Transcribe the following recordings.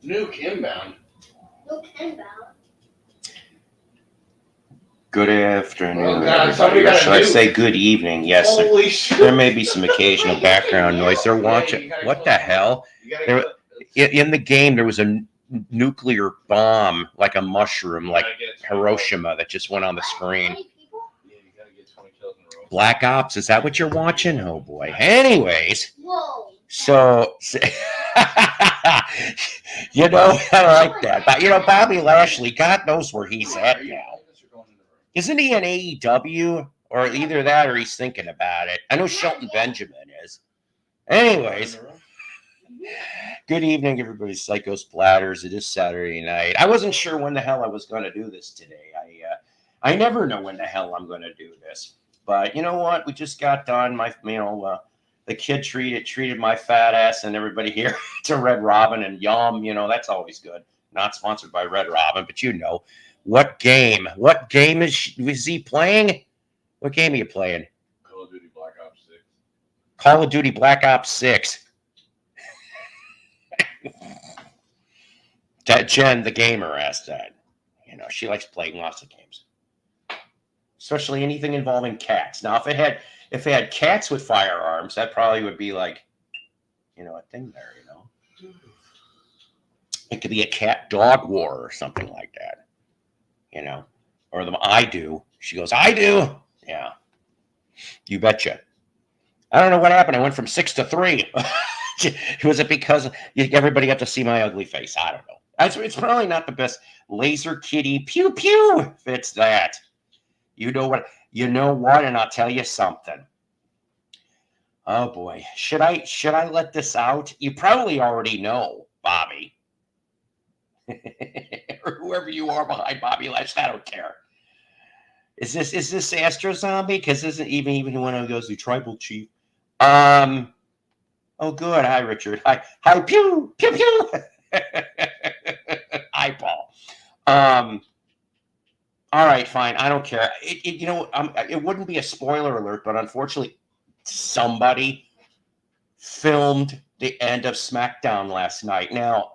Nuke inbound. Nuke inbound. Good afternoon, God, everybody. Or should I nuke. say good evening? Yes, Holy shit. there may be some occasional background noise. They're watching. What the hell? In the game, there was a nuclear bomb, like a mushroom, like Hiroshima, that just went on the screen. Black Ops, is that what you're watching? Oh boy. Anyways, so you know, I like that. But you know, Bobby Lashley, God knows where he's at now. Isn't he in AEW? Or either that or he's thinking about it. I know Shelton Benjamin is. Anyways, good evening, everybody. Psycho Splatters. It is Saturday night. I wasn't sure when the hell I was going to do this today. I never know when the hell I'm going to do this. But you know what? We just got done. The kid treated my fat ass and everybody here to Red Robin and Yum. You know, that's always good. Not sponsored by Red Robin, but you know. What game is he playing? What game are you playing? Call of Duty Black Ops 6. Call of Duty Black Ops 6. That Jen, the gamer, asked that. You know, she likes playing lots of games. Especially anything involving cats. Now, if it had cats with firearms, that probably would be like, you know, a thing there, you know. It could be a cat-dog war or something like that. You know. Or I do. She goes, I do. Yeah. You betcha. I don't know what happened. I went from 6 to 3. Was it because everybody got to see my ugly face? I don't know. It's probably not the best. Laser kitty pew pew. If it's that. You know what? And I'll tell you something. Oh boy. Should I let this out? You probably already know, Bobby. Or whoever you are behind Bobby Lash, I don't care. Is this Astro Zombie? Because this isn't even when I goes to Tribal Chief. Oh good. Hi Richard. Hi pew pew pew. Hi Paul. All right, fine. I don't care. It wouldn't be a spoiler alert, but unfortunately, somebody filmed the end of SmackDown last night. Now,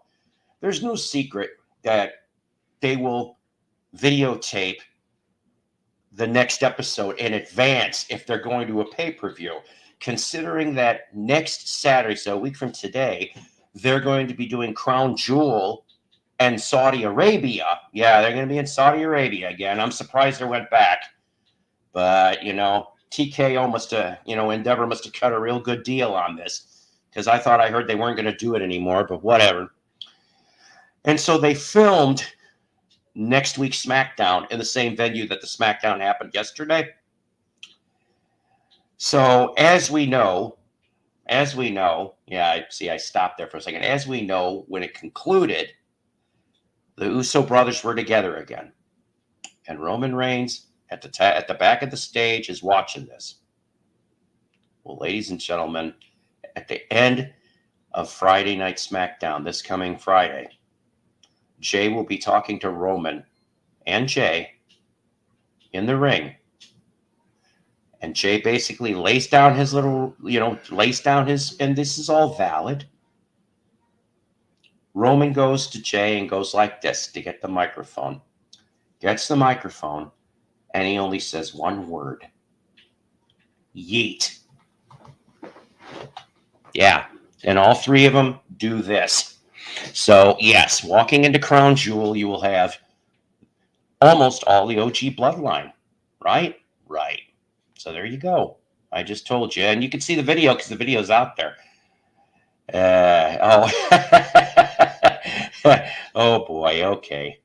there's no secret that they will videotape the next episode in advance if they're going to a pay-per-view, considering that next Saturday, so a week from today, they're going to be doing Crown Jewel and Saudi Arabia. Yeah, they're going to be in Saudi Arabia again. I'm surprised they went back. But, you know, TKO Endeavor must have cut a real good deal on this, because I heard they weren't going to do it anymore, but whatever. And so they filmed next week's SmackDown in the same venue that the SmackDown happened yesterday. So as we know, yeah, I stopped there for a second. As we know, when it concluded, the Uso brothers were together again. And Roman Reigns at the back of the stage is watching this. Well, ladies and gentlemen, at the end of Friday Night SmackDown, this coming Friday, Jay will be talking to Roman and Jay in the ring. And Jay basically lays down his and this is all valid. Roman goes to Jay and goes like this to get the microphone. Gets the microphone, and he only says one word. Yeet. Yeah, and all three of them do this. So, yes, walking into Crown Jewel, you will have almost all the OG bloodline, right? Right. So there you go. I just told you. And you can see the video because the video's out there. Oh, boy. Okay.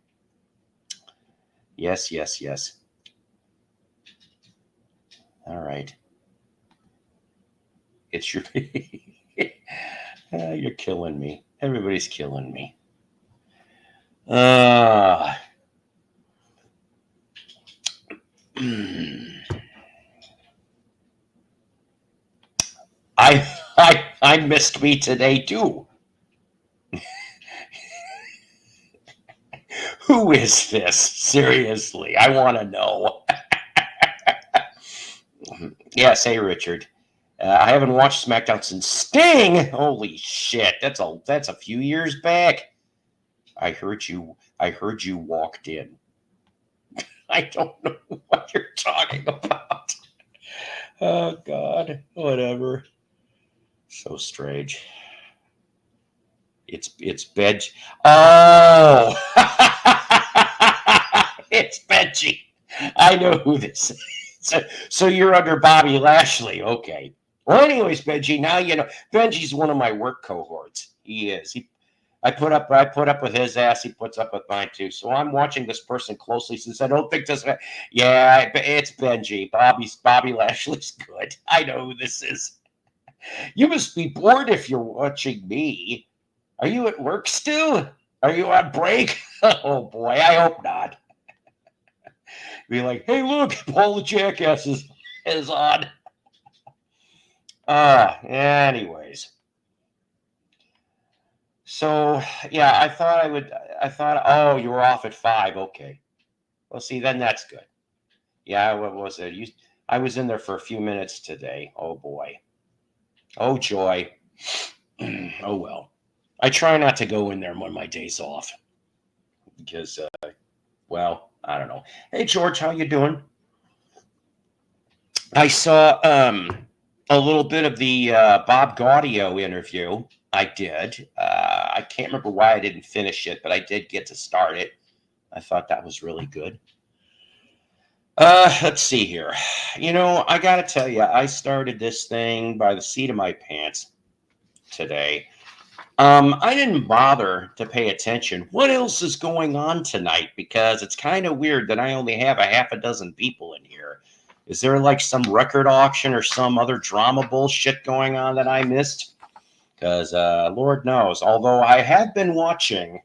Yes. All right. It's your... You're killing me. Everybody's killing me. I missed me today too. Who is this? Seriously, I want to know. Yes, hey Richard. I haven't watched SmackDown since Sting. Holy shit, that's a few years back. I heard you walked in. I don't know what you're talking about. Oh God, whatever. So strange. It's bed. Oh, it's Benji. I know who this is. So you're under Bobby Lashley, okay? Well, anyways, Benji. Now you know Benji's one of my work cohorts. He is. I put up with his ass. He puts up with mine too. So I'm watching this person closely since I don't think this. Yeah, it's Benji. Bobby Lashley's good. I know who this is. You must be bored if you're watching me. Are you at work still? Are you on break? Oh boy, I hope not. Be like, hey, look, Paul the Jackass is on. Anyways. So yeah, I thought, oh, you were off at 5. Okay. Well, see, then that's good. Yeah, what was it? I was in there for a few minutes today. Oh boy. Oh joy. Oh well. I try not to go in there on my days off because, well, I don't know. Hey George, how you doing? I saw a little bit of the Bob Gaudio interview. I did. I can't remember why I didn't finish it, but I did get to start it. I thought that was really good. Let's see here. You know, I got to tell you, I started this thing by the seat of my pants today. I didn't bother to pay attention. What else is going on tonight? Because it's kind of weird that I only have a half a dozen people in here. Is there like some record auction or some other drama bullshit going on that I missed? Because Lord knows, although I have been watching.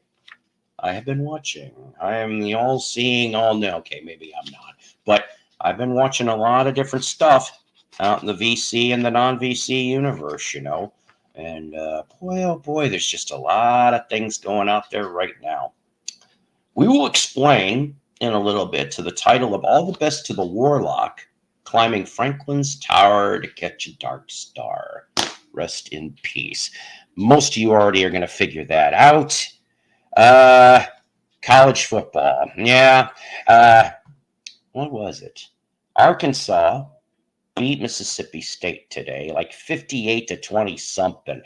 I am the all-seeing, all-know. Okay, maybe I'm not. But I've been watching a lot of different stuff out in the VC and the non-VC universe, you know. And boy, oh boy, there's just a lot of things going out there right now. We will explain in a little bit to the title of All the Best to the Warlock, climbing Franklin's Tower to catch a dark star. Rest in peace. Most of you already are going to figure that out. College football. Yeah. What was it? Arkansas beat Mississippi State today, like 58-20 something,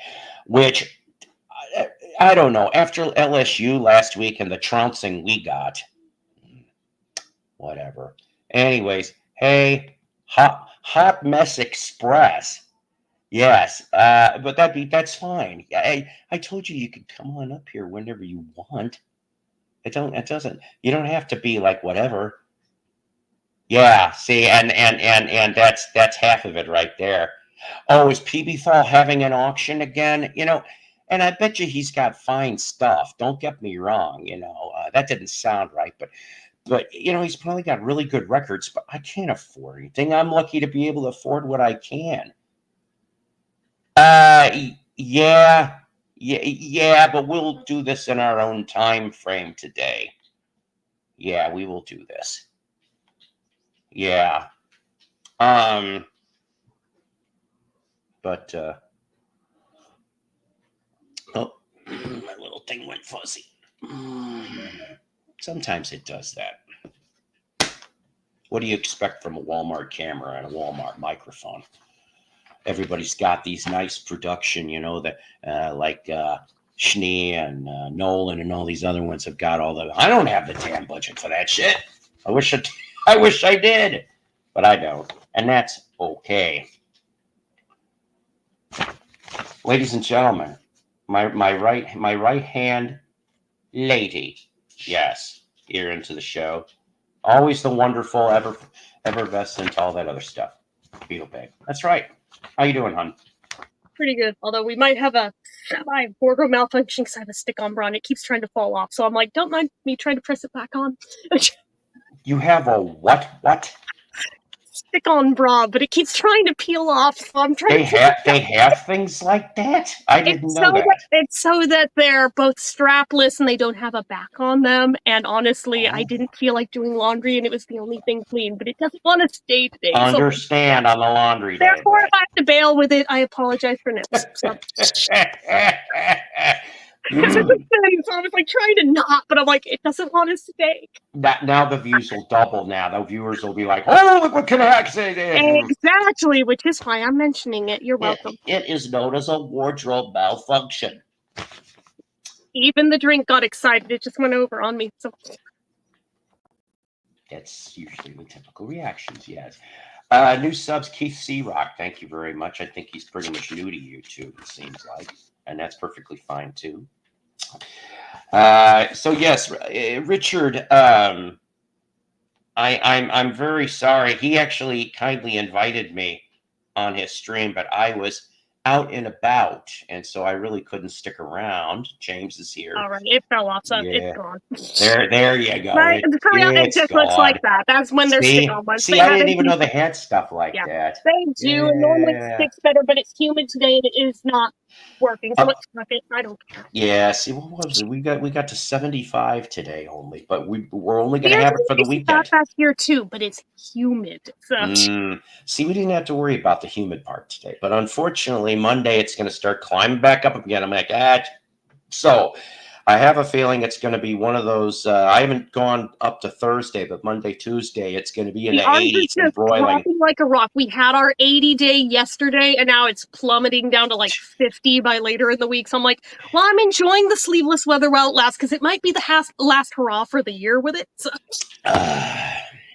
which I don't know. After LSU last week and the trouncing we got, whatever. Anyways, hey, Hot Mess Express. Yes, but that's fine. I told you could come on up here whenever you want. It doesn't. You don't have to be like whatever. Yeah, see, and that's half of it right there. Oh, is PB Fall having an auction again? You know, and I bet you he's got fine stuff. Don't get me wrong. You know, that didn't sound right, but you know, he's probably got really good records. But I can't afford anything. I'm lucky to be able to afford what I can. Yeah, but we'll do this in our own time frame today. Yeah, we will do this. Yeah. But oh, my little thing went fuzzy. Sometimes it does that. What do you expect from a Walmart camera and a Walmart microphone? Everybody's got these nice production, you know, that like Schnee and Nolan and all these other ones have got all the. I don't have the damn budget for that shit. I wish I did, but I don't, and that's okay. Ladies and gentlemen, my right hand lady, yes, here into the show. Always the wonderful, effervescent, all that other stuff. Beetle Bag. That's right. How you doing, hon? Pretty good, although we might have a wardrobe malfunction because I have a stick-on bra and it keeps trying to fall off. So I'm like, don't mind me trying to press it back on. You have a what? Stick-on bra, but it keeps trying to peel off. So I'm trying. They have things like that. I didn't know that. It's so that they're both strapless and they don't have a back on them. And honestly, I didn't feel like doing laundry, and it was the only thing clean. But it doesn't want to stay today. Understand on the laundry day. Therefore, if I have to bail with it, I apologize for nips. So. Because it was thin, so I was like trying to not, but I'm like, it doesn't want a steak. Now the views will double. Now the viewers will be like, "Oh, look what Kanak said!" Exactly, which is why I'm mentioning it. You're welcome. It is known as a wardrobe malfunction. Even the drink got excited. It just went over on me. So That's usually the typical reactions. Yes. New subs, Keith C. Rock. Thank you very much. I think he's pretty much new to YouTube. It seems like, and that's perfectly fine too. So yes, Richard. I'm very sorry. He actually kindly invited me on his stream, but I was out and about, and so I really couldn't stick around. James is here. all right, it fell off, so it's gone. There you go. Right, it just looks like that. That's when they're stick-on ones. See, I didn't even know they had stuff like that. They do, and normally it sticks better, but it's humid today and it is not working. So let's fuck it. I don't care. Yeah, see, what was it? We got to 75 today only, but we're only going to have it for the weekend. That's here too, but it's humid. So. See, we didn't have to worry about the humid part today, but unfortunately, Monday it's going to start climbing back up again. I'm like, so I have a feeling it's going to be one of those. I haven't gone up to Thursday, but Monday, Tuesday, it's going to be in the 80s and broiling like a rock. We had our 80-day yesterday, and now it's plummeting down to like 50 by later in the week. So I'm like, well, I'm enjoying the sleeveless weather while it lasts, because it might be the last hurrah for the year with it. So.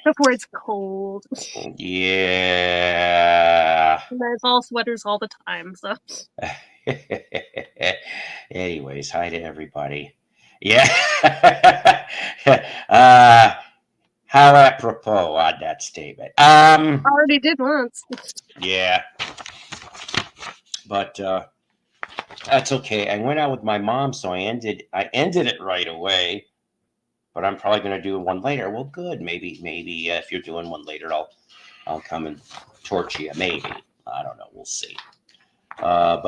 Before it's cold. Yeah. And there's all sweaters all the time, so. Anyways, hi to everybody. Yeah. How apropos on that statement. I already did once. Yeah. But that's okay. I went out with my mom, so I ended it right away. But I'm probably going to do one later. Well, good. Maybe if you're doing one later, I'll come and torch you. Maybe. I don't know. We'll see. Oh,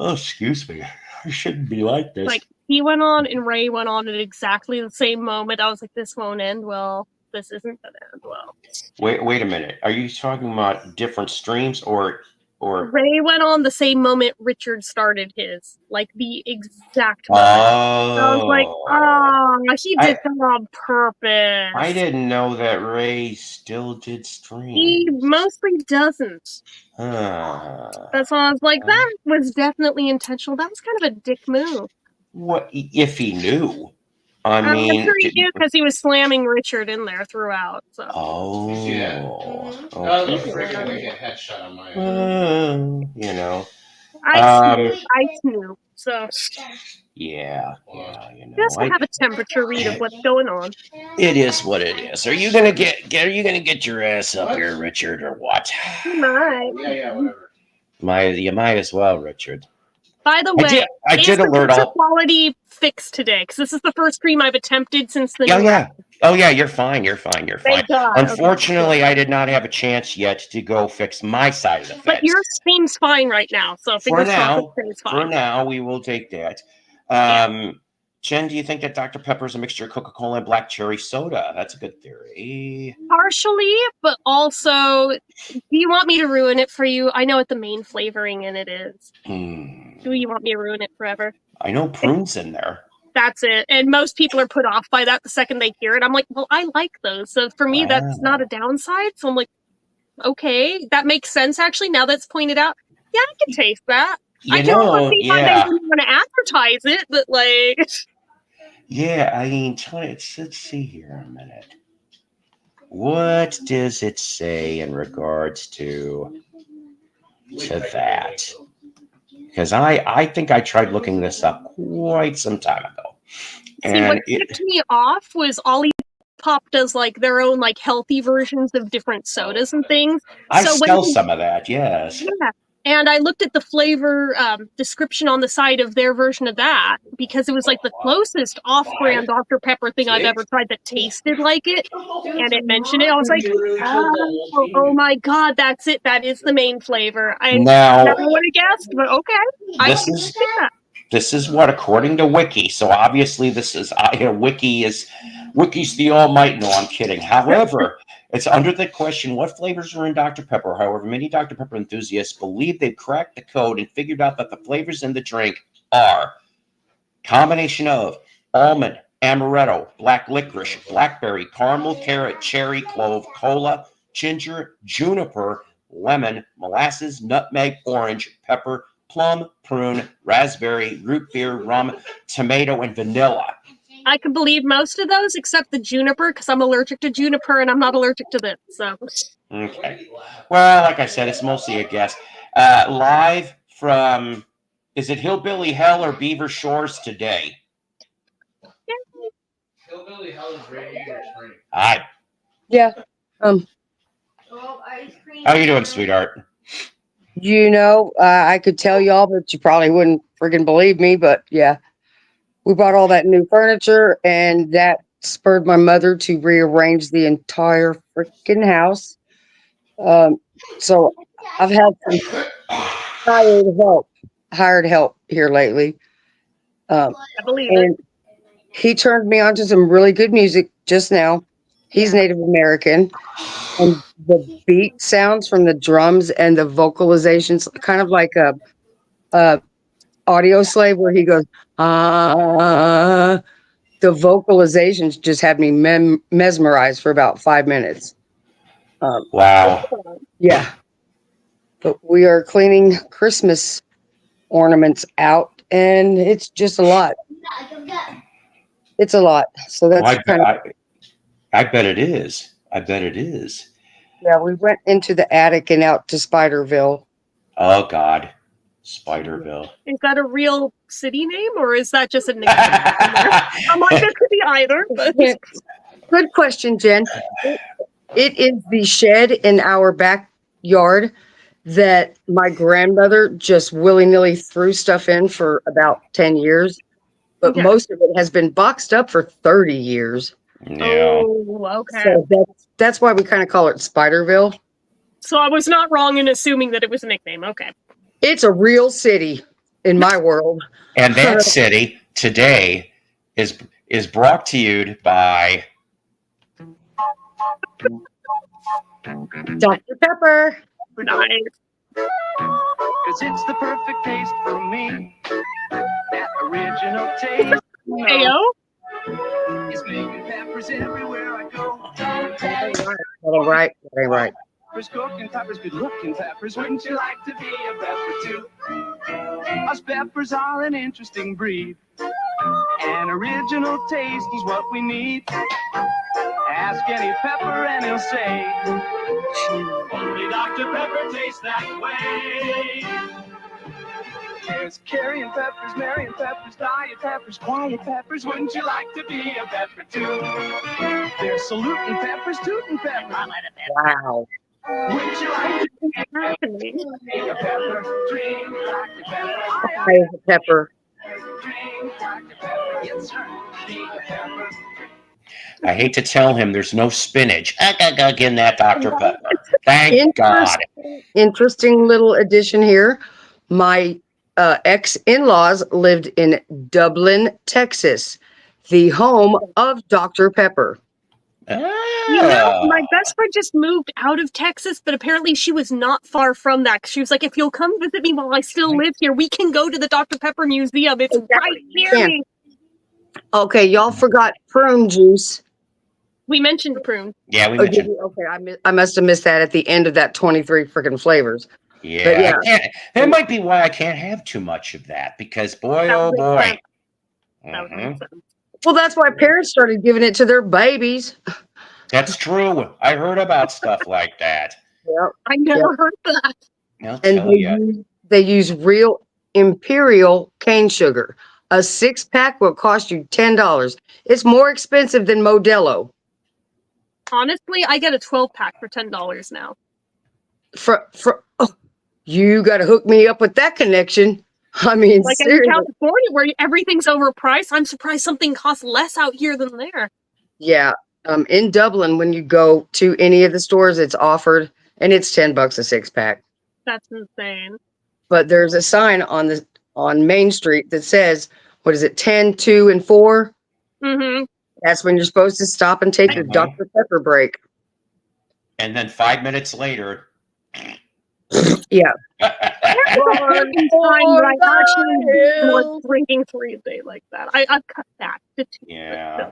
excuse me. I shouldn't be like this. Like, he went on and Ray went on at exactly the same moment. I was like, this won't end well. This isn't going to end well. Wait a minute. Are you talking about different streams or? Ray went on the same moment Richard started his, like the exact moment. I was like, he did that on purpose. I didn't know that Ray still did streams. He mostly doesn't. That's why I was like, that was definitely intentional. That was kind of a dick move. What if he knew? I mean, I'm sure he knew because he was slamming Richard in there throughout. So. Oh, you see that? Okay. The freaking wicked headshot on my you know, I knew. So. Yeah, you know. Just to have a temperature read of what's going on. It is what it is. Are you gonna get your ass up here, Richard, or what? You might. Yeah, whatever. You might as well, Richard. By the way, I did alert all quality fix today, because this is the first stream I've attempted since the. Oh yeah, you're fine. Thank God. Unfortunately, I did not have a chance yet to go fix my side of the fence. But your stream's fine right now, so for now, we will take that. Jen, do you think that Dr. Pepper is a mixture of Coca-Cola and black cherry soda? That's a good theory. Partially, but also, do you want me to ruin it for you? I know what the main flavoring in it is. Do you want me to ruin it forever? I know prunes in there. That's it. And most people are put off by that the second they hear it. I'm like, well, I like those. So for me, that's not a downside. So I'm like, okay, that makes sense, actually. Now that's pointed out, yeah, I can taste that. I don't want to advertise it, but like... Yeah, I mean, let's see here a minute. What does it say in regards to that? Because I think I tried looking this up quite some time ago. See, what tipped me off was Olipop does like their own like healthy versions of different sodas and things. I sell some of that, yes. Yeah. And I looked at the flavor description on the side of their version of that because it was like the closest off-brand Dr. Pepper thing I've ever tried that tasted like it. And it mentioned it. I was like, oh my God, that's it. That is the main flavor. I never would have guessed, but okay. This is what, according to Wiki. So obviously this is, Wiki's the all-might. No, I'm kidding. However, it's under the question, what flavors are in Dr. Pepper? However, many Dr. Pepper enthusiasts believe they've cracked the code and figured out that the flavors in the drink are combination of almond, amaretto, black licorice, blackberry, caramel, carrot, cherry, clove, cola, ginger, juniper, lemon, molasses, nutmeg, orange, pepper, plum, prune, raspberry, root beer, rum, tomato, and vanilla. I can believe most of those except the juniper because I'm allergic to juniper and I'm not allergic to this. So Okay. Well, like I said, it's mostly a guess. Live from, is it Hillbilly Hell or Beaver Shores today? Hillbilly Hell is Radiator Spring. Hi. Yeah. How you doing, sweetheart? I could tell y'all, but you probably wouldn't freaking believe me. But yeah, we bought all that new furniture, and that spurred my mother to rearrange the entire freaking house. So I've had some hired help here lately. I believe it. And he turned me on to some really good music just now. He's Native American, and the beat sounds from the drums and the vocalizations, kind of like a audio slave where he goes, ah. The vocalizations just had me mesmerized for about 5 minutes. Wow. Yeah. But we are cleaning Christmas ornaments out, and it's just a lot. It's a lot. So that's I bet it is. I bet it is. Yeah, we went into the attic and out to Spiderville. Oh, God. Spiderville. Is that a real city name or is that just a nickname? I'm like, this could be either. But... Good question, Jen. It is the shed in our backyard that my grandmother just willy-nilly threw stuff in for about 10 years. But most of it has been boxed up for 30 years. Yeah. Oh, okay. So that's why we kind of call it Spiderville. So I was not wrong in assuming that it was a nickname. Okay. It's a real city in my world. And that city today is brought to you by Dr. Pepper. Nice. Cause it's the perfect taste for me. That original taste. Heyo. Is making peppers everywhere I go. That ain't right. That ain't right. Peppers, cooking peppers, good looking peppers. Wouldn't you like to be a pepper too? Us peppers are an interesting breed. An original taste is what we need. Ask any pepper and he'll say, only Dr. Pepper tastes that way. There's carrying peppers, marrying peppers, diet peppers, quiet peppers. Wouldn't you like to be a pepper too? There's saluting peppers, tooting peppers. Wow. Wouldn't you like to be Happening. a pepper? Dream Dr. Pepper. I is a pepper. Dream Dr. Pepper. Yes, sir. Be a pepper. I hate to tell him there's no spinach. I gotta get in that Dr. Pepper. Thank God. Interesting little addition here. My ex-in-laws lived in Dublin, Texas, the home of Dr. Pepper. You know, my best friend just moved out of Texas, but apparently she was not far from that. She was like, if you'll come visit me while I still live here, we can go to the Dr. Pepper Museum. It's right near me. Okay, y'all forgot prune juice. We mentioned prune. Yeah, we Oh, did mentioned. you? Okay, I must have missed that at the end of that 23 freaking flavors. Yeah, But yeah. I can't, that might be why I can't have too much of that because boy, That oh would make boy. sense. That would make sense. Well, that's why parents started giving it to their babies. That's true. I heard about stuff like that. Yep. I never heard that. I'll And tell you. they use real imperial cane sugar. A 6-pack will cost you $10. It's more expensive than Modelo. Honestly, I get a 12-pack for $10 now. You got to hook me up with that connection. I mean, Like in seriously. California, where everything's overpriced, I'm surprised something costs less out here than there. Yeah. In Dublin, when you go to any of the stores, it's offered, and it's $10 a 6-pack. That's insane. But there's a sign on Main Street that says, what is it, 10, 2, and 4? Mm-hmm. That's when you're supposed to stop and take your Mhm. Dr. Pepper break. And then 5 minutes later. Yeah. Run Time that for I actually was the hills. drinking 3 a day like that. I've cut back to 2. Yeah.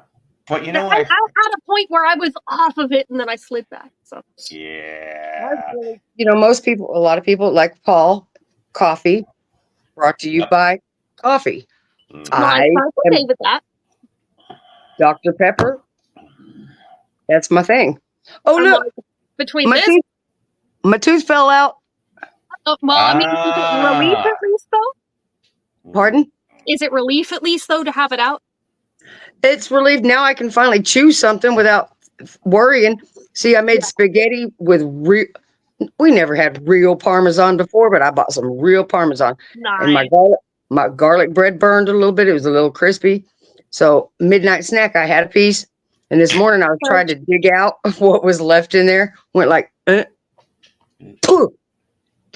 But you I know, had a point where I was off of it and then I slid back. So yeah. You know, most people, a lot of people like Paul, coffee brought to you Yep. by coffee. Mm. my I son am okay with that. Dr. Pepper. That's my thing. Oh, I'm look, like, between my this, tooth, my tooth fell out. well, I mean, is it relief Ah. at least though? Pardon? Is it relief at least though to have it out? It's relieved. Now I can finally chew something without worrying. See, I made spaghetti with real. We never had real Parmesan before, but I bought some real Parmesan, and Nice. my garlic bread burned a little bit. It was a little crispy. So midnight snack, I had a piece, and this morning I was trying to dig out what was left in there. Went like, pooh.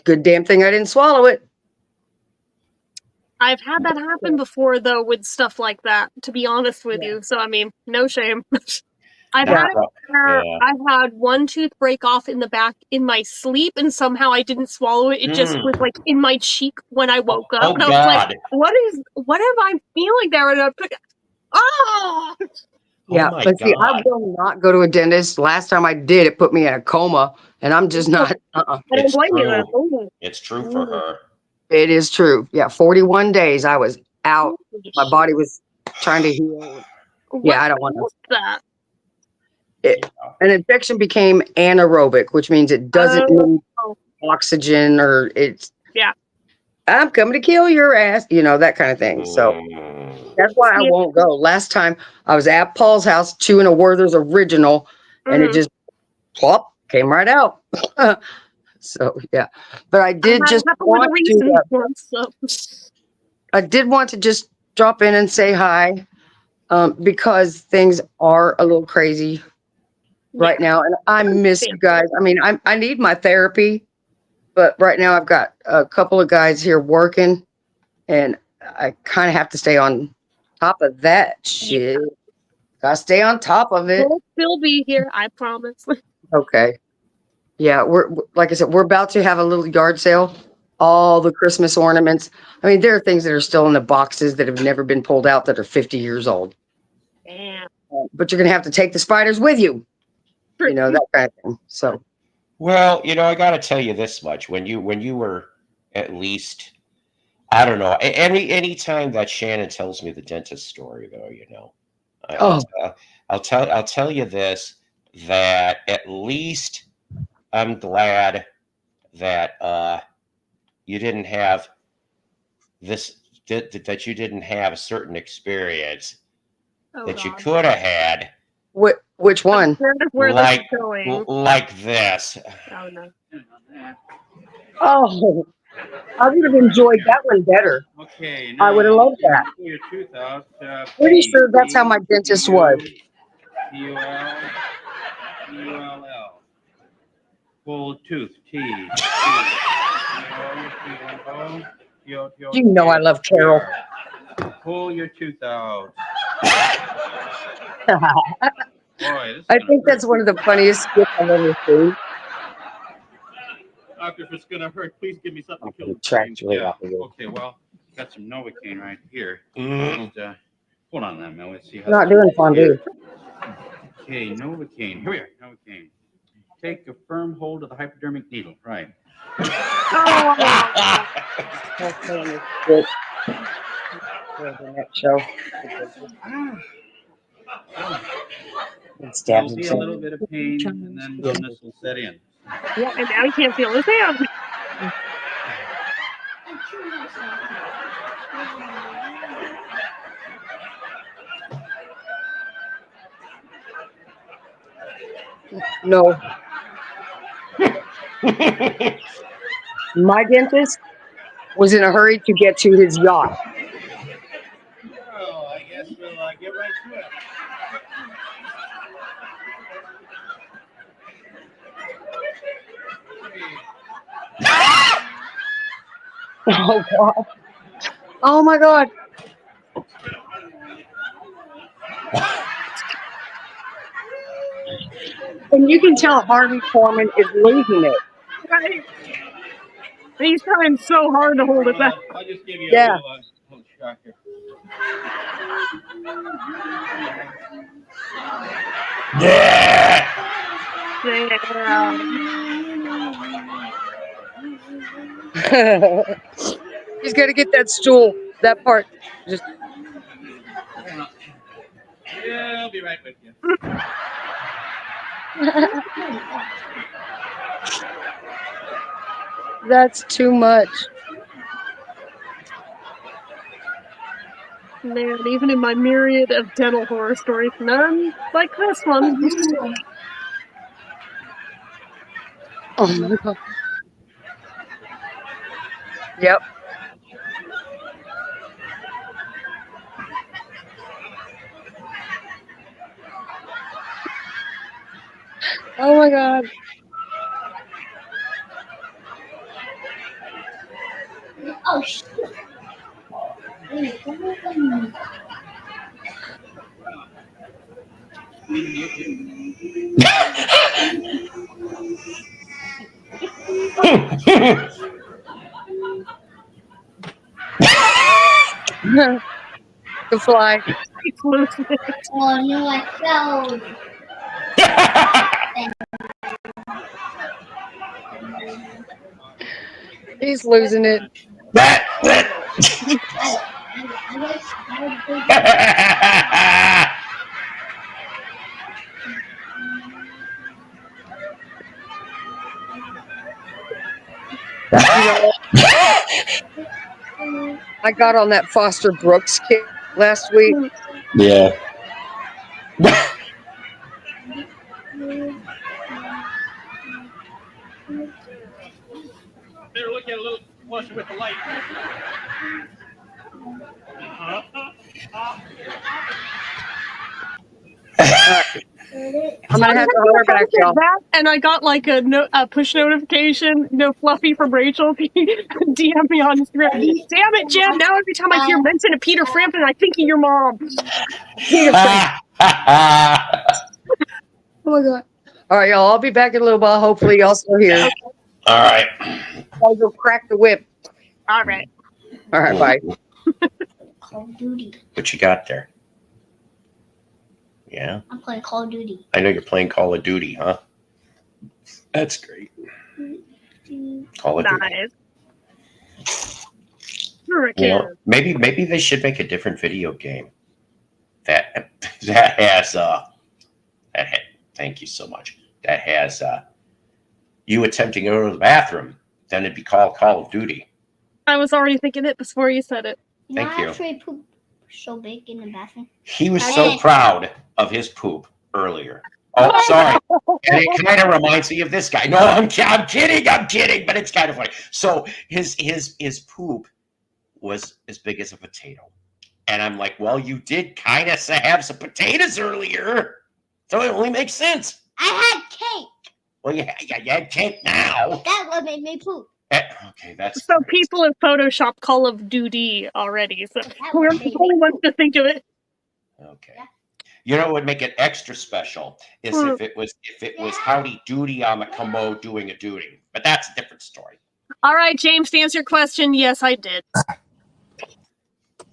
Good damn thing I didn't swallow it. I've had that happen before though with stuff like that, to be honest with you. So I mean, no shame. I've That's had it where yeah. I had one tooth break off in the back in my sleep, and somehow I didn't swallow it. It just was like in my cheek when I woke up, Oh and I was like, God. what am I feeling there? And I took, oh, Yeah, my but see, I God. will not go to a dentist. Last time I did, it put me in a coma, and I'm just not. I don't It's blame you. true. Oh, It's true for her. It is true. Yeah, 41 days I was out. My body was trying to heal. Yeah, I don't want to. What's that? An infection became anaerobic, which means it doesn't need Oh, oxygen or it's. Yeah. I'm coming to kill your ass, you know, that kind of thing. So that's why I Yeah. won't go. Last time I was at Paul's house chewing a Werther's original, and it Mhm. just plop came right out. So yeah, but I did That just happened with a want to. recent one, so. I did want to just drop in and say hi, because things are a little crazy right now, and I miss you guys. I mean, I need my therapy, but right now I've got a couple of guys here working, and I kind of have to stay on top of that shit. Gotta stay on top of it. We'll still be here, I promise. Okay. Yeah, we're like I said, we're about to have a little yard sale. All the Christmas ornaments. I mean, there are things that are still in the boxes that have never been pulled out that are 50 years old. Damn. But you're gonna have to take the spiders with you. You know, that kind of thing. So Well, you know, I got to tell you this much: when you were at least, I don't know, any time that Shannon tells me the dentist story, though, you know, I'll tell you this, that at least I'm glad that you didn't have this that you didn't have a certain experience that you could have had. which one? Where like this is going. like this. Oh no. Oh, I would have enjoyed that one better. Okay, I would have loved that. pull your tooth out. Pretty sure that's how my dentist was. P-U-L-L. Full tooth. T. You know I love Carol. Pull your tooth out. Boy, this is I gonna think hurt. that's one of the funniest skits I've ever seen. Doctor, if it's gonna hurt, please give me something to kill the pain. Tracks right off of you. Okay, well, got some Novocaine right here. Mm. Just, hold on a minute. Let's see how. Not doing fondue. Okay, Novocaine. Here we are. Novocaine. Take a firm hold of the hypodermic needle. Right. Show. You'll see a little bit of pain, and then numbness will set in. Yeah, and now he can't feel his hand. No. My dentist was in a hurry to get to his yacht. Oh, I guess we'll get right to it. Oh God. Oh my God. And you can tell Harvey Foreman is losing it. Right. He's trying so hard to hold it back. I'll just give you Yeah. a little shock here. Yeah. He's got to get that stool. That part. Just Yeah, I'll be right with you. that's too much. Man, even in my myriad of dental horror stories, none like this one. Oh my god. Yep. Oh my god. Oh shit. The fly. It's losing it. Oh no, I fell. He's losing it. I got on that Foster Brooks kick last week. Yeah. Better look at it a little closer with the light. I'm gonna have to holler back, y'all. That, and I got like a push notification, no Fluffy from Rachel. DM me on Instagram. Damn it, Jen! Now every time I hear mention of Peter Frampton, I think of your mom. Peter Frampton. Oh my god. All right, y'all. I'll be back in a little while. Hopefully, y'all still here. All right. I'll go crack the whip. All right. All right, bye. Call of Duty. What you got there? Yeah. I'm playing Call of Duty. I know you're playing Call of Duty, huh? That's great. Call of Duty. Nice. You know, maybe they should make a different video game that has thank you so much. That has you attempting to go to the bathroom. Then it'd be called Call of Duty. I was already thinking it before you said it. Thank you. I actually poop so big in the bathroom. He was so proud of his poop earlier. Oh, sorry. And it kind of reminds me of this guy. No, I'm kidding, but it's kind of funny. So his poop was as big as a potato. And I'm like, well, you did kind of have some potatoes earlier. So it only makes sense. I had cake. Well, you had cake now. That would make me poop. Okay, that's... So people have photoshopped Call of Duty already. So we're the only ones to think of it. Okay. You know what would make it extra special is if it was Howdy Doody on the commode doing a duty. But that's a different story. All right, James, to answer your question, yes, I did.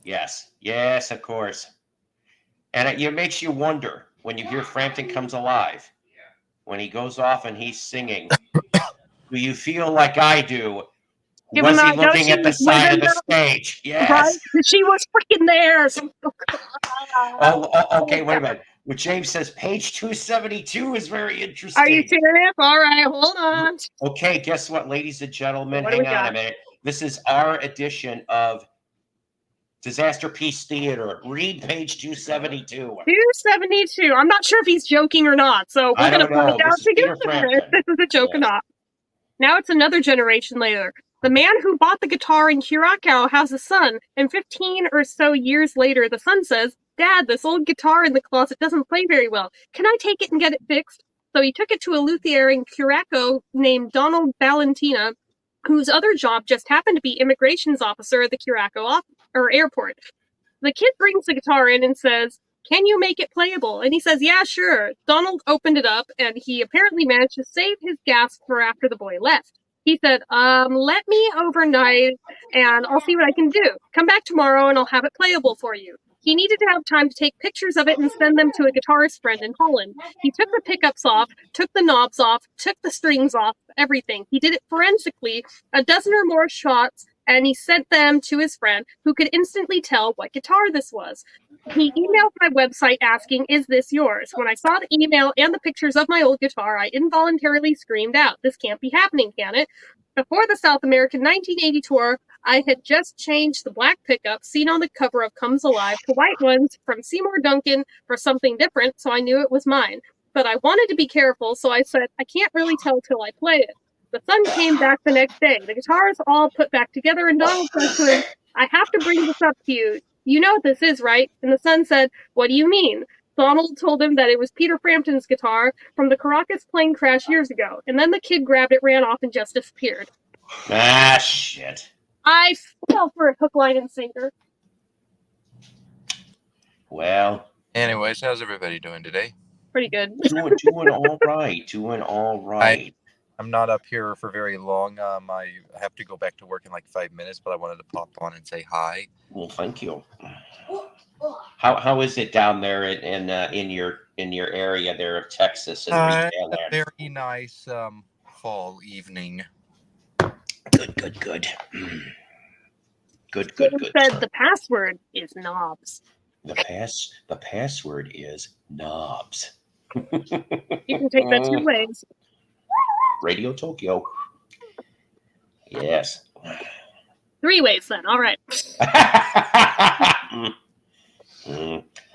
Yes, of course. And it makes you wonder when you hear Frampton Comes Alive, when he goes off and he's singing. Do you feel like I do? Was he looking at the side of the stage? Yes. Right? She was freaking there. So... Okay, wait a minute. What James says, page 272 is very interesting. Are you serious? All right, hold on. Okay, guess what, ladies and gentlemen? What do we Hang on got? a minute. This is our edition of Disaster Piece Theater. Read page 272. 272. I'm not sure if he's joking or not, so we're going to find out together if this is a joke or not. Now it's another generation later. The man who bought the guitar in Curacao has a son, and 15 or so years later, the son says, "Dad, this old guitar in the closet doesn't play very well. Can I take it and get it fixed?" So he took it to a luthier in Curacao named Donald Valentina, whose other job just happened to be immigrations officer at the Curacao airport. The kid brings the guitar in and says, "Can you make it playable?" And he says, "Yeah, sure." Donald opened it up, and he apparently managed to save his gas for after the boy left. He said, let me overnight and I'll see what I can do. Come back tomorrow and I'll have it playable for you. He needed to have time to take pictures of it and send them to a guitarist friend in Holland. He took the pickups off, took the knobs off, took the strings off, everything. He did it forensically, a dozen or more shots, and he sent them to his friend, who could instantly tell what guitar this was. He emailed my website asking, "Is this yours?" When I saw the email and the pictures of my old guitar, I involuntarily screamed out, "This can't be happening, can it?" Before the South American 1980 tour, I had just changed the black pickups seen on the cover of Comes Alive to white ones from Seymour Duncan for something different, so I knew it was mine. But I wanted to be careful, so I said, I can't really tell till I play it. The son came back the next day. The guitar is all put back together, and Donald said to him, "I have to bring this up to you. You know what this is, right?" And the son said, "What do you mean?" Donald told him that it was Peter Frampton's guitar from the Caracas plane crash years ago. And then the kid grabbed it, ran off, and just disappeared. Ah, shit. I fell for a hook, line, and sinker. Well. Anyways, how's everybody doing today? Pretty good. Doing all right. Doing all right. I'm not up here for very long. I have to go back to work in like 5 minutes, but I wanted to pop on and say hi. Well, thank you. How is it down there in your area there of Texas and A there? very nice fall evening. Good. Good. Said the password is knobs. The password is knobs. You can take that 2 ways. Radio Tokyo. Yes. 3 ways then. All right.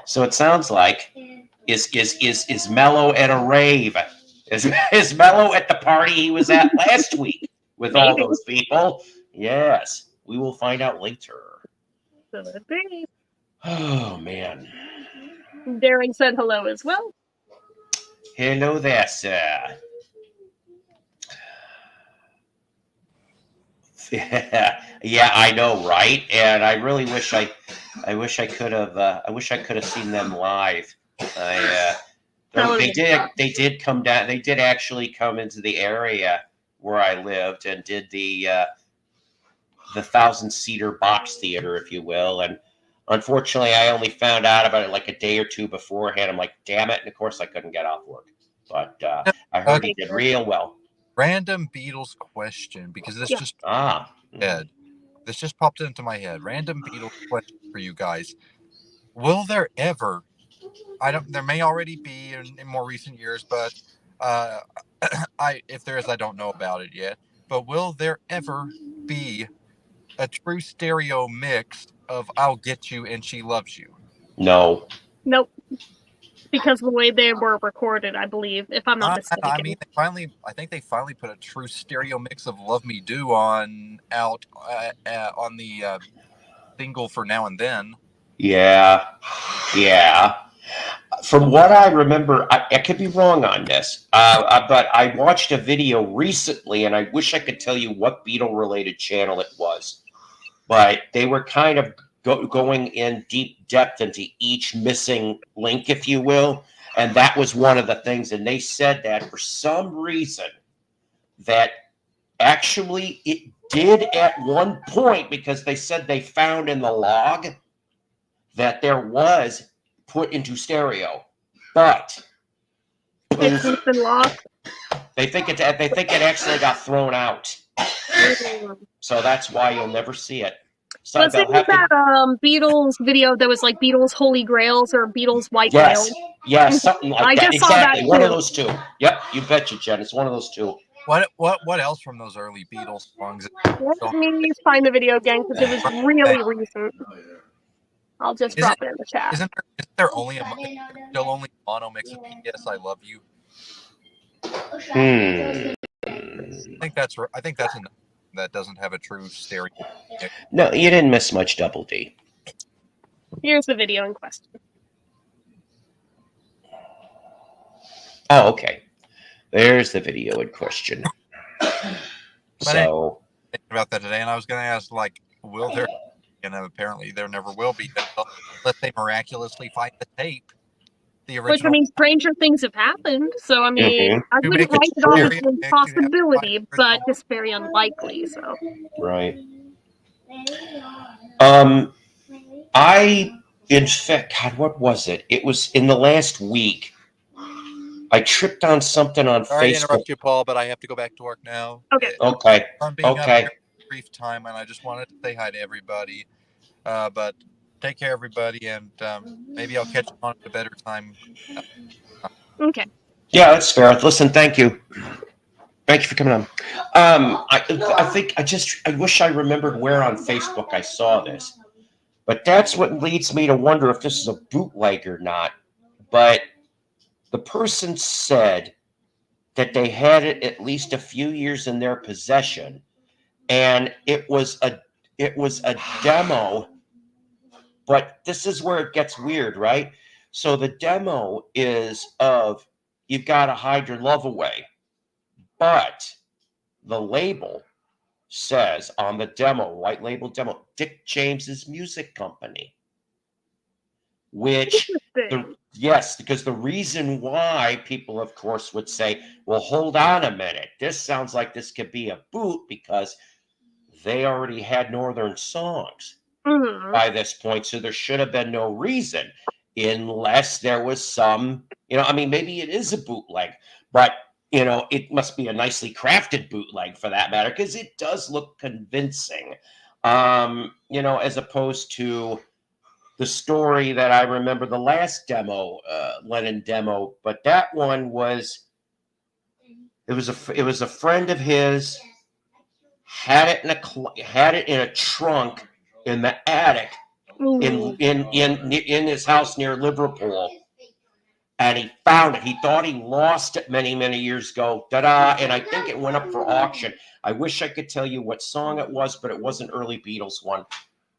So it sounds like is Mello at a rave? Is Mello at the party he was at last week with all those people? Yes. We will find out later. Could be. Oh man. Darren said hello as well. Hello there, sir. Yeah, I know, right? And I really wish I could have seen them live. They did come down. They did actually come into the area where I lived and did the 1,000-seater box theater, if you will. And unfortunately, I only found out about it like a day or two beforehand. I'm like, damn it! And of course, I couldn't get off work. But I heard he did real well. Random Beatles question, because this just this just popped into my head. Random Beatles question for you guys: will there ever? There may already be in more recent years, but if there is, I don't know about it yet. But will there ever be a true stereo mix of "I'll Get You" and "She Loves You"? No. Nope. Because of the way they were recorded, I believe, if I'm not mistaken. I mean, I think they finally put a true stereo mix of "Love Me Do" on the single for Now and Then. Yeah. From what I remember, I could be wrong on this, but I watched a video recently, and I wish I could tell you what Beatle-related channel it was. But they were kind of going in deep depth into each missing link, if you will, and that was one of the things. And they said that for some reason that actually it did at one point, because they said they found in the log that there was put into stereo, but they think it actually got thrown out. So that's why you'll never see it. So was it that Beatles video that was like Beatles Holy Grails or Beatles White Grails? Yes, something like that. I just saw that one too. of those two. Yep, you betcha, Jen. It's one of those two. What else from those early Beatles songs? Let me find the video again because it was really recent. I'll just drop it in the chat. Isn't there only still only mono mix of "Yes, I Love You"? I think that's enough. That doesn't have a true stereo. No, you didn't miss much, Double D. Here's the video in question. Oh, okay. There's the video in question. So thinking about that today, and I was going to ask, like, will there? And apparently there never will be, unless they miraculously find the tape. the Which, I original. mean, stranger things have happened. So, I mean, I To wouldn't make write it it off clear, as a Nick, possibility, but original- just very unlikely. So, Right. In fact, God, what was it? It was in the last week. I tripped on something on Sorry to Facebook. interrupt you, Paul, but I have to go back to work now. okay. Okay. I'm being up Okay. here for a brief time, and I just wanted to say hi to everybody. But take care, everybody, and maybe I'll catch you on at a better time. Okay. Yeah, that's fair. Listen, thank you. Thank you for coming on. I wish I remembered where on Facebook I saw this. But that's what leads me to wonder if this is a bootleg or not. But the person said that they had it at least a few years in their possession, and it was a demo. But this is where it gets weird, right? So the demo is of "You've Gotta Hide Your Love Away," but the label says on the demo, white label demo, Dick James's Music Company. Which, yes, because the reason why people, of course, would say, well, hold on a minute. This sounds like this could be a boot because they already had Northern songs by this point. So there should have been no reason unless there was some, I mean, maybe it is a bootleg, but, it must be a nicely crafted bootleg for that matter because it does look convincing, as opposed to the story that I remember, the last demo, Lennon demo, but that one was, it was a friend of his had it in a trunk in the attic in his house near Liverpool, and he found it. He thought he lost it many, many years ago. Ta-da! And I think it went up for auction. I wish I could tell you what song it was, but it was an early Beatles one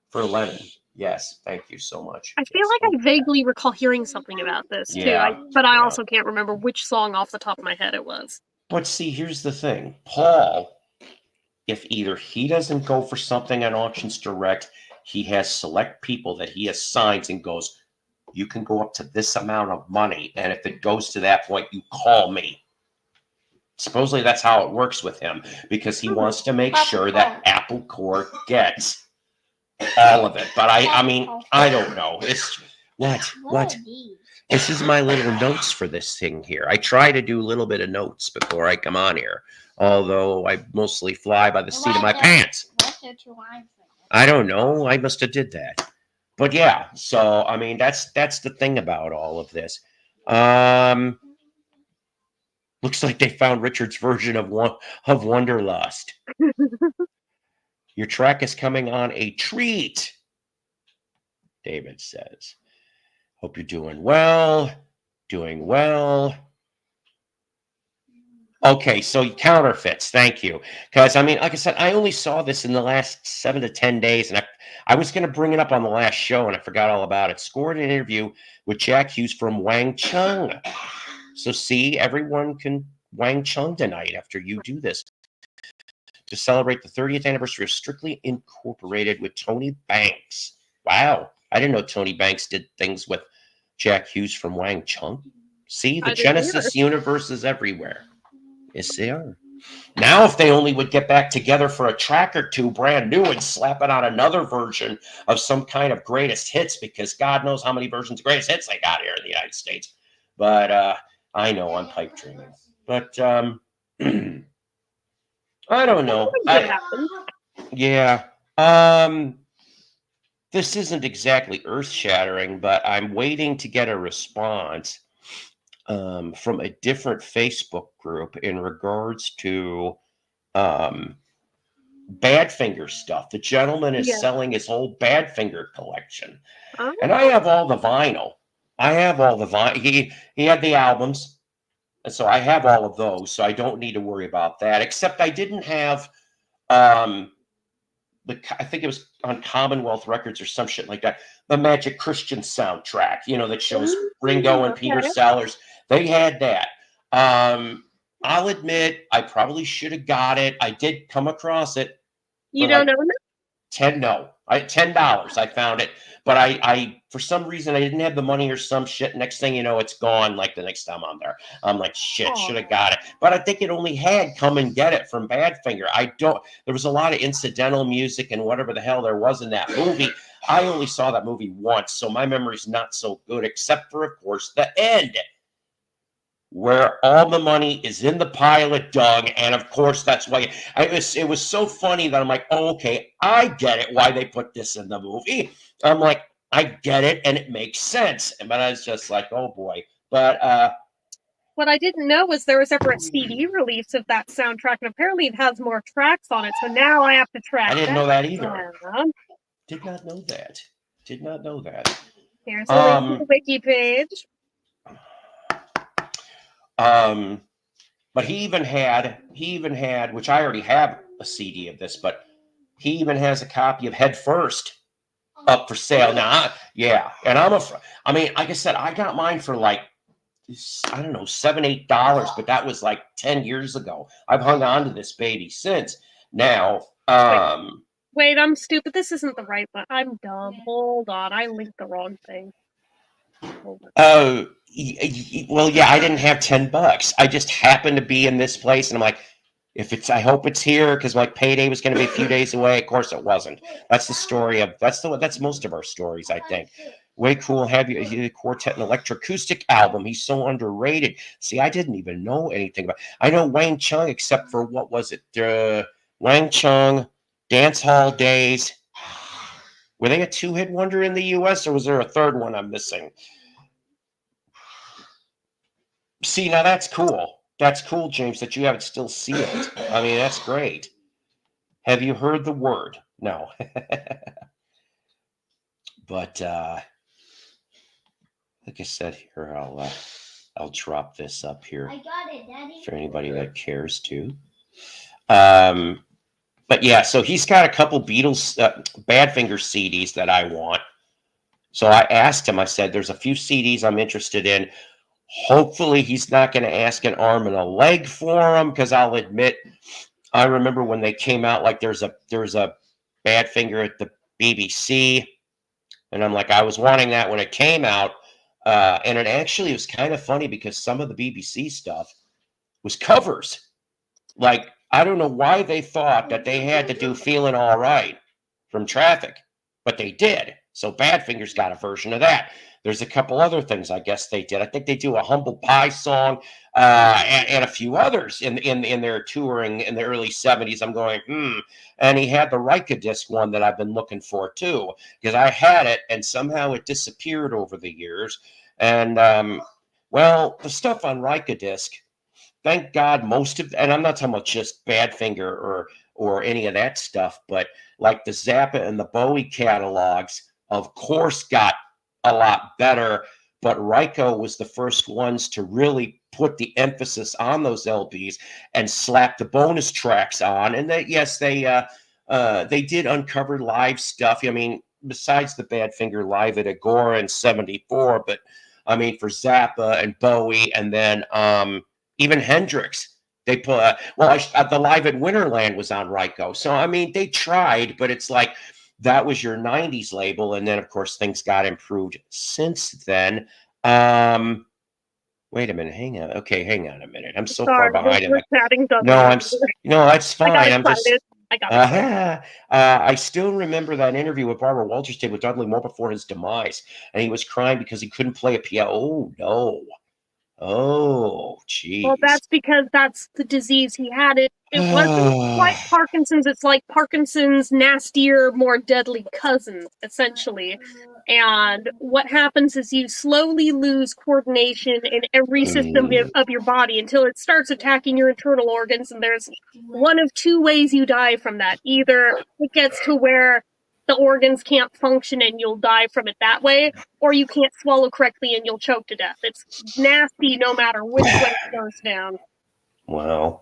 for Lennon. Yes, thank you so much. I feel like I vaguely recall hearing something about this too, but I also can't remember which song off the top of my head it was. But see, here's the thing. Paul, if either he doesn't go for something on auctions direct, he has select people that he assigns and goes, you can go up to this amount of money, and if it goes to that point, you call me. Supposedly that's how it works with him, because he wants to make sure that Apple Corps gets all of it. But I mean, I don't know. It's what? This is my little notes for this thing here. I try to do a little bit of notes before I come on here, although I mostly fly by the seat of my pants. I don't know. I must have did that. But yeah, so I mean that's the thing about all of this. Looks like they found Richard's version of Wonderlust. Your track is coming on a treat, David says. Hope you're doing well. Doing well. Okay, so counterfeits. Thank you. Because, I mean, like I said, I only saw this in the last 7 to 10 days, and I was going to bring it up on the last show, and I forgot all about it. Scored an interview with Jack Hughes from Wang Chung. So, see, everyone can Wang Chung tonight after you do this. To celebrate the 30th anniversary of Strictly Incorporated with Tony Banks. Wow. I didn't know Tony Banks did things with Jack Hughes from Wang Chung. See, the Genesis universe is everywhere. Yes, they are. Now, if they only would get back together for a track or two brand new and slap it on another version of some kind of greatest hits, because God knows how many versions of greatest hits they got here in the United States. But I know I'm pipe dreaming. But I don't know. Yeah. This isn't exactly earth-shattering, but I'm waiting to get a response from a different Facebook group in regards to Badfinger stuff. The gentleman is selling his whole Badfinger collection. And I have all the vinyl. He had the albums. And so I have all of those. So I don't need to worry about that. Except I didn't have I think it was on Commonwealth Records or some shit like that, the Magic Christian soundtrack, that shows Ringo and Peter Sellers. They had that. I'll admit I probably should have got it. I did come across it. You don't know $10. I found it, but I for some reason I didn't have the money or some shit. Next thing you know, it's gone. Like the next time I'm there, I'm like, shit, should have got it. But I think it only had Come and Get It from Badfinger. There was a lot of incidental music and whatever the hell there was in that movie. I only saw that movie once, so my memory's not so good, except for, of course, the end, where all the money is in the pile of dung, and of course that's why it was so funny that I'm like, oh, okay, I get it why they put this in the movie. I'm like, I get it, and it makes sense. But I was just like, oh boy. But what I didn't know was there was ever a CD release of that soundtrack, and apparently it has more tracks on it. So now I have to track. I didn't know that either. Down. Did not know that. Did not know that. Here's a link to the wiki page. But he even had, which I already have a CD of this, but he even has a copy of Head First up for sale now. And I mean, like I said, I got mine for like, I don't know, $7, $8, but that was like 10 years ago. I've hung on to this baby since. Now, Wait, I'm stupid. This isn't the right one. I'm dumb. Hold on. I linked the wrong thing. Oh, well, yeah, I didn't have $10. I just happened to be in this place, and I'm like, I hope it's here, because like payday was going to be a few days away. Of course, it wasn't. That's the story of that's most of our stories, I think. Way cool. Have you the Quartet and Electroacoustic album? He's so underrated. See, I didn't even know anything about. I know Wang Chung, except for what was it? Wang Chung, Dance Hall Days. Were they a 2-hit wonder in the U.S., or was there a third one I'm missing? See, now that's cool. That's cool, James, that you have it still sealed. I mean, that's great. Have you heard the word? No. But like I said here, I'll drop this up here. I got it, Daddy. For anybody that cares to. But yeah, so he's got a couple Beatles Badfinger CDs that I want. So I asked him, I said, there's a few CDs I'm interested in. Hopefully he's not going to ask an arm and a leg for them, because I'll admit, I remember when they came out, like there's a Badfinger at the BBC, and I'm like, I was wanting that when it came out, and it actually was kind of funny because some of the BBC stuff was covers. Like, I don't know why they thought that they had to do Feeling All Right from Traffic, but they did. So Badfinger's got a version of that. There's a couple other things I guess they did. I think they do a Humble Pie song and a few others in their touring in the early 70s. I'm going, And he had the Rika disc one that I've been looking for too, because I had it and somehow it disappeared over the years. And well, the stuff on Rika disc, thank God most of, and I'm not talking about just Badfinger or any of that stuff, but like the Zappa and the Bowie catalogs, of course, got a lot better, but Ryko was the first ones to really put the emphasis on those LPs and slap the bonus tracks on. And that, yes, they did uncover live stuff. I mean, besides the Badfinger live at Agora in '74, but I mean, for Zappa and Bowie, and then even Hendrix, they put the live at Winterland was on Ryko. So I mean, they tried, but it's like, that was your 90s label, and then of course things got improved since then. Wait a minute, hang on. Okay, hang on a minute. I'm so far behind. No, that's fine. I still remember that interview with Barbara Walters did with Dudley Moore before his demise, and he was crying because he couldn't play a piano. Oh no. Oh, geez. Well, that's because that's the disease he had. It wasn't quite Parkinson's. It's like Parkinson's nastier, more deadly cousin, essentially. And what happens is you slowly lose coordination in every system of your body until it starts attacking your internal organs. And there's one of two ways you die from that. Either it gets to where the organs can't function and you'll die from it that way, or you can't swallow correctly and you'll choke to death. It's nasty no matter which way it goes down. Wow.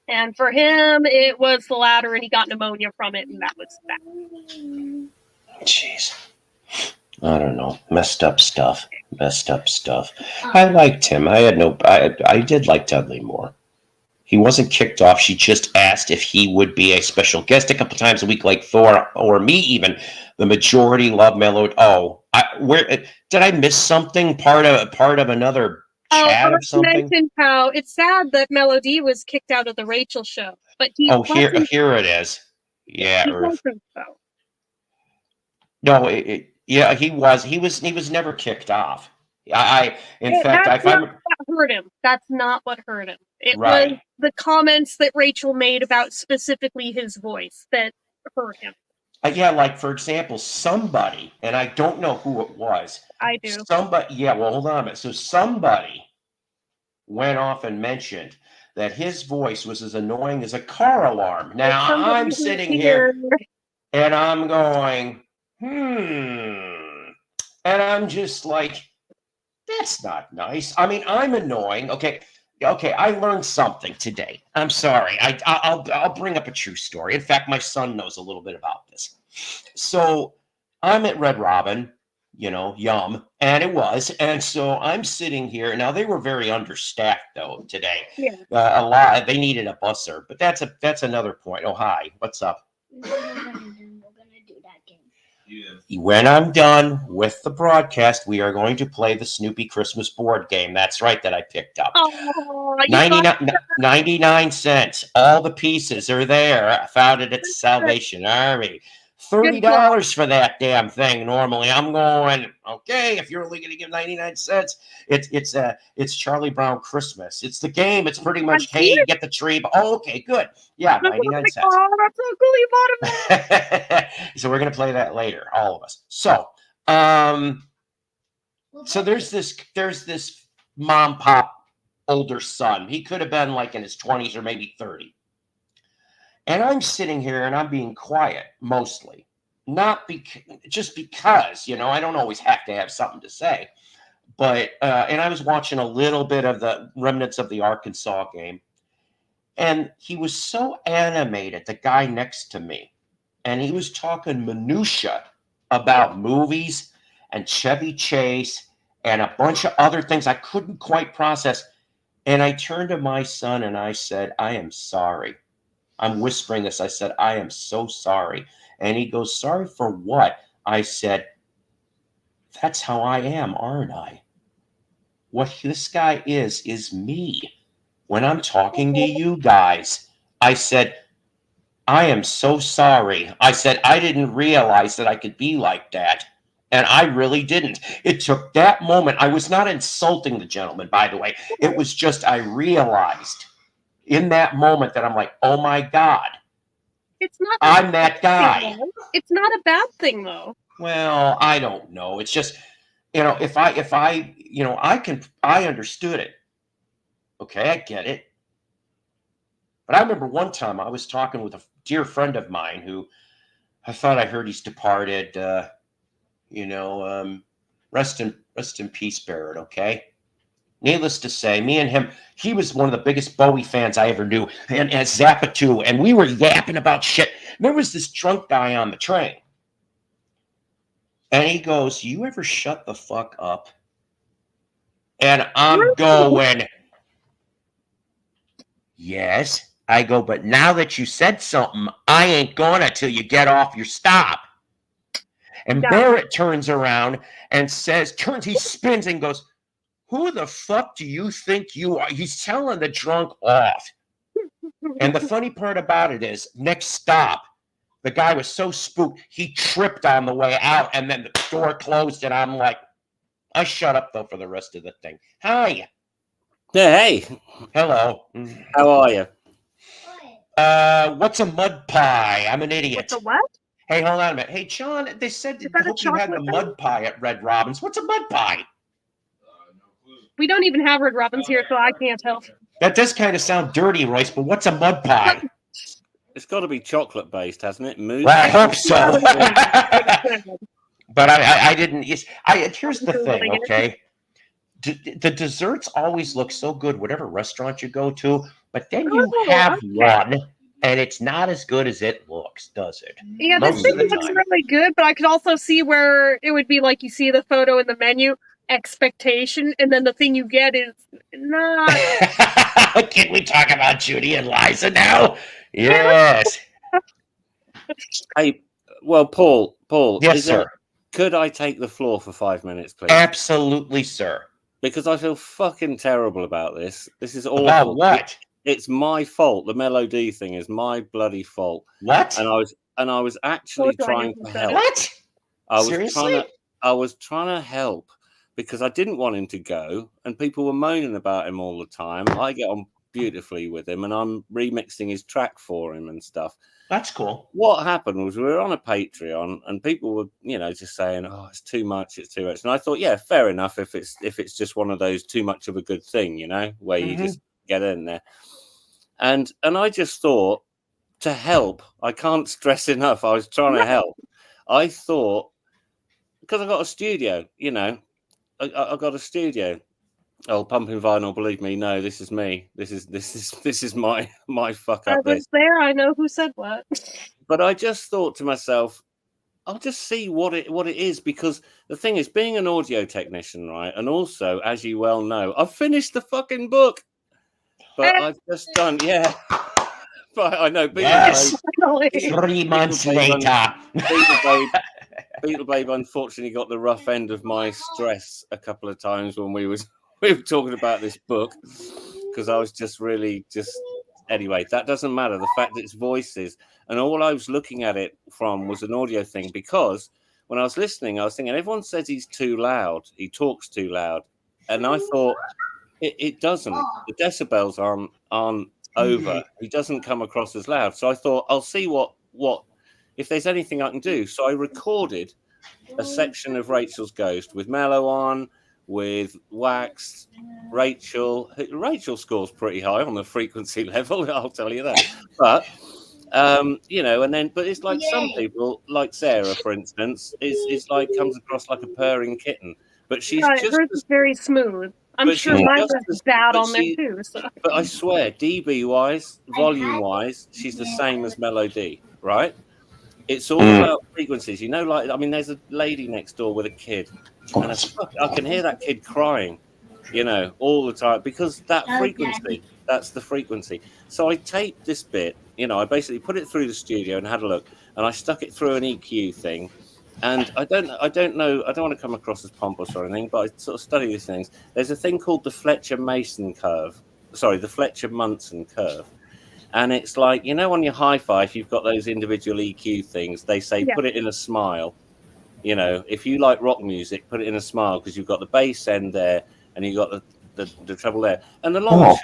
And for him, it was the latter, and he got pneumonia from it, and that was that. Jeez. I don't know. Messed up stuff. I liked him. I did like Dudley Moore. He wasn't kicked off. She just asked if he would be a special guest a couple times a week, like Thor or me even. The majority love Melody. Oh, where did I miss something? Part of another chat or something? Mentioned how it's sad that Melody was kicked out of the Rachel show, but he here it is. Yeah, he Earth. wasn't, though. No, yeah, he was never kicked off. In fact, that's not what hurt him. That's not what hurt him. It was the comments that Rachel made about specifically his voice that hurt him. Yeah, like for example, somebody, and I don't know who it was. I do. Somebody, yeah. Well, hold on a minute. So somebody went off and mentioned that his voice was as annoying as a car alarm. Now I'm sitting here and I'm going, and I'm just like, that's not nice. I mean, I'm annoying. Okay, I learned something today. I'm sorry. I'll bring up a true story. In fact, my son knows a little bit about this. So I'm at Red Robin, yum, and it was. And so I'm sitting here. Now, they were very understaffed, though, today. Yeah. A lot. They needed a busser. But that's another point. Oh, hi. What's up? We're gonna do that game. Yeah. When I'm done with the broadcast, we are going to play the Snoopy Christmas board game. That's right, that I picked up. Oh, 99 cents. All the pieces are there. I found it at Salvation Army. $30 for that damn thing. Normally, I'm going, okay, if you're only going to give 99 cents, it's Charlie Brown Christmas. It's the game. It's pretty much, hey, you get the tree. Oh, okay, good. Yeah, 99 cents. Oh, that's so cool you bought it. So we're going to play that later, all of us. So, so there's this mom pop older son. He could have been like in his 20s or maybe 30. And I'm sitting here and I'm being quiet mostly, just because, I don't always have to have something to say, but, and I was watching a little bit of the remnants of the Arkansas game, and he was so animated, the guy next to me, and he was talking minutia about movies and Chevy Chase and a bunch of other things I couldn't quite process. And I turned to my son and I said, I am sorry. I'm whispering this. I said, I am so sorry. And he goes, sorry for what? I said, that's how I am, aren't I? What this guy is me. When I'm talking to you guys, I said, I am so sorry. I said, I didn't realize that I could be like that. And I really didn't. It took that moment. I was not insulting the gentleman, by the way. It was just I realized in that moment that I'm like, oh my God, I'm that guy. It's not a bad thing, though. Well, I don't know. It's just, if I understood it. Okay, I get it. But I remember one time I was talking with a dear friend of mine who I thought I heard he's departed. Rest in peace, Barrett. Okay. Needless to say, me and him, he was one of the biggest Bowie fans I ever knew, and Zappa too, and we were yapping about shit. There was this drunk guy on the train, and he goes, you ever shut the fuck up? And I'm going, yes. I go, but now that you said something, I ain't gonna till you get off your stop. And Barrett turns around and he spins and goes, who the fuck do you think you are? He's telling the drunk off. And the funny part about it is, next stop, the guy was so spooked, he tripped on the way out, and then the door closed, and I'm like, I shut up, though, for the rest of the thing. Hi. Yeah, hey. Hello. How are you? What's a mud pie? I'm an idiot. What's a what? Hey, hold on a minute. Hey, John, they said you had the mud pie at Red Robin's. What's a mud pie? We don't even have Red Robin's here, so I can't help. That does kind of sound dirty, Royce, but what's a mud pie? It's got to be chocolate-based, hasn't it? Mousse? Well, I hope so. But I didn't. Here's the thing, okay? The desserts always look so good, whatever restaurant you go to, but then you have one, and it's not as good as it looks, does it? Yeah, this thing looks really good, but I could also see where it would be like you see the photo in the menu, expectation, and then the thing you get is not. Can we talk about Judy and Liza now? Yes. Hey, well, Paul. Yes, sir. Could I take the floor for 5 minutes, please? Absolutely, sir. Because I feel fucking terrible about this. This is awful. About what? It's my fault. The melody thing is my bloody fault. What? And I was actually trying to help. What? Seriously? I was trying to help because I didn't want him to go, and people were moaning about him all the time. I get on beautifully with him, and I'm remixing his track for him and stuff. That's cool. What happened was we were on a Patreon, and people were, just saying, "Oh, it's too much, it's too much." And I thought, yeah, fair enough. If it's just one of those too much of a good thing, where you just get in there. And I just thought, to help, I can't stress enough. I was trying to help. I thought, because I got a studio, I got a studio. Oh, pumping vinyl, believe me, no, this is me. This is my fuck up. I was there. I know who said what. But I just thought to myself, I'll just see what it is, because the thing is, being an audio technician, right, and also, as you well know, I've finished the fucking book, but I've just done, yeah. But I know, yes. 3 months later. Beetle Babe unfortunately got the rough end of my stress a couple of times when we were talking about this book, because I was anyway, that doesn't matter. The fact that it's voices, and all I was looking at it from was an audio thing, because when I was listening, I was thinking, everyone says he's too loud, he talks too loud, and I thought it doesn't. The decibels aren't over. He doesn't come across as loud. So I thought, I'll see what if there's anything I can do. So I recorded a section of Rachel's Ghost with Mellow on, with Wax. Rachel scores pretty high on the frequency level, I'll tell you that. But but it's like some people, like Sarah, for instance, is like comes across like a purring kitten, but she's hers is very smooth. I'm sure mine was bad on there too. So. But I swear, dB wise, volume wise, she's the same as Melody, right? It's all about frequencies, there's a lady next door with a kid, and I can hear that kid crying, all the time, because that frequency, that's the frequency. So I taped this bit, I basically put it through the studio and had a look, and I stuck it through an EQ thing. And I don't know, I don't want to come across as pompous or anything, but I sort of study these things. There's a thing called the Fletcher-Munson curve. And it's like, on your hi-fi, if you've got those individual EQ things, they say put it in a smile. If you like rock music, put it in a smile, because you've got the bass end there and you've got the treble there. And the long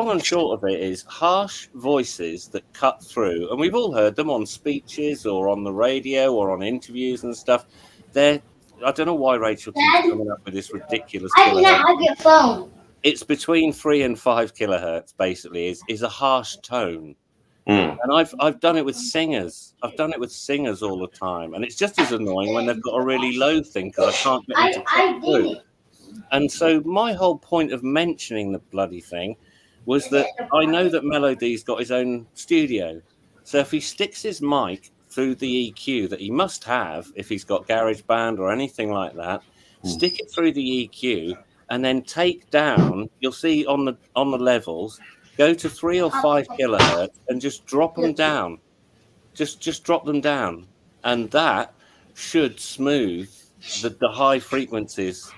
and short of it is harsh voices that cut through, and we've all heard them on speeches or on the radio or on interviews and stuff. I don't know why Rachel keeps coming up with this ridiculous. I have your phone. It's between 3 and 5 kilohertz, basically, is a harsh tone. And I've done it with singers. I've done it with singers all the time, and it's just as annoying when they've got a really low thing, because I can't get them to cut through. And so my whole point of mentioning the bloody thing was that I know that Melody's got his own studio. So if he sticks his mic through the EQ that he must have, if he's got GarageBand or anything like that, stick it through the EQ, and then take down, you'll see on the levels, go to 3 or 5 kilohertz and just drop them down. Just drop them down. And that should smooth the high frequencies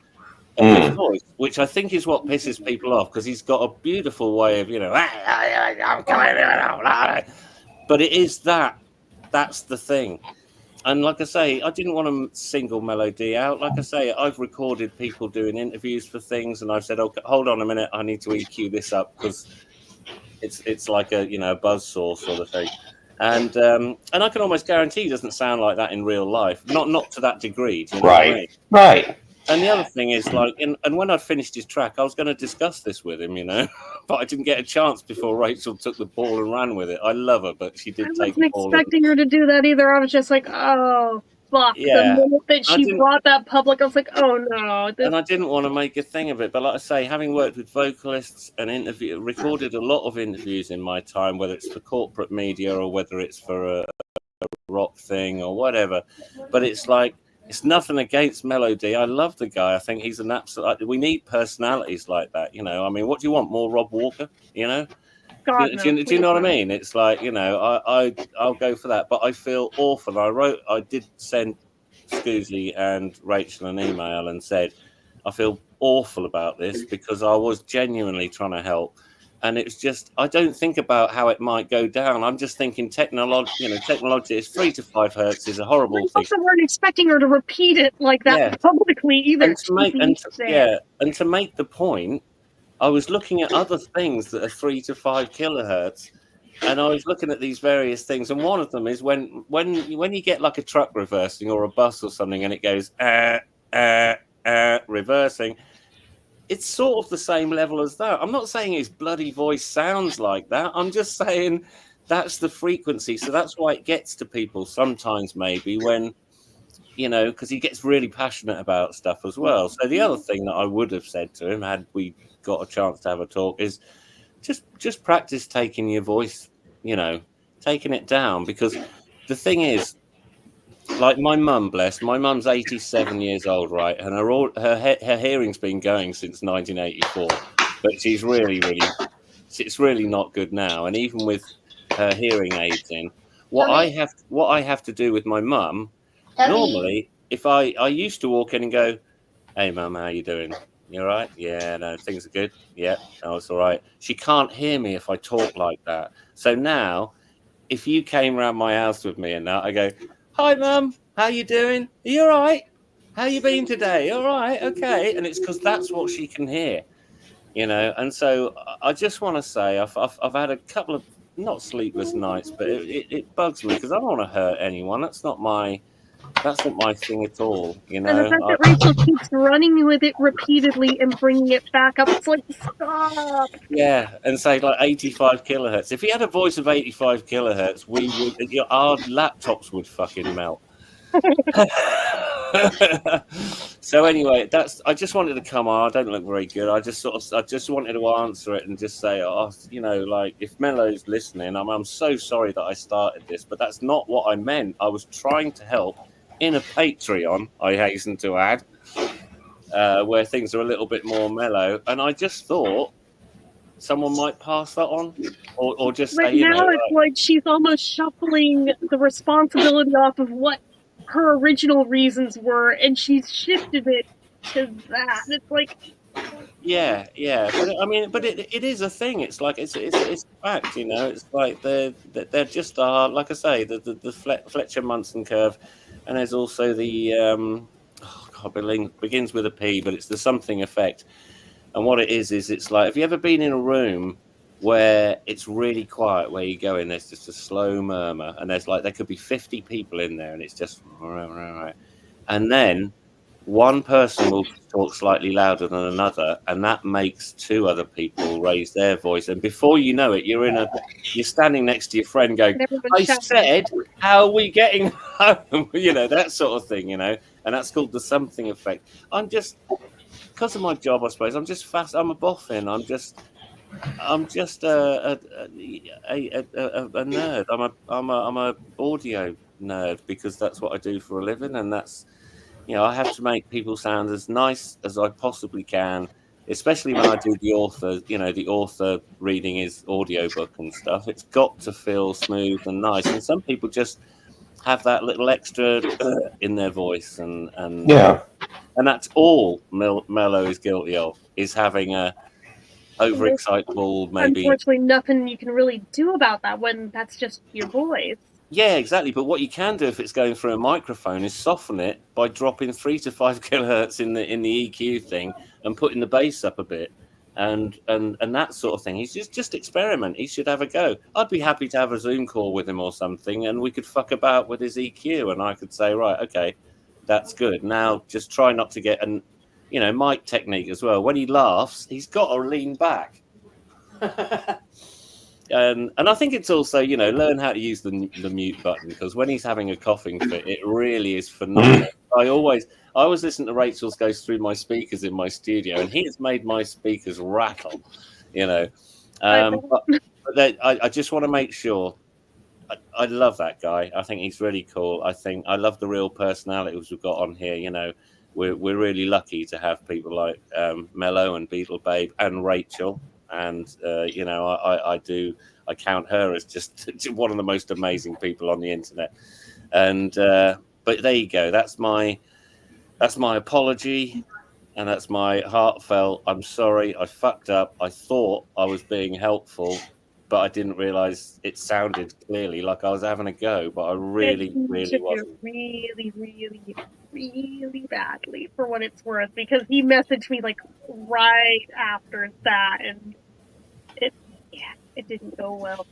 of his voice, which I think is what pisses people off, because he's got a beautiful way of, but it is that's the thing. And like I say, I didn't want to single Melody out. Like I say, I've recorded people doing interviews for things, and I've said, "Okay, hold on a minute, I need to EQ this up, because it's like a buzzsaw sort of thing." And I can almost guarantee he doesn't sound like that in real life, not to that degree. Do you know what I mean? Right. And the other thing is, and when I'd finished his track, I was going to discuss this with him, but I didn't get a chance before Rachel took the ball and ran with it. I love her, but she did take the ball. I wasn't expecting her to do that either. I was just like, oh, fuck. Yeah. The minute that she brought that public, I was like, oh, no. And I didn't want to make a thing of it. But like I say, having worked with vocalists and recorded a lot of interviews in my time, whether it's for corporate media or whether it's for a rock thing or whatever, but it's like, It's nothing against Melody. I love the guy. I think he's an absolute. We need personalities like that. You know, I mean, what do you want? More Rob Walker? You know? God, Do you know what I mean? It's like, you know, I'll go for that. But I feel awful. I did send Scoozy and Rachel an email and said, I feel awful about this because I was genuinely trying to help. And it's just, I don't think about how it might go down. I'm just thinking technology is 3 to 5 hertz is a horrible thing. I also weren't expecting her to repeat it like that publicly either. And to make the point, I was looking at other things that are 3 to 5 kilohertz, and I was looking at these various things. And one of them is when you get like a truck reversing or a bus or something, and it goes reversing. It's sort of the same level as that. I'm not saying his bloody voice sounds like that. I'm just saying that's the frequency. So that's why it gets to people sometimes, maybe when, you know, because he gets really passionate about stuff as well. So the other thing that I would have said to him had we got a chance to have a talk is just practice taking your voice, you know, taking it down. Because the thing is, like my mum's 87 years old, right? And her hearing's been going since 1984, but she's it's really not good now. And even with her hearing aids in, what I have to do with my mum, normally, if I used to walk in and go, "Hey mum, how you doing? You all right? Yeah, no, things are good. Yeah, no, it's all right." She can't hear me if I talk like that. So now, if you came around my house with me and that, I go, "Hi, Mum. How you doing? Are you all right? How you been today? All right, okay." And it's because that's what she can hear, you know. And so I just want to say I've had a couple of not sleepless nights, but it bugs me because I don't want to hurt anyone. That's not my thing at all, you know. And the fact that Rachel keeps running with it repeatedly and bringing it back up, it's like, stop. Yeah, and say like 85 kilohertz. If he had a voice of 85 kilohertz, our laptops would fucking melt. So anyway, I just wanted to come on. I don't look very good. I just wanted to answer it and just say, oh, you know, like if Mello's listening, I'm so sorry that I started this, but that's not what I meant. I was trying to help in a Patreon, I hasten to add, where things are a little bit more mellow, and I just thought someone might pass that on, or just say, you know, it's like she's almost shuffling the responsibility off of what her original reasons were, and she's shifted it to that. It's like, yeah. But I mean, but it is a thing. It's like it's a fact, you know. It's like they're just like I say, the Fletcher Munson curve, and there's also the begins with a P, but it's the something effect. And what it is it's like, have you ever been in a room where it's really quiet, where you go in, there's just a slow murmur, and there could be 50 people in there, and it's just, and then one person will talk slightly louder than another, and that makes 2 other people raise their voice, and before you know it, you're standing next to your friend going, "I said, how are we getting home?" You know, that sort of thing, you know, and that's called the something effect. I'm just, because of my job, I suppose, I'm just fast. I'm a boffin. I'm just a nerd. I'm a audio nerd because that's what I do for a living, and that's, you know, I have to make people sound as nice as I possibly can, especially when I do the author, you know, the author reading his audiobook and stuff. It's got to feel smooth and nice, and some people just have that little extra in their voice, and yeah, and that's all Mello is guilty of, is having a overexcitable, maybe. Unfortunately, nothing you can really do about that when that's just your voice. Yeah, exactly. But what you can do if it's going through a microphone is soften it by dropping 3 to 5 kilohertz in the EQ thing and putting the bass up a bit, and that sort of thing. He's just experiment. He should have a go. I'd be happy to have a Zoom call with him or something, and we could fuck about with his EQ, and I could say, right, okay, that's good. Now just try not to get an, you know, mic technique as well. When he laughs, he's got to lean back. And I think it's also, you know, learn how to use the mute button, because when he's having a coughing fit, it really is phenomenal. I always listen to Rachel's goes through my speakers in my studio, and he has made my speakers rattle, you know. But I just want to make sure I love that guy. I think he's really cool. I love the real personalities we've got on here. You know, we're really lucky to have people like Mello and Beetle Babe and Rachel. And you know, I count her as just one of the most amazing people on the internet. And but there you go. That's my apology, and that's my heartfelt. I'm sorry, I fucked up. I thought I was being helpful, but I didn't realize it sounded clearly like I was having a go, but I really wasn't. Really badly, for what it's worth, because he messaged me like right after that, and it didn't go well.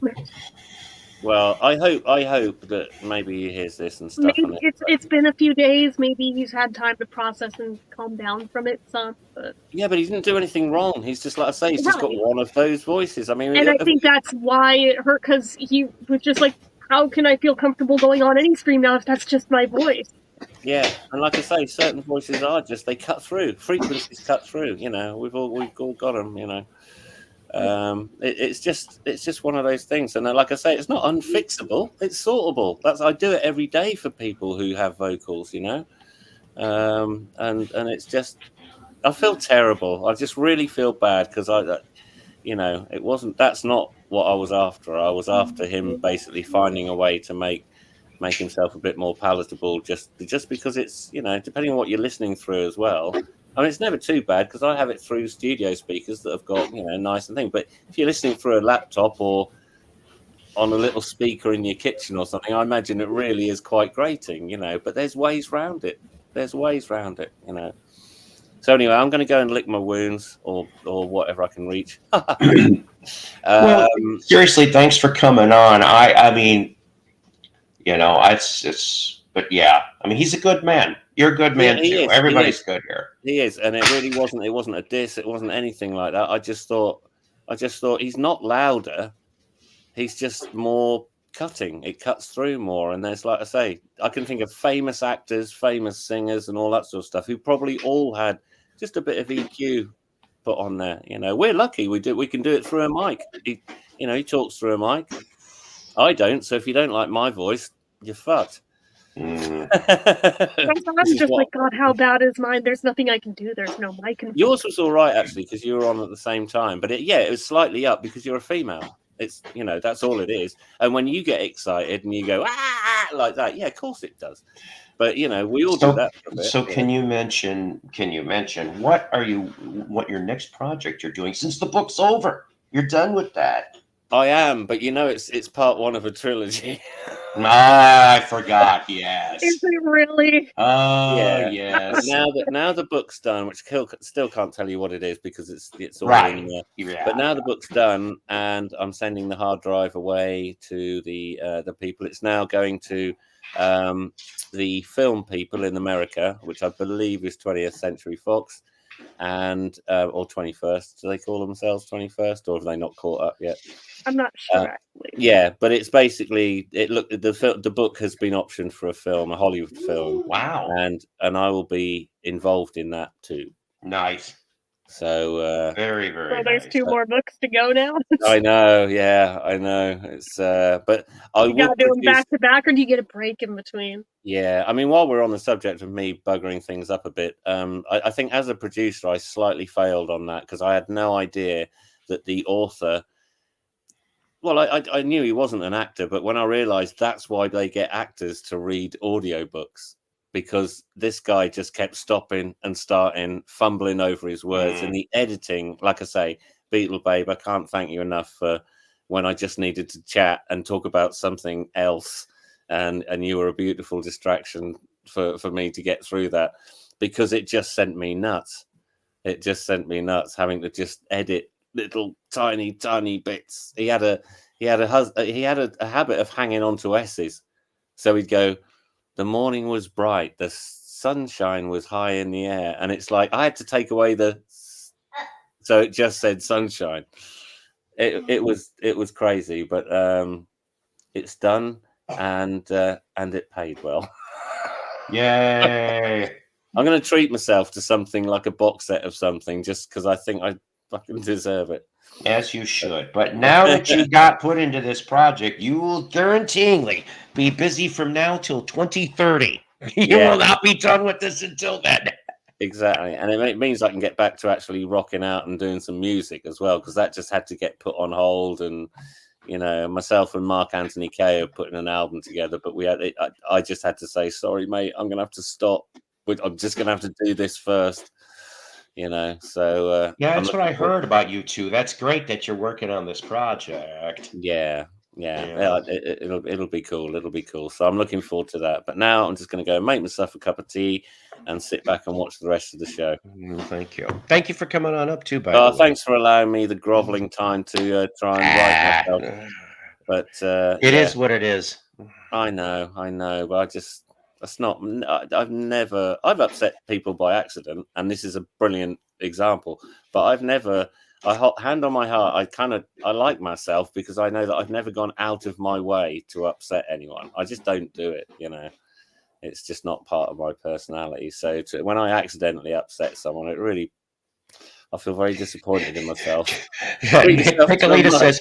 Well, I hope that maybe he hears this and stuff. Maybe it's been a few days. Maybe he's had time to process and calm down from it some. But yeah, but he didn't do anything wrong. He's just, like I say, he's just got one of those voices. I mean, and I think that's why it hurt, because he was just like, how can I feel comfortable going on any stream now if that's just my voice? Yeah, and like I say, certain voices are just, they cut through. Frequencies cut through. You know, we've all got them. You know. It's just one of those things, and like I say, it's not unfixable, it's sortable. I do it every day for people who have vocals, you know. And it's just, I feel terrible. I just really feel bad, because that's not what I was after. I was after him basically finding a way to make himself a bit more palatable, just because it's, you know, depending on what you're listening through as well. I mean, it's never too bad, because I have it through studio speakers that have got, you know, nice and thing. But if you're listening through a laptop or on a little speaker in your kitchen or something, I imagine it really is quite grating, you know. But there's ways round it. You know. So anyway, I'm going to go and lick my wounds or whatever I can reach. Well, seriously, thanks for coming on. I mean, you know, but yeah, I mean, he's a good man. You're a good man too. Everybody's good here. He is, and it really wasn't. It wasn't a diss. It wasn't anything like that. I just thought he's not louder. He's just more cutting. It cuts through more. And there's, like I say, I can think of famous actors, famous singers, and all that sort of stuff who probably all had just a bit of EQ put on there. You know, we're lucky. We can do it through a mic. He talks through a mic. I don't. So if you don't like my voice, you're fucked. I'm just like, God, how bad is mine? There's nothing I can do. There's no mic. Yours was all right, actually, because you were on at the same time. But it was slightly up because you're a female. It's, you know, that's all it is. And when you get excited and you go like that, yeah, of course it does. But you know, we all do that for a bit. So can you mention what your next project you're doing, since the book's over? You're done with that. I am, but you know, it's part one of a trilogy. I forgot. Yes. Is it really? Oh, yeah. Yes. Now the book's done, which still can't tell you what it is because it's all right. in there. Yeah. But now the book's done, and I'm sending the hard drive away to the people. It's now going to the film people in America, which I believe is 20th Century Fox, and or 21st. Do they call themselves 21st, or have they not caught up yet? I'm not sure. Actually. Yeah, but it's basically the book has been optioned for a film, a Hollywood film. Wow. And I will be involved in that too. Nice. So very, very. So there's nice. 2 more books to go now. I know. Yeah, I know. It's but I you gotta do them back to back, or do you get a break in between? Yeah, I mean, while we're on the subject of me buggering things up a bit, I think as a producer, I slightly failed on that because I had no idea that the author. Well, I knew he wasn't an actor, but when I realized that's why they get actors to read audiobooks, because this guy just kept stopping and starting, fumbling over his words, and the editing, like I say, Beetle Babe, I can't thank you enough for when I just needed to chat and talk about something else, and you were a beautiful distraction for me to get through that, because it just sent me nuts. It just sent me nuts having to just edit little tiny bits. He had a habit of hanging on to S's, so he'd go, the morning was bright, the sunshine was high in the air, and it's like I had to take away so it just said sunshine. It was crazy, but it's done, and it paid well. Yay. I'm going to treat myself to something like a box set of something, just because I think I fucking deserve it. As you should. But now that you got put into this project, you will guaranteeingly be busy from now till 2030. You will not be done with this until then. Exactly. And it means I can get back to actually rocking out and doing some music as well, because that just had to get put on hold. And, you know, myself and Mark Anthony Kay are putting an album together, but I just had to say, sorry, mate, I'm going to have to stop. I'm just going to have to do this first. You know, so yeah, that's what I heard about you two. That's great that you're working on this project. Yeah. It'll be cool. It'll be cool. So I'm looking forward to that. But now I'm just going to go make myself a cup of tea and sit back and watch the rest of the show. Thank you. Thank you for coming on up too. Thanks for allowing me the groveling time to try and write myself. But it is what it is. I know. But I've upset people by accident, and this is a brilliant example. But hand on my heart, I like myself because I know that I've never gone out of my way to upset anyone. I just don't do it, you know. It's just not part of my personality. So when I accidentally upset someone, I feel very disappointed in myself. Piccolita says,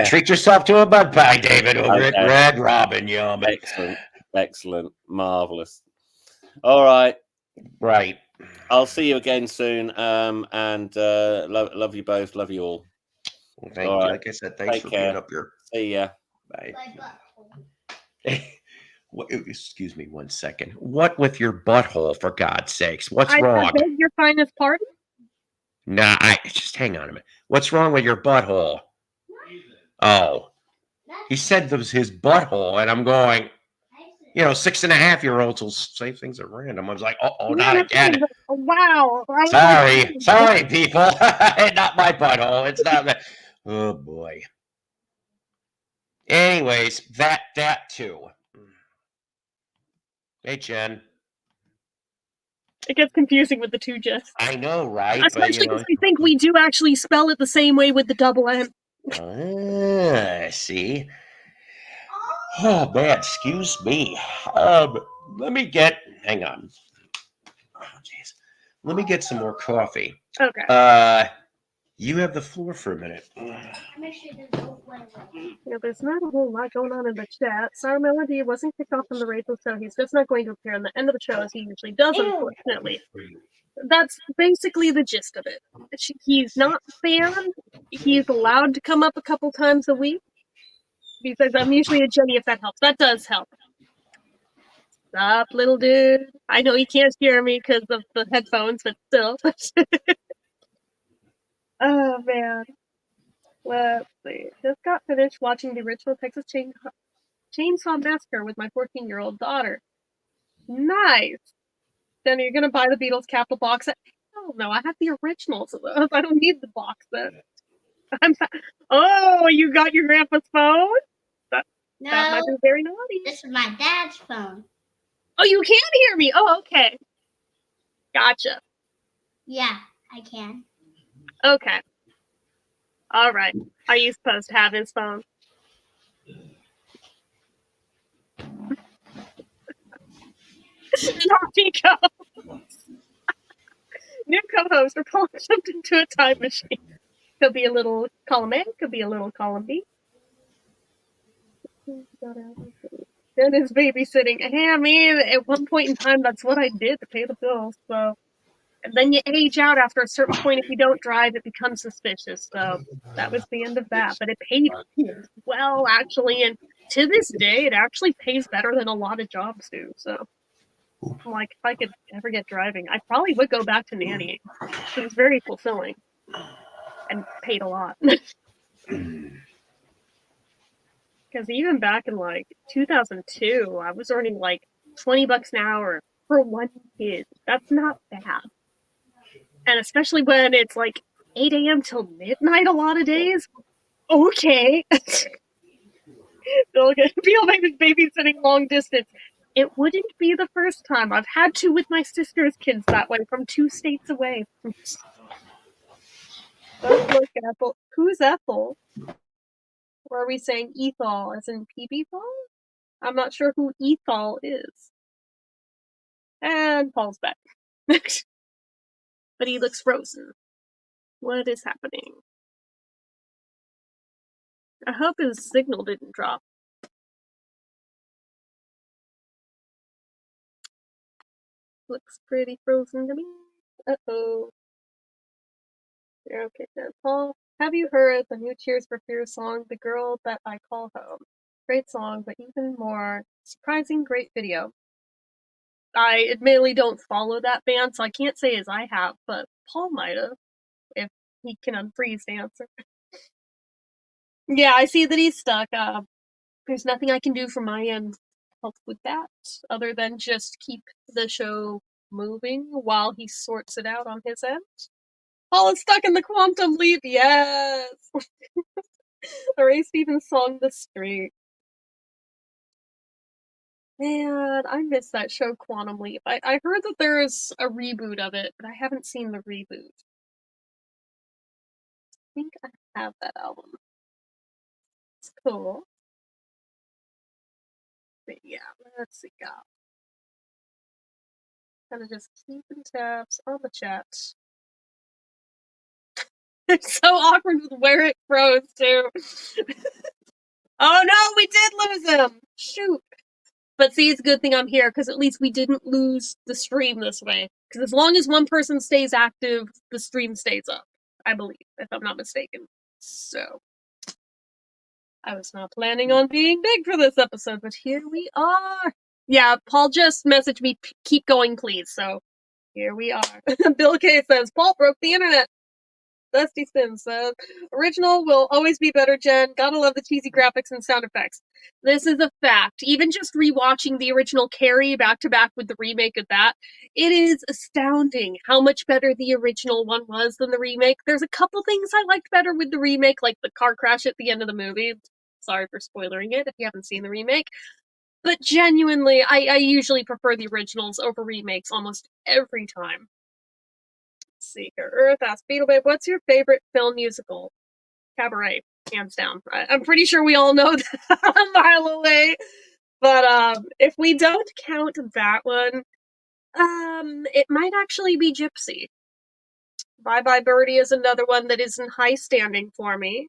treat yourself to a bud pie, David, over at Red Robin. Yum. Excellent. Marvelous. All right. Right. I'll see you again soon. And love you both. Love you all. Thank you. Like I said, thanks for being up here. See ya. Bye. Excuse me 1 second. What with your butthole, for God's sakes? What's wrong? I beg your finest pardon? Nah, just hang on a minute. What's wrong with your butthole? Oh. He said that was his butthole, and I'm going, 6.5-year-olds will say things at random. I was like, not again. Wow. Sorry, people. Not my butthole. It's not that. Oh, boy. Anyways, that too. Hey, Jen. It gets confusing with the two J's. I know, right? Especially because I think we do actually spell it the same way with the double N. See? Oh, man, excuse me. Hang on. Oh, jeez. Let me get some more coffee. Okay. You have the floor for a minute. There's not a whole lot going on in the chat. Sour Melody wasn't kicked off from the Rachel show. He's just not going to appear on the end of the show as he usually does, unfortunately. That's basically the gist of it. He's not banned. He's allowed to come up a couple times a week. He says, I'm usually a Jenny if that helps. That does help. Stop, little dude. I know he can't hear me because of the headphones, but still. Oh, man. Let's see. Just got finished watching the original Texas Chainsaw Massacre with my 14-year-old daughter. Nice. Then you're going to buy the Beatles Capitol box set? Oh, no, I have the originals of those. I don't need the box set. Oh, you got your grandpa's phone? That might be very naughty. This is my dad's phone. Oh, you can hear me? Oh, okay. Gotcha. Yeah, I can. Okay. All right. Are you supposed to have his phone? Naughty co-host. New co-host, or Paul jumped into a time machine. Could be a little column A, could be a little column B. Then is babysitting. Hey, I mean, at one point in time, that's what I did to pay the bills. So, and then you age out after a certain point. If you don't drive, it becomes suspicious. So that was the end of that. But it paid well, actually, and to this day, it actually pays better than a lot of jobs do. So, like, if I could ever get driving, I probably would go back to nannying. It was very fulfilling and paid a lot. Because even back in, like, 2002, I was earning, like, $20 an hour for one kid. That's not bad. And especially when it's, like, 8 a.m. till midnight a lot of days. Okay. Still gonna feel like it's babysitting long distance. It wouldn't be the first time. I've had to with my sister's kids that way from 2 states away. Don't look, Ethel. Who's Ethel? Or are we saying Ethol as in PB-thol? I'm not sure who Ethol is. And Paul's back. But he looks frozen. What is happening? I hope his signal didn't drop. Looks pretty frozen to me. Uh-oh. You're okay then. Paul, have you heard the new Tears for Fears song, The Girl That I Call Home? Great song, but even more surprising, great video. I admittedly don't follow that band, so I can't say as I have, but Paul might have, if he can unfreeze the answer. Yeah, I see that he's stuck. There's nothing I can do from my end to help with that, other than just keep the show moving while he sorts it out on his end. Paul is stuck in the quantum leap, yes! The Ray Stevens song, The Street. Man, I miss that show, Quantum Leap. I heard that there's a reboot of it, but I haven't seen the reboot. I think I have that album. It's cool. But yeah, let's see. Kind of just keeping tabs on the chat. It's so awkward with where it froze, too. Oh no, we did lose him! Shoot. But see, it's a good thing I'm here, because at least we didn't lose the stream this way. Because as long as one person stays active, the stream stays up. I believe, if I'm not mistaken. So, I was not planning on being big for this episode, but here we are. Yeah, Paul just messaged me, keep going, please. So, here we are. Bill K says, Paul broke the internet. Dusty Spin says, original will always be better, Jen. Gotta love the cheesy graphics and sound effects. This is a fact. Even just rewatching the original Carrie back to back with the remake of that, it is astounding how much better the original one was than the remake. There's a couple things I liked better with the remake, like the car crash at the end of the movie. Sorry for spoiling it if you haven't seen the remake. But genuinely, I usually prefer the originals over remakes almost every time. Let's see here. Earth asks, Beetle Babe, what's your favorite film musical? Cabaret, hands down. I'm pretty sure we all know that a mile away. But if we don't count that one, it might actually be Gypsy. Bye Bye Birdie is another one that is in high standing for me.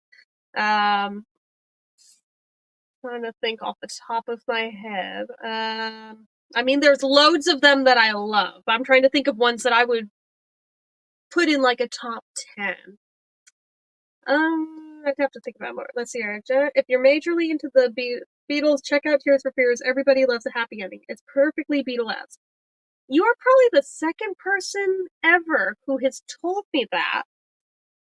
Trying to think off the top of my head. I mean, there's loads of them that I love. I'm trying to think of ones that I would put in like a top 10. I'd have to think about more. Let's see here. If you're majorly into the Beatles, check out Tears for Fears. Everybody loves a happy ending. It's perfectly Beatlesque. You are probably the second person ever who has told me that.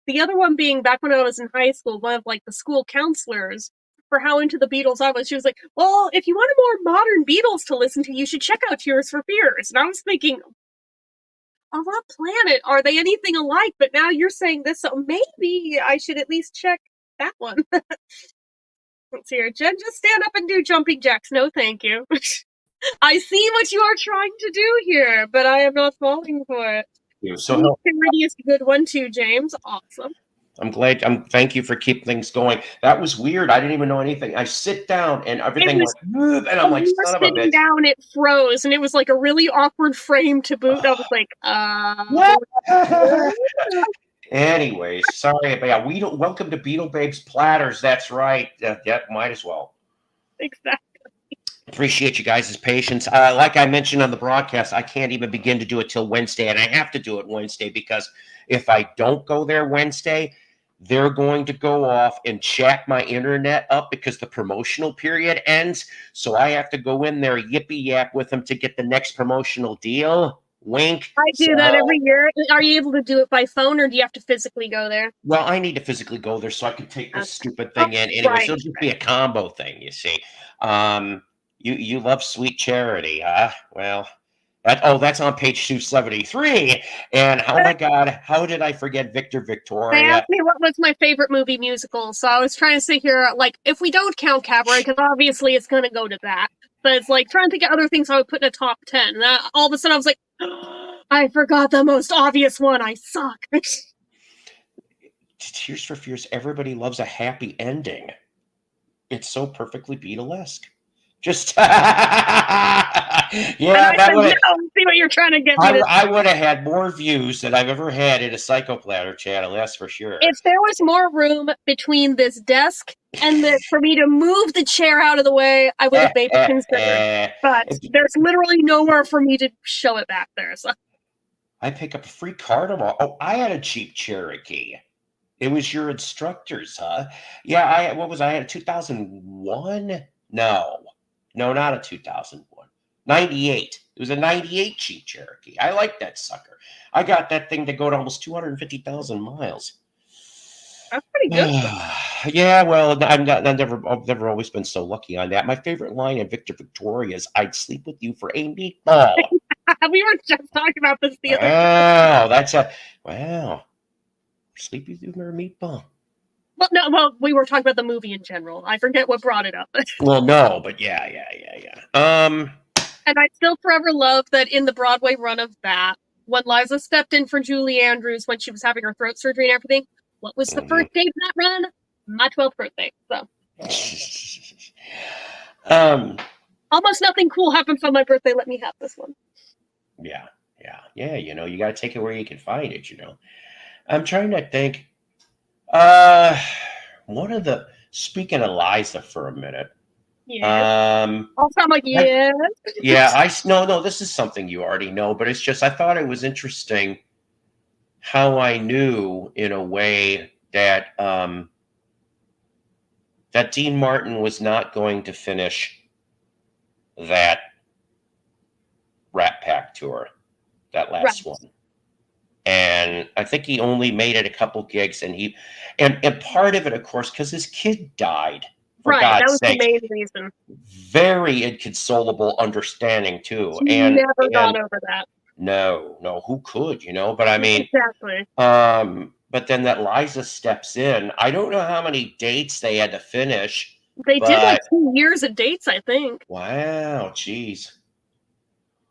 The other one being back when I was in high school, one of like the school counselors, for how into the Beatles I was. She was like, well, if you want a more modern Beatles to listen to, you should check out Tears for Fears. And I was thinking, on what planet are they anything alike? But now you're saying this, so maybe I should at least check that one. Let's see here. Jen, just stand up and do jumping jacks. No, thank you. I see what you are trying to do here, but I am not falling for it. So Parody is a good one too, James. Awesome. I'm glad. Thank you for keeping things going. That was weird. I didn't even know anything. I sit down and everything went, and I'm like, son of a bitch. Down, it froze, and it was like a really awkward frame to boot. I was like, Anyways, sorry, but yeah, we don't. Welcome to Beetle Babe's Platters. That's right. Yeah, might as well. Exactly. Appreciate you guys' patience. Like I mentioned on the broadcast, I can't even begin to do it till Wednesday, and I have to do it Wednesday because if I don't go there Wednesday, they're going to go off and chat my internet up because the promotional period ends. So I have to go in there yippee yap with them to get the next promotional deal. Wink. I do that every year. Are you able to do it by phone, or do you have to physically go there? Well, I need to physically go there so I can take this stupid thing in. Anyways, it'll just be a combo thing, you see. You love sweet charity, huh? Well, that's on page 273. And oh my God, how did I forget Victor Victoria? They asked me what was my favorite movie musical, so I was trying to say here, like, if we don't count Cabaret, because obviously it's going to go to that, but it's like trying to think of other things I would put in a top 10. And all of a sudden I was like, I forgot the most obvious one. I suck. Tears for Fears, everybody loves a happy ending. It's so perfectly Beatlesque. Just And yeah, I that said, would no, see what you're trying to get me to. I would have had more views than I've ever had in a Psychoplatter channel, that's for sure. If there was more room between this desk and for me to move the chair out of the way, I would have maybe considered. But there's literally nowhere for me to show it back there. So I pick up a free card tomorrow. Oh, I had a Jeep Cherokee. It was your instructor's, huh? Yeah, I had a 2001? No, not a 2001. 98. It was a 98 Jeep Cherokee. I like that sucker. I got that thing to go to almost 250,000 miles. That's pretty good. Yeah, well, I've never always been so lucky on that. My favorite line in Victor Victoria is, "I'd sleep with you for a meatball." We were just talking about this the other day. Wow. Sleep with you for a meatball. Well, we were talking about the movie in general. I forget what brought it up. Well, no, but yeah. And I still forever love that in the Broadway run of that, when Liza stepped in for Julie Andrews when she was having her throat surgery and everything, what was the first day of that run? My 12th birthday. So almost nothing cool happened for my birthday. Let me have this one. Yeah. You got to take it where you can find it. I'm trying to think. Speaking of Liza for a minute. Yeah. Also, I'm like, yes. Yeah, no, this is something you already know, but it's just, I thought it was interesting how I knew in a way that, that Dean Martin was not going to finish that Rat Pack tour, that last one. And I think he only made it a couple gigs, and part of it, of course, because his kid died. For God's that was sake. The main reason. Very inconsolable understanding too. Never got over that. No, who could, But I mean, exactly. But then that Liza steps in. I don't know how many dates they had to finish. They did like 2 years of dates, I think. Wow, jeez.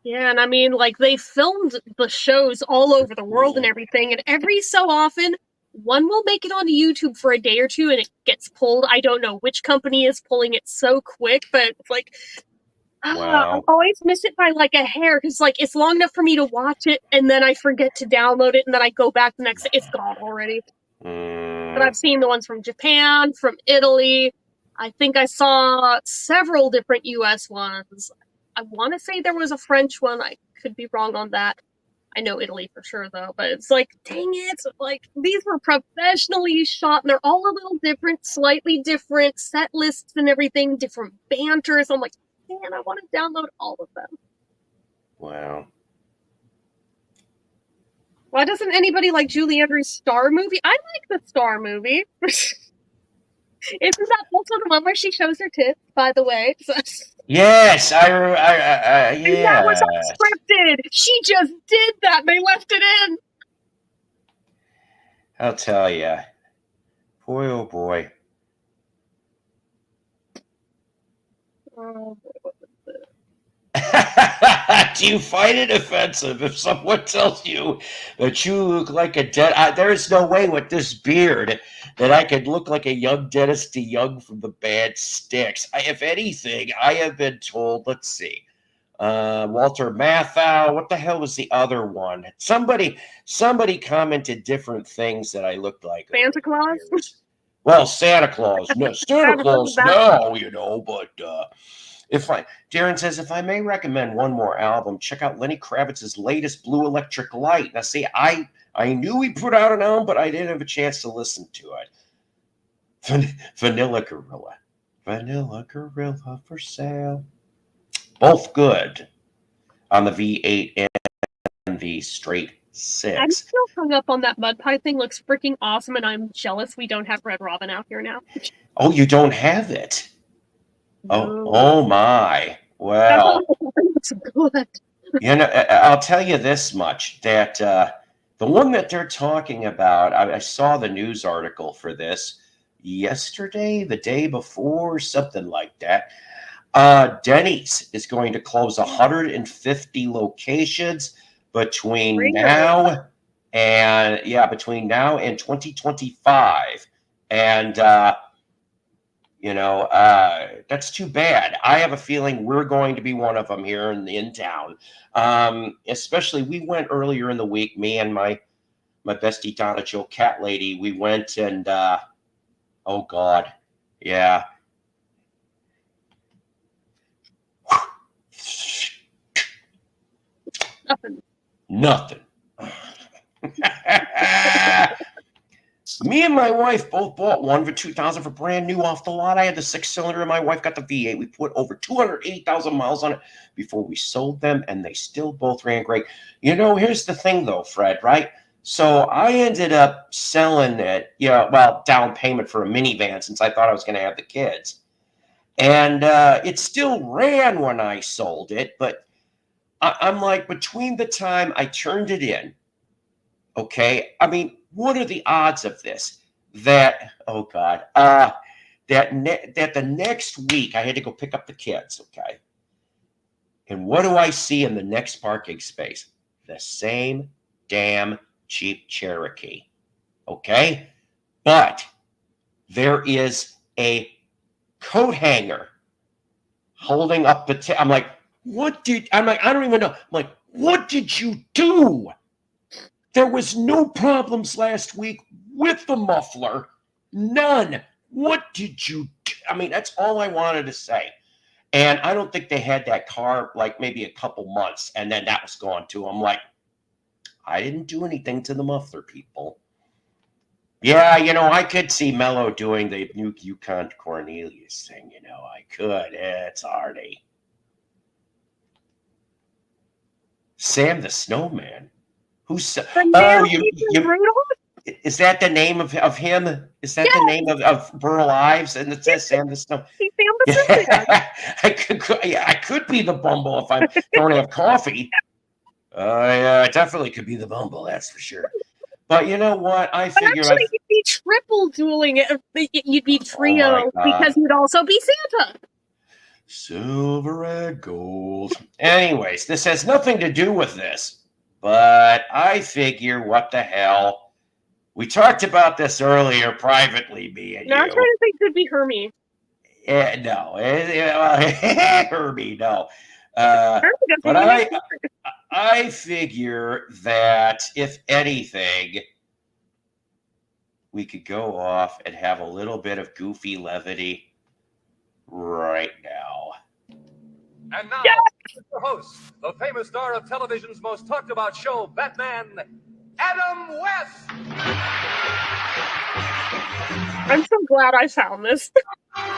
Yeah, and I mean, like, they filmed the shows all over the world and everything, and every so often, one will make it onto YouTube for a day or two, and it gets pulled. I don't know which company is pulling it so quick, but it's like, I always miss it by like a hair, because like it's long enough for me to watch it, and then I forget to download it, and then I go back the next day. It's gone already. But I've seen the ones from Japan, from Italy. I think I saw several different US ones. I want to say there was a French one. I could be wrong on that. I know Italy for sure, though. But it's like, dang it. Like, these were professionally shot, and they're all a little different, slightly different set lists and everything, different banters. I'm like, man, I want to download all of them. Wow. Why doesn't anybody like Julie Andrews' Star movie? I like the Star movie. Isn't that also the one where she shows her tits, by the way? Yes, yeah. And that was unscripted. She just did that. They left it in. I'll tell you. Boy, oh boy. Oh, do you find it offensive if someone tells you that you look like a dead? There is no way with this beard that I could look like a young Dennis DeYoung from the band Styx. If anything, I have been told, let's see, Walter Matthau. What the hell was the other one? Somebody commented different things that I looked like. Santa Claus? Well, Santa Claus. No, Santa Claus, no, but Darren says, if I may recommend one more album, check out Lenny Kravitz's latest Blue Electric Light. Now, see, I knew he put out an album, but I didn't have a chance to listen to it. Vanilla Gorilla for sale. Both good on the V8 and the straight 6. I'm still hung up on that mud pie thing. Looks freaking awesome, and I'm jealous we don't have Red Robin out here now. Oh, you don't have it? No. Oh my. Well, it's good. I'll tell you this much, that the one that they're talking about, I saw the news article for this yesterday, the day before, something like that. Denny's is going to close 150 locations between now and 2025. And You know, that's too bad. I have a feeling we're going to be one of them here in town. Especially, we went earlier in the week, me and my bestie Donna Joe Cat Lady. We went and, oh God, yeah. Nothing. Me and my wife both bought one for $2,000 for brand new off the lot. I had the 6-cylinder and my wife got the V8. We put over 280,000 miles on it before we sold them, and they still both ran great. You know, here's the thing though, Fred, right? So I ended up selling it, down payment for a minivan since I thought I was going to have the kids. And it still ran when I sold it, but I'm like, between the time I turned it in, okay, I mean, what are the odds of this? That, oh God, that the next week I had to go pick up the kids, okay? And what do I see in the next parking space? The same damn Jeep Cherokee, okay? But there is a coat hanger holding up the I'm like, I don't even know. I'm like, what did you do? There was no problems last week with the muffler. None. What did you do? I mean, that's all I wanted to say. And I don't think they had that car like maybe a couple months, and then that was gone too. I'm like, I didn't do anything to the muffler, people. Yeah, I could see Mello doing the new Yukon Cornelius thing. I could. It's Artie. Sam the Snowman. Who's is that the name of him? Is that the name of Burl Ives? And it says Sam the Snow. I could be the Bumble if I don't have coffee. Yeah, I definitely could be the Bumble, that's for sure. But you know what? I figure you'd be triple dueling it. You'd be trio because you'd also be Santa. Silver, red, gold. Anyways, this has nothing to do with this. But I figure, what the hell? We talked about this earlier privately, me and you. I'm trying to think could be Hermie. No. Hermie, no. But I figure that, if anything, we could go off and have a little bit of goofy levity right now. And now, your host, the famous star of television's most talked about show, Batman, Adam West. I'm so glad I found this.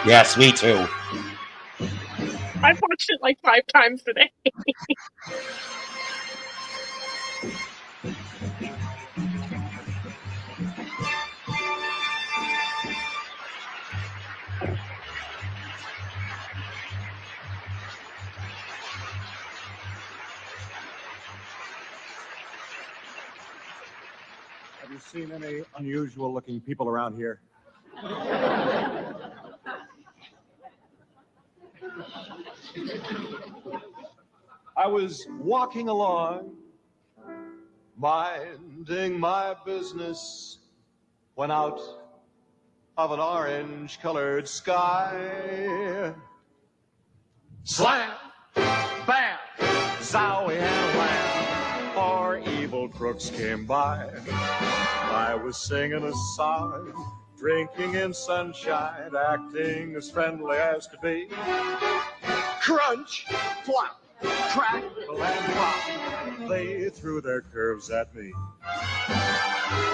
Yes, me too. I've watched it like 5 times today. Have you seen any unusual looking people around here? I was walking along, minding my business, when out of an orange-colored sky, slam, bam, zowie and wham, 4 evil crooks came by. I was singing a song, drinking in sunshine, acting as friendly as could be. Crunch, flop, crackle and pop, they threw their curves at me.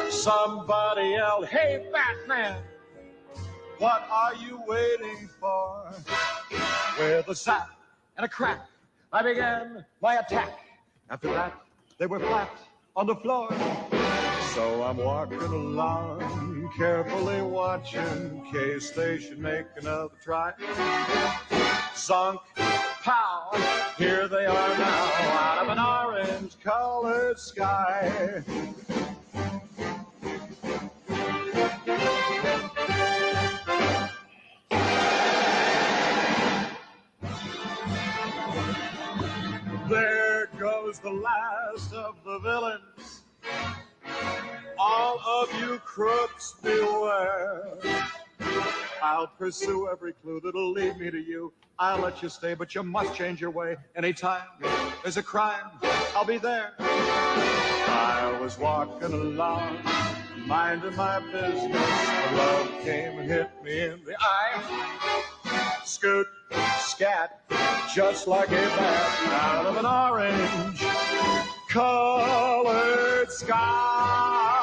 Somebody yelled, "Hey, Batman, what are you waiting for?" With a zap and a crack, I began my attack. After that, they were flat on the floor. So I'm walking along, carefully watching, in case they should make another try. Zonk, pow, here they are now, out of an orange-colored sky. There goes the last of the villains. All of you crooks beware. I'll pursue every clue that'll lead me to you. I'll let you stay, but you must change your way. Anytime there's a crime, I'll be there. I was walking along, minding my business. Love came and hit me in the eye. Scoot, scat, just like a bat out of an orange colored sky.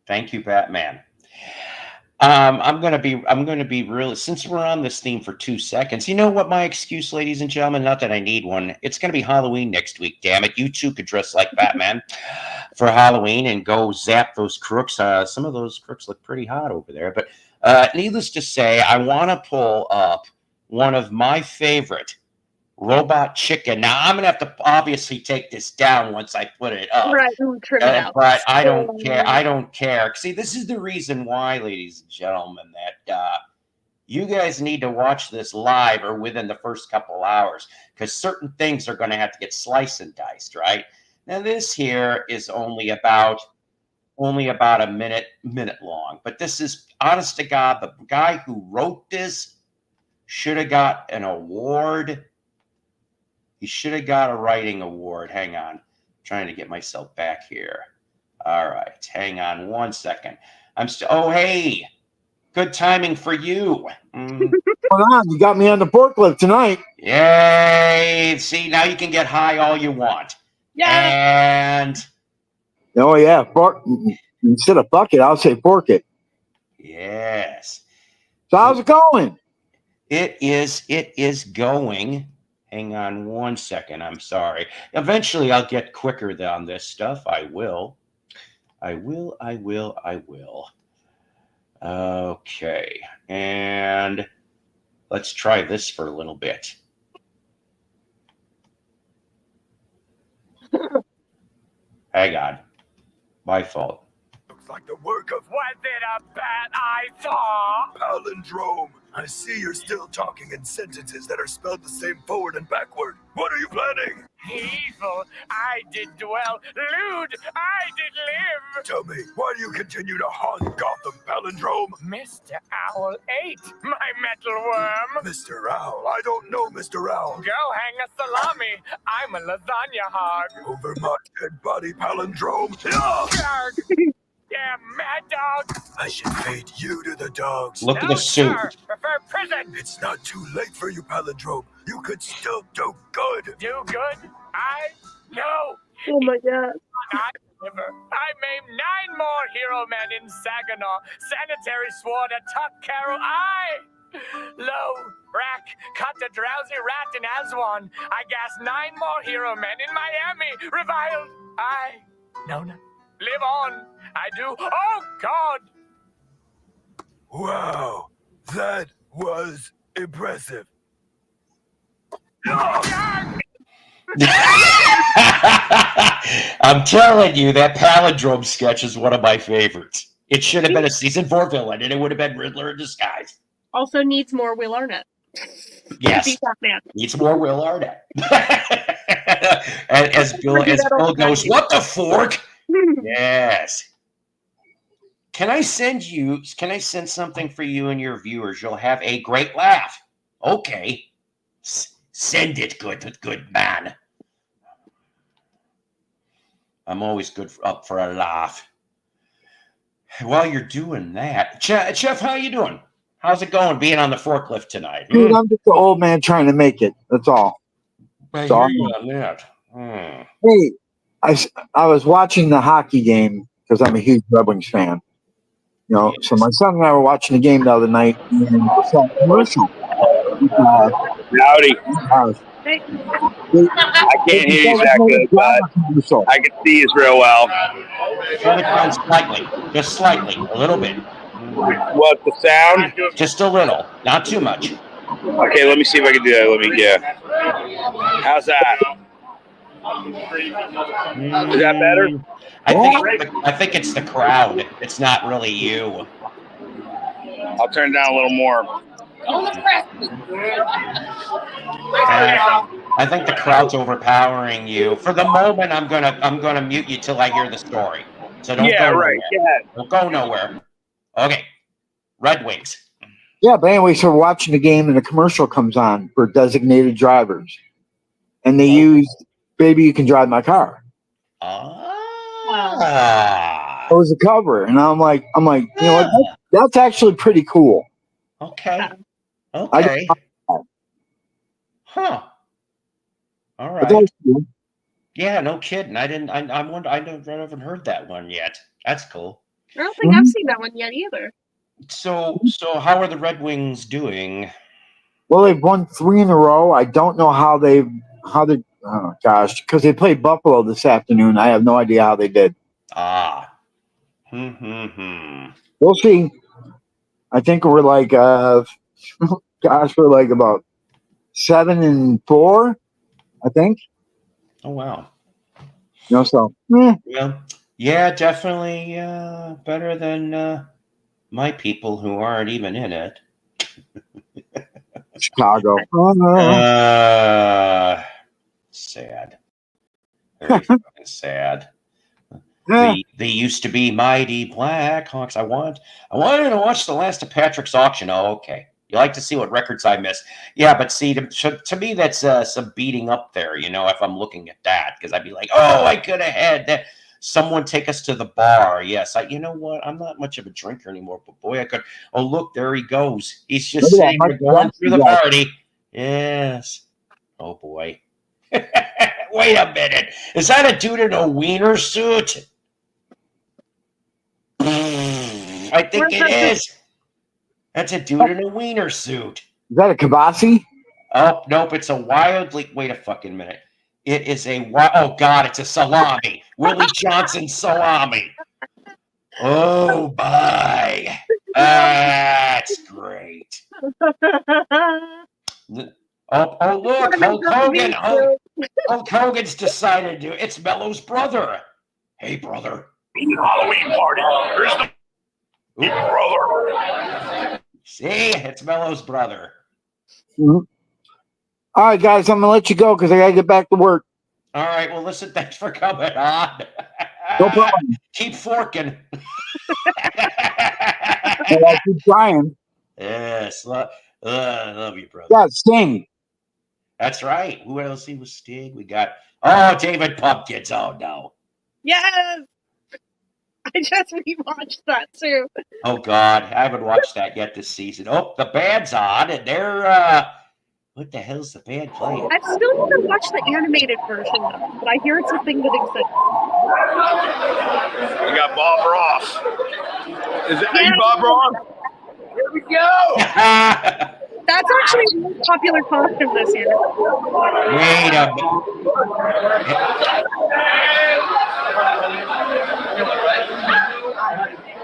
Thank you, Batman. I'm gonna be real. Since we're on this theme for 2 seconds, you know what my excuse, ladies and gentlemen? Not that I need one. It's gonna be Halloween next week. Damn it! You two could dress like Batman for Halloween and go zap those crooks. Some of those crooks look pretty hot over there. But needless to say, I want to pull up one of my favorite robot chicken. Now I'm gonna have to obviously take this down once I put it up. Right, we'll trim it out. But I don't care. I don't care. See, this is the reason why, ladies and gentlemen, that you guys need to watch this live or within the first couple hours, because certain things are going to have to get sliced and diced, right? Now this here is only about a minute long, but this is, honest to God, the guy who wrote this should have got an award. He should have got a writing award. Hang on. I'm trying to get myself back here. All right. Hang on 1 second. Oh, hey. Good timing for you. Hold on. You got me on the forklift tonight. Yay. See, now you can get high all you want. Yeah. And. Oh, yeah. Instead of fuck it, I'll say fork it. Yes. So how's it going? It is going. Hang on 1 second. I'm sorry. Eventually, I'll get quicker on this stuff. I will. Okay. And let's try this for a little bit. Hang on. My fault. Looks like the work of... Was it a bat I saw? Palindrome. I see you're still talking in sentences that are spelled the same forward and backward. What are you planning? Evil, I did dwell. Lewd, I did live. Tell me, why do you continue to haunt Gotham, Palindrome? Mr. Owl ate my metal worm. Mr. Owl? I don't know Mr. Owl. Go hang a salami. I'm a lasagna hog. Over my dead body, Palindrome. Garg. Yeah, mad dog. I should feed you to the dogs. Look at the suit. Prefer prison. It's not too late for you, Palindrome. You could still do good. Do good? I? No. Oh my God. I deliver. I maimed 9 more hero men in Saginaw. Sanitary swore to Tuck Carroll. I low rack cut a drowsy rat in Aswan. I gassed 9 more hero men in Miami. Reviled. I Nona. Live on. I do. Oh, God. Wow. That was impressive. I'm telling you, that Palindrome sketch is one of my favorites. It should have been a season 4 villain, and it would have been Riddler in disguise. Also needs more Will Arnett. Yes. Needs more Will Arnett. as Bill goes, what the fork? Yes. Can I send something for you and your viewers? You'll have a great laugh. Okay. Send it, good man. I'm always up for a laugh. While you're doing that, Chef, how you doing? How's it going being on the forklift tonight? Dude, I'm just an old man trying to make it. That's all. I hear you on that. Hey, I was watching the hockey game because I'm a huge Red Wings fan. You know, so my son and I were watching the game the other night, and I saw a commercial. Howdy. I can't hear you that good, but I can see you real well. Turn it down slightly, just slightly, a little bit. What, the sound? Just a little, not too much. Okay, let me see if I can do that. How's that? Is that better? I think it's the crowd. It's not really you. I'll turn it down a little more. I think the crowd's overpowering you. For the moment, I'm gonna mute you till I hear the story. So don't go nowhere. Don't go nowhere. Okay. Red Wings. Yeah, but anyway, so we're watching the game and the commercial comes on for designated drivers. And they use Baby You Can Drive My Car. It was a cover. And I'm like, you know what? That's actually pretty cool. Okay. Okay. Huh. All right. Cool. Yeah, no kidding. I haven't heard that one yet. That's cool. I don't think I've seen that one yet either. So how are the Red Wings doing? Well, they've won 3 in a row. I don't know how they oh gosh, because they played Buffalo this afternoon. I have no idea how they did. We'll see. I think we're like we're like about 7-4, I think. Oh wow. You know, so yeah, definitely better than my people who aren't even in it. Chicago. Sad. Very fucking sad. They used to be mighty Blackhawks. I wanted to watch the last of Patrick's auction. Oh, okay. You like to see what records I missed. Yeah, but see, to me, that's some beating up there, you know, if I'm looking at that. Because I'd be like, oh, I could have had that. Someone take us to the bar. Yes, you know what? I'm not much of a drinker anymore, but boy, I could. Oh, look, there he goes. He's just sitting there going through the party. Yes. Oh, boy. Wait a minute. Is that a dude in a wiener suit? I think it is. That's a dude in a wiener suit. Is that a Kabasi? Oh, nope. It's a wildly. Wait a fucking minute. It is oh God, it's a salami. Willie Johnson salami. Oh, bye. That's great. Oh, look, Hulk Hogan. Hulk Hogan's decided to. It's Mello's brother. Hey, brother. Halloween party. Here's the brother. See, it's Mello's brother. Mm-hmm. All right, guys, I'm going to let you go because I got to get back to work. All right, well, listen, thanks for coming on. No problem. Keep forking. I keep trying. Yes, love you, brother. Yeah, Sting. That's right. Who else? He was Sting. We got, David Pumpkins. Oh, no. Yes! I just rewatched that, too. Oh, God. I haven't watched that yet this season. Oh, the band's on, and they're, what the hell's the band playing? I still haven't watched the animated version, though, but I hear it's a thing that exists. We got Bob Ross. Is that you, Bob Ross? Here we go. That's actually a really popular costume this year. Wait a minute.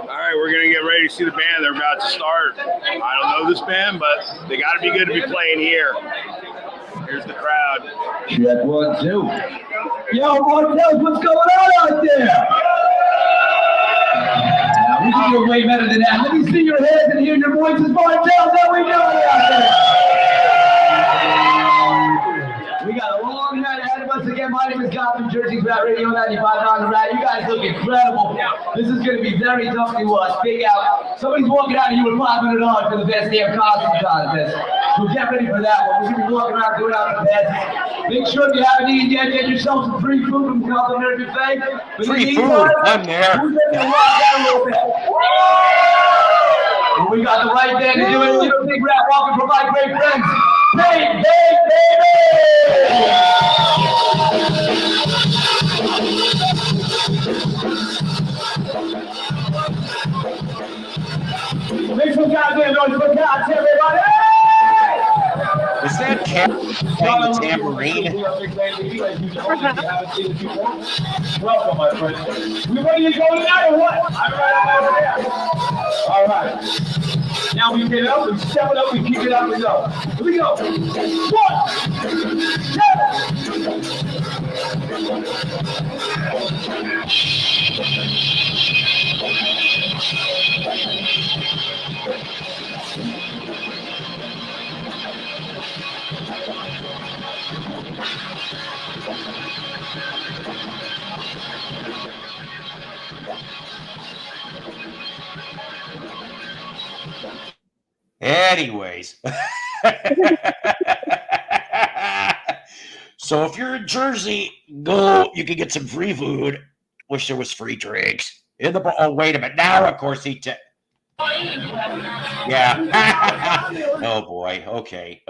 All right, we're going to get ready to see the band. They're about to start. I don't know this band, but they got to be good to be playing here. Here's the crowd. Check 1, 2. Yo, Martell, what's going on out there? We can do way better than that. Let me see your heads and hear your voices, Martell. How we doing out there? We got a long night ahead of us. Again, my name is Gotham, Jersey's Rat Radio 95 on the Rat. You guys look incredible. This is going to be very tough to figure out. Somebody's walking out of here with $500 for the best damn costume contest. So get ready for that one. We're going to be walking around doing our best. Make sure if you haven't eaten yet, get yourself some free food from Complimentary Buffet. Free food, I'm there. And we got the right band to do it. Give a big rat walking for my great friends. Bang, bang, baby! Make some goddamn noise for God's everybody! Is that cat playing the tambourine? Welcome, my friend. We ready to go tonight or what? I'm right over there. All right. Now we get it up, we step it up, we keep it up, we go. Here we go. 1, 2. Anyways. So if you're in Jersey, go. You can get some free food. Wish there was free drinks. Oh, wait a minute. Now, of course, yeah. Oh, boy. Okay.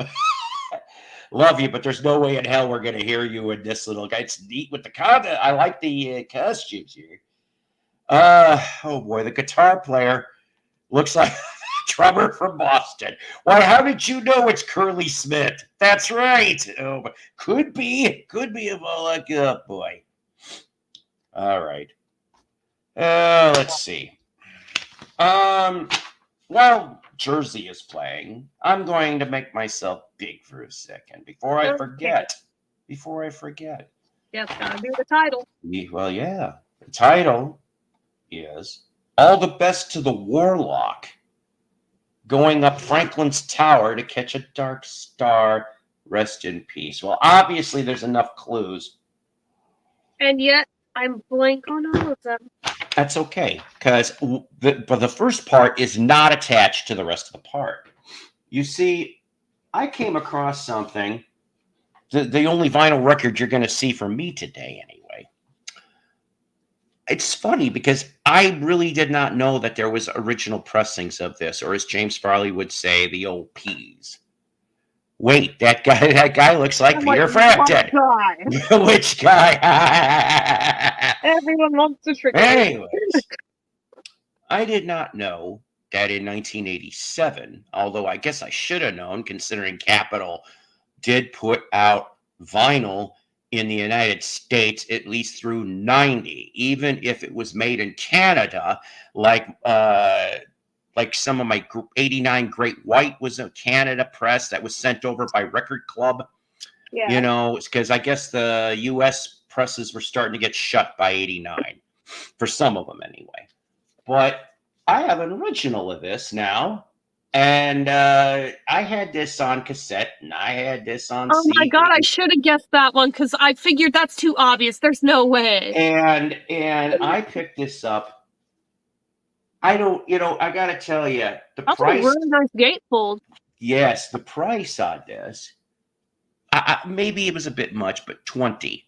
Love you, but there's no way in hell we're going to hear you in this little guy. It's neat with the content. I like the costumes here. Oh, boy. The guitar player looks like drummer from Boston. Why, how did you know it's Curly Smith? That's right. Oh, could be a Warlock. Oh, boy. All right. Let's see. While Jersey is playing, I'm going to make myself big for a second before I forget. Yep, gotta do the title. Well, yeah. The title is All the Best to the Warlock, going up Franklin's tower to catch a dark star. Rest in peace. Well, obviously there's enough clues. And yet, I'm blank on all of them. That's okay, because the first part is not attached to the rest of the part. You see, I came across something, the only vinyl record you're going to see from me today anyway. It's funny because I really did not know that there was original pressings of this, or as James Farley would say, the old P's. Wait, that guy looks like Peter Frampton. Which guy? Everyone wants to trick. Anyways, I did not know that in 1987, although I guess I should have known, considering Capitol did put out vinyl in the United States at least through 90, even if it was made in Canada, like some of my 89 Great White was a Canada press that was sent over by Record Club. Yeah. You know, because I guess the U.S. presses were starting to get shut by 89, for some of them anyway. But I have an original of this now, and I had this on cassette, and I had this on CD. Oh my god, I should have guessed that one, because I figured that's too obvious. There's no way. And I picked this up. I got to tell you, the price. A really nice gatefold. Yes, the price on this, maybe it was a bit much, but $20.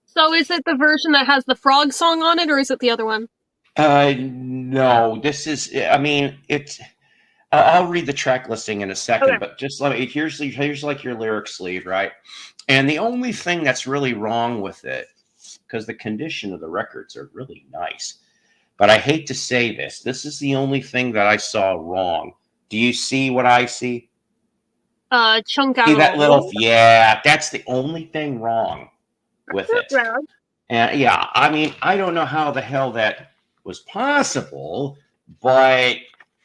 So is it the version that has the frog song on it, or is it the other one? No, this is, I mean, it's, I'll read the track listing in a second, okay. But just let me, here's like your lyric sleeve, right? And the only thing that's really wrong with it, because the condition of the records are really nice, but I hate to say this. This is the only thing that I saw wrong. Do you see what I see? Chunk out. See that little? Yeah, that's the only thing wrong with it. And yeah, I mean, I don't know how the hell that was possible, but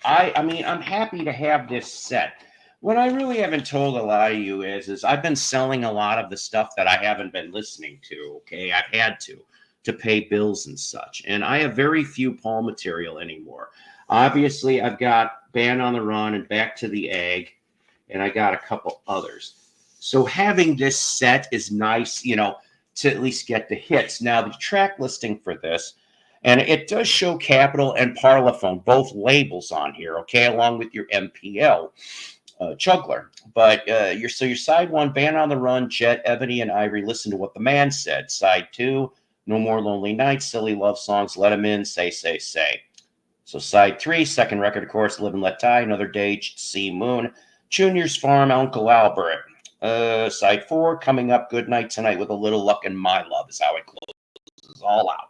I mean, I'm happy to have this set. What I really haven't told a lot of you is I've been selling a lot of the stuff that I haven't been listening to. Okay, I've had to pay bills and such. And I have very few Paul material anymore. Obviously, I've got Band on the Run and Back to the Egg, and I got a couple others. So having this set is nice, you know, to at least get the hits. Now, the track listing for this, and it does show Capitol and Parlophone, both labels on here, okay, along with your MPL juggler. But your side one, Band on the Run, Jet, Ebony, and Ivory, Listen to What the Man Said. Side two, No More Lonely Nights, Silly Love Songs, Let 'Em In, Say, Say, Say. So side three, second record, of course, Live and Let Die, Another Day, See Moon, Junior's Farm, Uncle Albert. Side four, coming up, Good Night Tonight with a Little Luck and My Love is how it closes all out.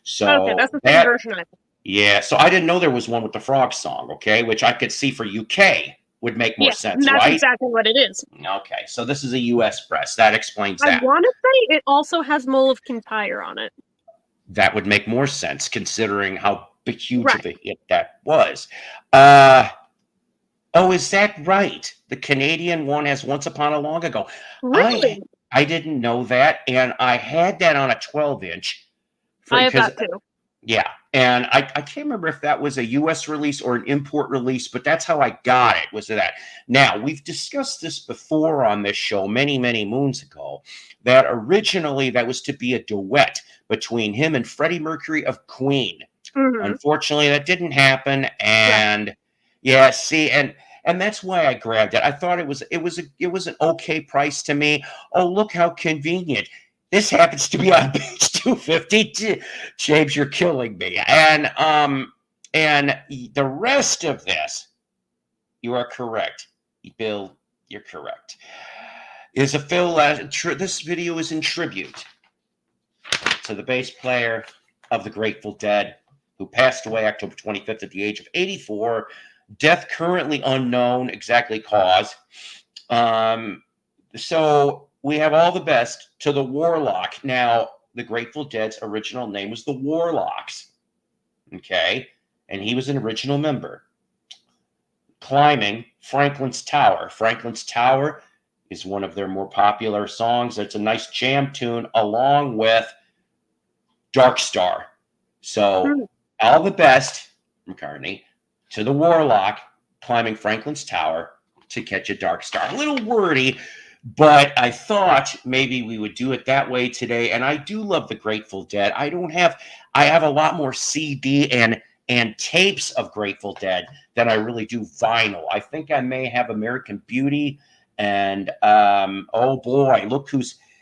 So okay, that's the same version I think. Yeah, so I didn't know there was one with the frog song, okay, which I could see for UK would make more sense, that's right? Exactly what it is. Okay, so this is a US press. That explains that. I want to say it also has Mole of Kintyre on it. That would make more sense considering how huge of a hit that was. Oh, is that right? The Canadian one has Once Upon a Long Ago. Really? I didn't know that, and I had that on a 12-inch. I have that too. Yeah, and I can't remember if that was a U.S. release or an import release, but that's how I got it, was that. Now, we've discussed this before on this show many, many moons ago, that originally that was to be a duet between him and Freddie Mercury of Queen. Mm-hmm. Unfortunately, that didn't happen, and yeah, see, and that's why I grabbed it. I thought it was an okay price to me. Oh, look how convenient. This happens to be on page 250. James, you're killing me. And the rest of this, you are correct. Bill, you're correct. Is a Phil. This video is in tribute to the bass player of the Grateful Dead, who passed away October 25th at the age of 84. Death currently unknown, exactly cause. So we have all the best to the Warlock. Now, the Grateful Dead's original name was the Warlocks. Okay? And he was an original member. Climbing Franklin's Tower. Franklin's Tower is one of their more popular songs. It's a nice jam tune along with Dark Star. So, all the best, McCartney, to the Warlock climbing Franklin's Tower to catch a Dark Star. A little wordy, but I thought maybe we would do it that way today. And I do love the Grateful Dead. I have a lot more CD and tapes of Grateful Dead than I really do vinyl. I think I may have American Beauty and oh boy, look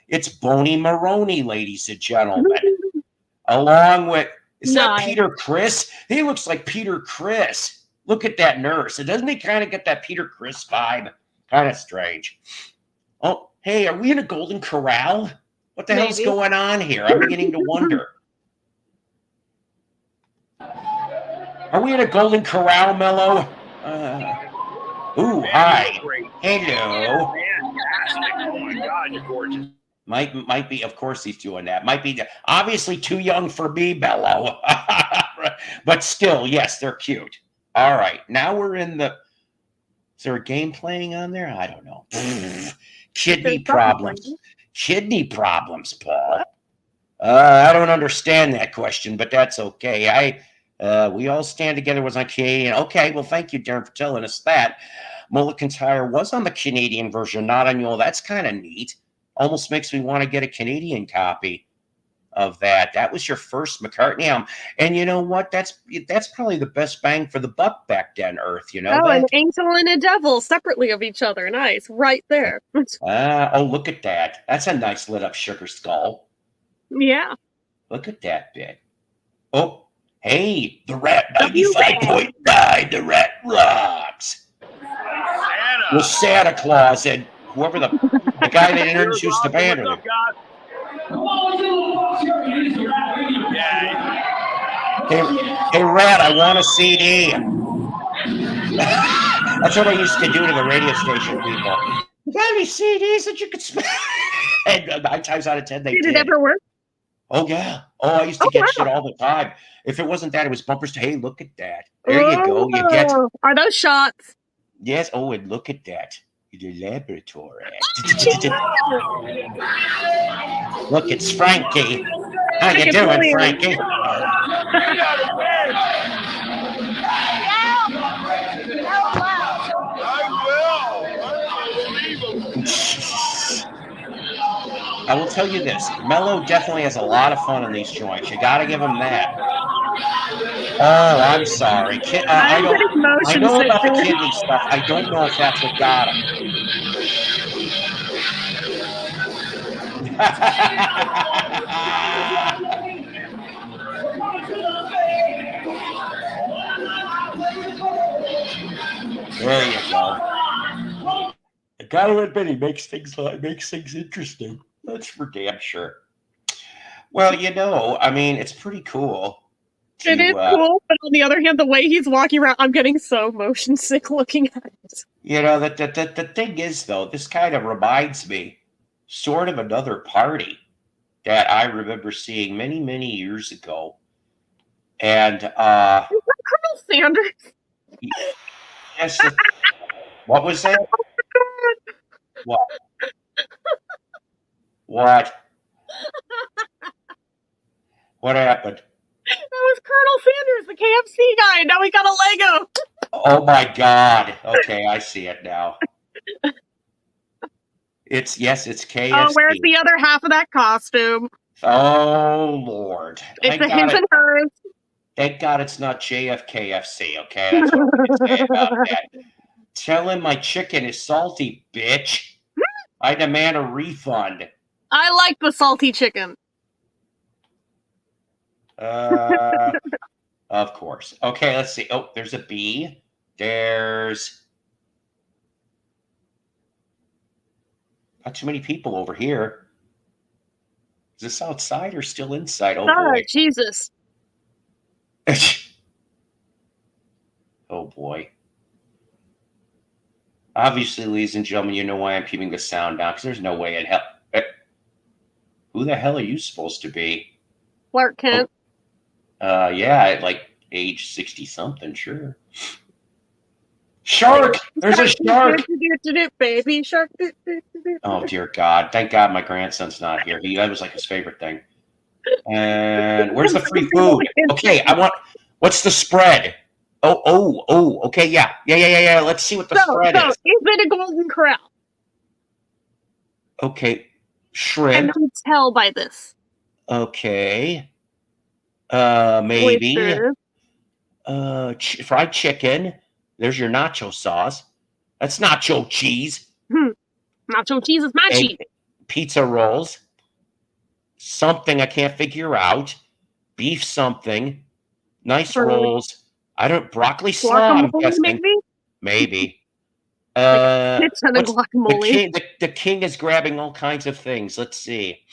it's Boney Maroney, ladies and gentlemen. Along with, is that Peter Criss? He looks like Peter Criss. Look at that nurse. And doesn't he kind of get that Peter Criss vibe? Kind of strange. Oh, hey, are we in a Golden Corral? What the hell's going on here? I'm beginning to wonder. Are we in a Golden Corral, Mello? Ooh, hi. Hello. Fantastic. Oh my God, you're gorgeous. Might be, of course he's doing that. Might be obviously too young for me, Mello. But still, yes, they're cute. All right, now we're in the. Is there a game playing on there? I don't know. Kidney problems. Kidney problems, Paul. I don't understand that question, but that's okay. We all stand together was on Canadian. Okay, well, thank you, Darren, for telling us that. Mulligan Tire was on the Canadian version, not on your. That's kind of neat. Almost makes me want to get a Canadian copy of that. That was your first McCartney album. And you know what? That's probably the best bang for the buck back then, Earth. You know that? An angel and a devil separately of each other. Nice. Right there. Oh, look at that. That's a nice lit up sugar skull. Yeah. Look at that bit. Oh, hey, the Rat 95.9. The Rat rocks. Santa. With Santa Claus and whoever the guy that introduced the band. Hey, Rat, I want a CD. That's what I used to do to the radio station people. You got any CDs that you could spend? And 9 times out of 10, they did. Did it ever work? Oh, yeah. Oh, I used to get shit all the time. If it wasn't that, it was bumpers to, hey, look at that. There you go. You get. Are those shots? Yes. Oh, and look at that. The laboratory. Look, it's Frankie. How you doing, Frankie? I will tell you this. Mello definitely has a lot of fun in these joints. You got to give him that. Oh, I'm sorry. I know about the kidney stuff. I don't know if that's what got him. There you go. I gotta admit, he makes things interesting. That's for damn sure. Well, I mean, it's pretty cool. It is cool, but on the other hand, the way he's walking around, I'm getting so motion sick looking at it. The thing is, though, this kind of reminds me sort of another party that I remember seeing many, many years ago. And is that Colonel Sanders? Yes. What was that? What? What? What happened? That was Colonel Sanders, the KFC guy. Now we got a Lego. Oh my God. Okay, I see it now. It's KFC. Oh, where's the other half of that costume? Oh Lord. It's a his and hers. Thank God it's not JFKFC, okay? That's what I'm going to say about that. Tell him my chicken is salty, bitch. I demand a refund. I like the salty chicken. Of course. Okay, let's see. Oh, there's a bee. There's not too many people over here. Is this outside or still inside? Oh, boy. Jesus. Oh, boy. Obviously, ladies and gentlemen, you know why I'm keeping the sound down, because there's no way in hell. Who the hell are you supposed to be? Clark Kent. Yeah, at like age 60-something, sure. Shark! There's a shark! Baby shark. Oh, dear God. Thank God my grandson's not here. That was like his favorite thing. And where's the free food? Okay, what's the spread? Oh, okay, yeah. Let's see what the spread is. Is it a Golden Corral? Okay, shrimp. I can tell by this. Okay. Maybe. Fried chicken. There's your nacho sauce. That's nacho cheese. Nacho cheese is my cheese. Pizza rolls. Something I can't figure out. Beef something. Nice rolls. Broccoli slaw, I'm guessing. Maybe. The king is grabbing all kinds of things. Let's see.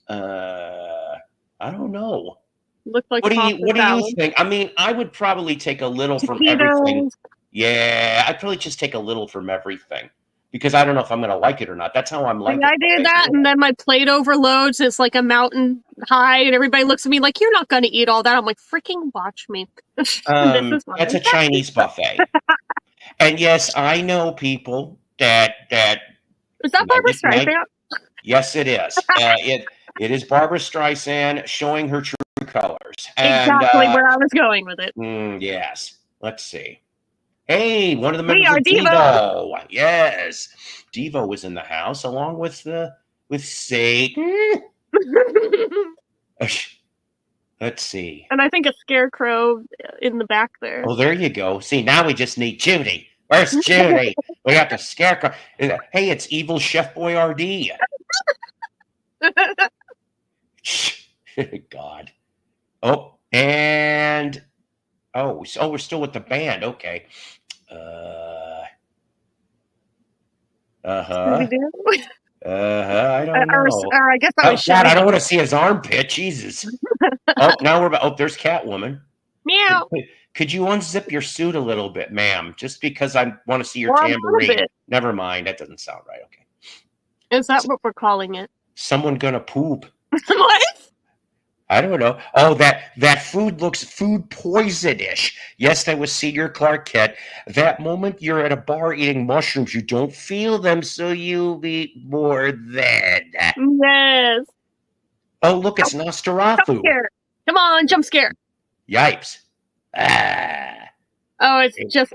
I don't know. Looks like what do you think? I mean, I would probably take a little from everything. Yeah, I'd probably just take a little from everything because I don't know if I'm going to like it or not. That's how I'm like. I did that, and then my plate overloads. It's like a mountain high, and everybody looks at me like, "You're not going to eat all that." I'm like, "Freaking watch me." That's a Chinese buffet, and yes, I know people that. Is that Barbara Streisand? Yes, it is. It is Barbara Streisand showing her true colors. Exactly where I was going with it. Yes. Let's see. Hey, one of the members of Devo. Yes. Devo was in the house along with Satan. Let's see. And I think a scarecrow in the back there. Oh, there you go. See, now we just need Judy. Where's Judy? We got the scarecrow. Hey, it's evil Chef Boyardee. God. Oh, and we're still with the band. Okay. I don't know. Or I guess I was God, I don't want to see his armpit. Jesus. There's Catwoman. Meow. Could you unzip your suit a little bit, ma'am? Just because I want to see your tambourine. Never mind. That doesn't sound right. Okay. Is that what we're calling it? Someone gonna poop. What? I don't know. Oh, that food looks food poison-ish. Yes, that was Senior Clark Kent. That moment you're at a bar eating mushrooms, you don't feel them, so you eat more then. Yes. Oh, look, it's Nosferatu. Come on, jump scare. Yipes. Oh, it's just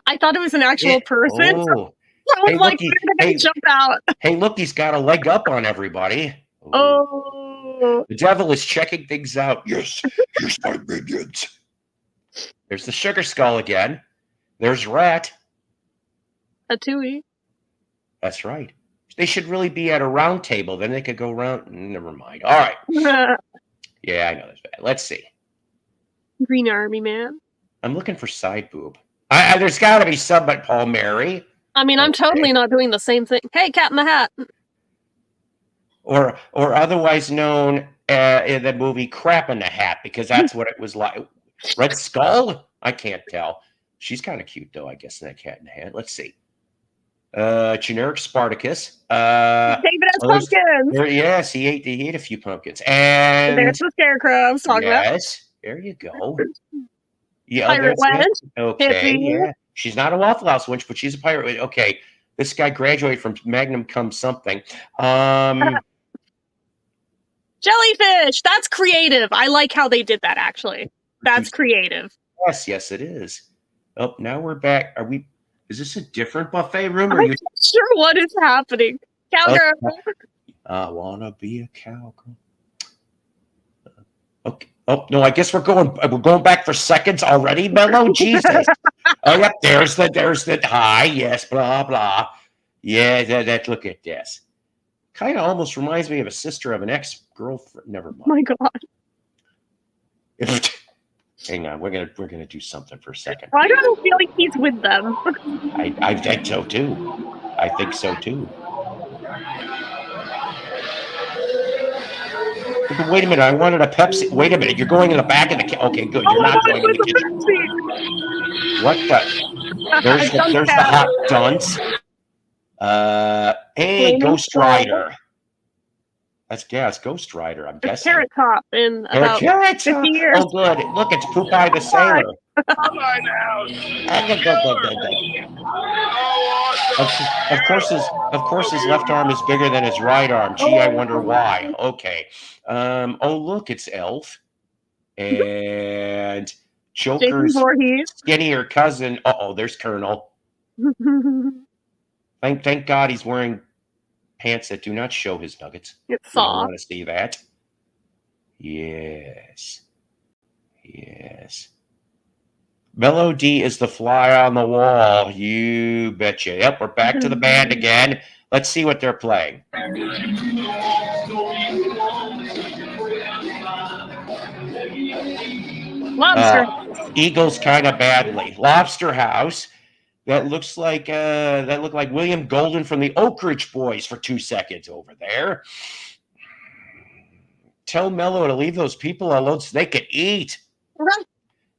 I thought it was an actual person. Oh. I was like, where did I jump out? Hey, look, he's got a leg up on everybody. Oh. The devil is checking things out. Yes, my minions. There's the sugar skull again. There's Rat. A Tui. That's right. They should really be at a round table. Then they could go round. Never mind. All right. Yeah, I know that's bad. Let's see. Green Army Man. I'm looking for side boob. There's got to be some but Paul Mary. I mean, I'm totally not doing the same thing. Hey, Cat in the Hat. Or otherwise known in the movie Crap in the Hat, because that's what it was like. Red Skull? I can't tell. She's kind of cute, though, I guess, in that Cat in the Hat. Let's see. Generic Spartacus. David has pumpkins. Yes, he ate a few pumpkins. And there's the Scarecrow I was talking about. Yes, there you go. Yeah, Pirate Wench. Okay, Hippie. yeah. She's not a Waffle House wench, but she's a pirate. Okay, this guy graduated from Magnum Cum something. Jellyfish! That's creative. I like how they did that, actually. That's creative. Yes, it is. Oh, now we're back. Is this a different buffet room? I'm not sure what is happening. Cowgirl. I wanna be a cowgirl. Okay. Oh no, I guess we're going back for seconds already, Mello. Jesus. Oh yep, there's the hi, yes, blah blah. Yeah, that look at this. Kind of almost reminds me of a sister of an ex-girlfriend. Never mind. Oh my god. Hang on, we're gonna do something for a second. Why do I feel like he's with them? I think so too. I think so too. Wait a minute, I wanted a Pepsi. Wait a minute, you're going in the back of the kitchen. Okay, good. You're not going in the kitchen. What the? There's the hot dunce. Hey, Ghost Rider. It's Ghost Rider, I'm guessing. Carrot Top in about 50 years. Oh, good. Look, it's Popeye the Sailor. Of course, his left arm is bigger than his right arm. Gee, I wonder why. Okay. Oh, look, it's Elf. And Joker's skinnier cousin. Uh-oh, there's Colonel. Thank God he's wearing pants that do not show his nuggets. It's soft. I want to see that. Yes. Mello D is the fly on the wall. You betcha. Yep, we're back to the band again. Let's see what they're playing. Lobster. Eagles kind of badly. Lobster House. That looked like William Golden from the Oak Ridge Boys for 2 seconds over there. Tell Mello to leave those people alone so they can eat. Right.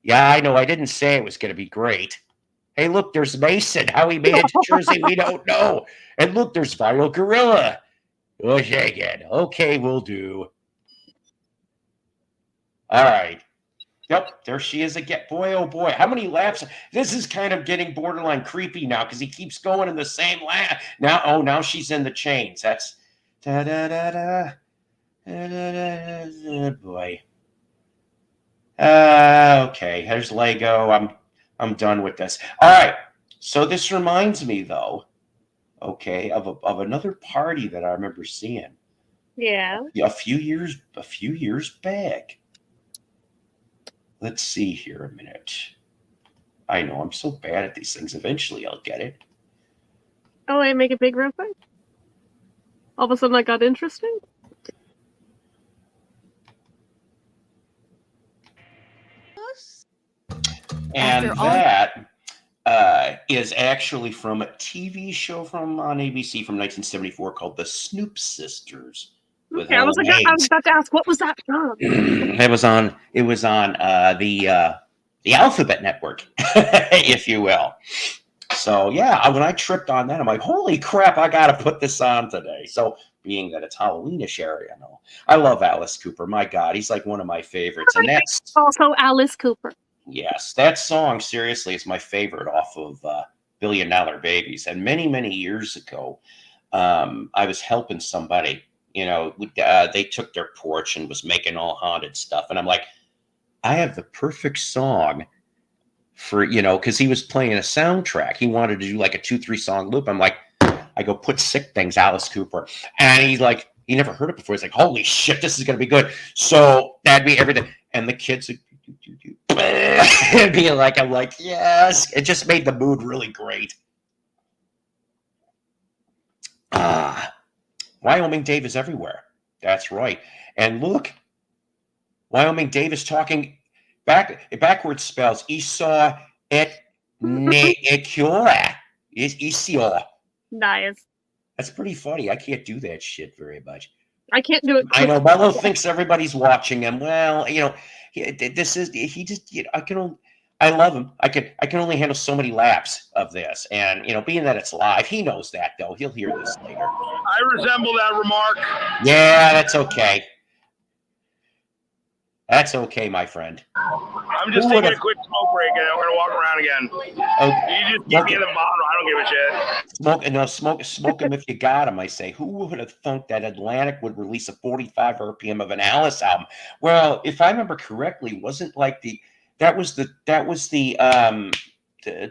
Yeah, I know. I didn't say it was going to be great. Hey, look, there's Mason. How he made it to Jersey, we don't know. And look, there's Viral Gorilla. Oh, shake it. Okay, we'll do. All right. Yep, there she is again. Boy, oh boy, how many laps? This is kind of getting borderline creepy now because he keeps going in the same lap. Now she's in the chains. That's da-da-da-da. Boy. Okay, here's Lego. I'm done with this. All right. So this reminds me, though, okay, of another party that I remember seeing. Yeah. A few years back. Let's see here a minute. I know I'm so bad at these things. Eventually, I'll get it. Oh, I make it big real quick. All of a sudden, that got interesting. And that is actually from a TV show on ABC from 1974 called The Snoop Sisters. Okay, I was about to ask, what was that from? It was on the Alphabet Network, if you will. So yeah, when I tripped on that, I'm like, holy crap, I got to put this on today. So being that it's Halloweenish area, I love Alice Cooper. My God, he's like one of my favorites, and that's also Alice Cooper. Yes, that song seriously is my favorite off of $1 Billion Babies. And many years ago, I was helping somebody. They took their porch and was making all haunted stuff. And I'm like, I have the perfect song for, because he was playing a soundtrack. He wanted to do like a 2-3 song loop. I'm like, I go, put Sick Things, Alice Cooper. And he's like, he never heard it before. He's like, holy shit, this is going to be good. So that'd be everything. And the kids would being like, I'm like, yes. It just made the mood really great. Wyoming Dave is everywhere. That's right. And look, Wyoming Dave is talking backwards spells. Esau et Nekiora. Esau. Nice. That's pretty funny. I can't do that shit very much. I can't do it. I know. Mello thinks everybody's watching him. Well, I love him. I can only handle so many laps of this. And, being that it's live, he knows that, though. He'll hear this later. I resemble that remark. Yeah, that's okay. That's okay, my friend. I'm just taking a quick smoke smoke break and we're gonna walk around again. Okay. You just keep me in the bottom. I don't give a shit. Smoke him if you got him. I say, who would have thunk that Atlantic would release a 45 RPM of an Alice album? Well, if I remember correctly, wasn't like that was the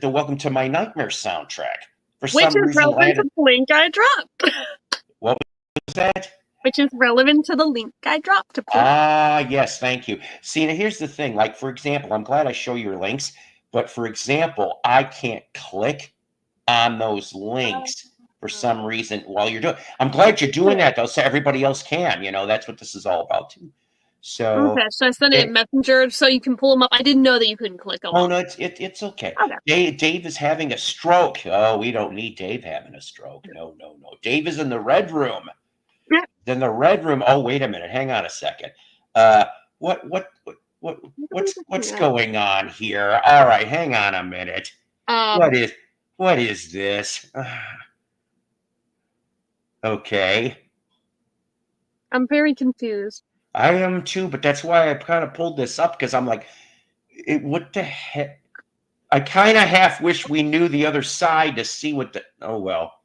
Welcome to My Nightmare soundtrack. For Which some is reason, relevant to the link I dropped. What was that? Which is relevant to the link I dropped. Ah, yes, thank you. See, now here's the thing. Like, for example, I'm glad I show your links, but for example, I can't click on those links for some reason while you're doing. I'm glad you're doing that though, so everybody else can. That's what this is all about too. So Okay, so I sent it in Messenger so you can pull them up. I didn't know that you couldn't click them. Oh no, it's okay. Dave is having a stroke. Oh, we don't need Dave having a stroke. No. Dave is in the red room. In the red room. Oh, wait a minute. Hang on a second. What's going on here? All right, hang on a minute. What is this? Okay. I'm very confused. I am too, but that's why I kind of pulled this up because I'm like, what the heck? I kind of half wish we knew the other side to see what the. Oh well,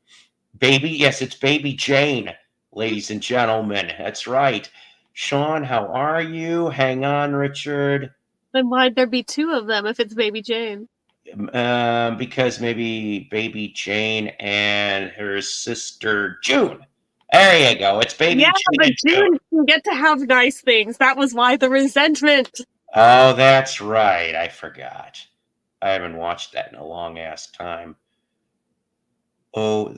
yes, it's Baby Jane, ladies and gentlemen. That's right. Sean, how are you? Hang on, Richard. Then why'd there be two of them if it's Baby Jane? Because maybe Baby Jane and her sister June. There you go. It's Baby Jane. But June can get to have nice things. That was why the resentment. Oh, that's right. I forgot. I haven't watched that in a long ass time. Oh,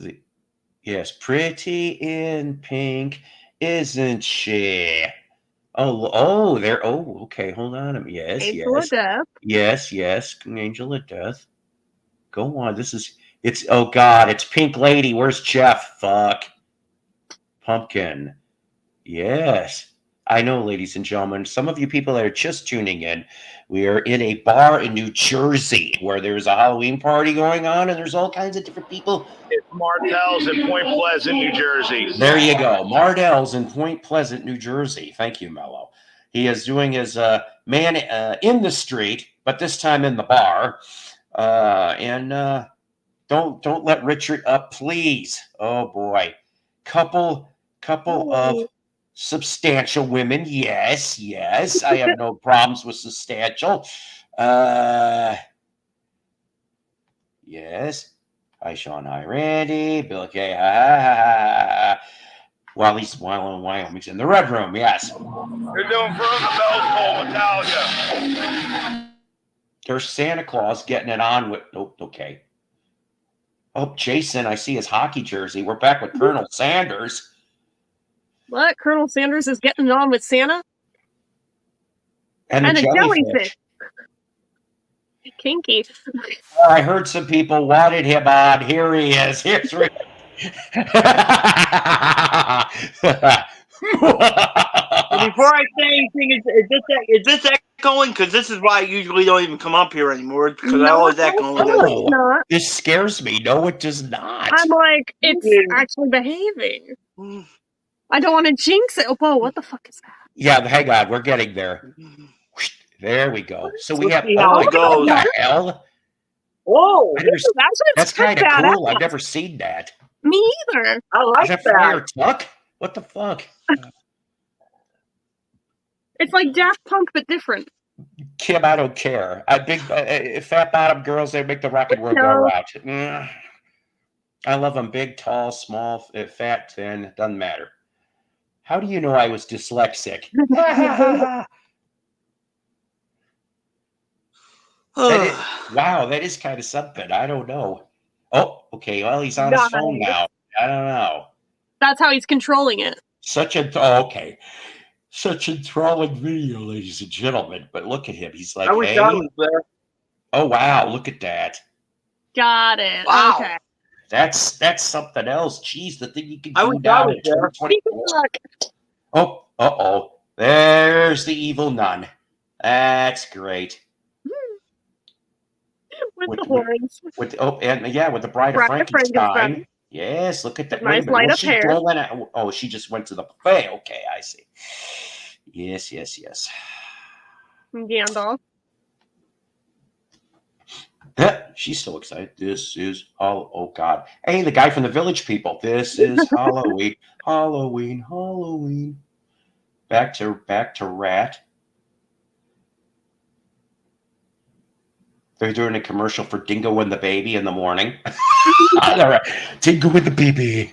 yes, pretty in pink, isn't she? Oh, there. Oh, okay. Hold on. Yes, Angel of Death. Yes. Angel of Death. Go on. It's. Oh God, it's Pink Lady. Where's Jeff? Fuck. Pumpkin. Yes. I know, ladies and gentlemen, some of you people that are just tuning in, we are in a bar in New Jersey where there's a Halloween party going on and there's all kinds of different people. It's Martell's in Point Pleasant, New Jersey. There you go. Mardell's in Point Pleasant, New Jersey. Thank you, Mello. He is doing his man in the street, but this time in the bar. Don't let Richard up, please. Oh boy. Couple of substantial women. Yes. I have no problems with substantial. Yes. Hi, Sean. Hi, Randy. Bill K. While Wyoming's in the red room. Yes. You're doing From the Bells Bowl, Metallica. There's Santa Claus getting it on with. Oh, okay. Oh, Jason, I see his hockey jersey. We're back with Colonel Sanders. What? Colonel Sanders is getting it on with Santa? And a jellyfish. Kinky. I heard some people wanted him on. Here he is. Here's Rick. Before I say anything, is this echoing? Because this is why I usually don't even come up here anymore. Because I always echo. Oh, this scares me. No, it does not. I'm like, it's actually behaving. I don't want to jinx it. Whoa, what the fuck is that? Yeah, hang on. We're getting there. There we go. So we have. How it goes. What the hell? Whoa, that's kind of cool. I've never seen that. Me either. I like that. Fire Tuck? What the fuck? It's like Daft Punk, but different. Kim, I don't care. Fat bottom girls, they make the rocket world go out. I love them big, tall, small, fat, thin. Doesn't matter. How do you know I was dyslexic? Wow, that is kind of something. I don't know. Oh, okay. Well, he's on his phone now. I don't know. That's how he's controlling it. Such enthralling video, ladies and gentlemen. But look at him. He's like, hey. There. Oh, wow. Look at that. Got it. Wow. Okay. That's something else. Jeez, the thing you can do now in 2024. Oh, uh-oh. There's the evil nun. That's great. With the horns. With the Bride of Frankenstein. Yes, look at that. Nice light up hair. Oh, she just went to the buffet. Okay, I see. Yes. Gandalf. She's so excited. This is oh God. Hey, the guy from the Village People. This is Halloween. Halloween. Halloween. Back to Rat. They're doing a commercial for Dingo and the Baby in the morning. Dingo and the Baby.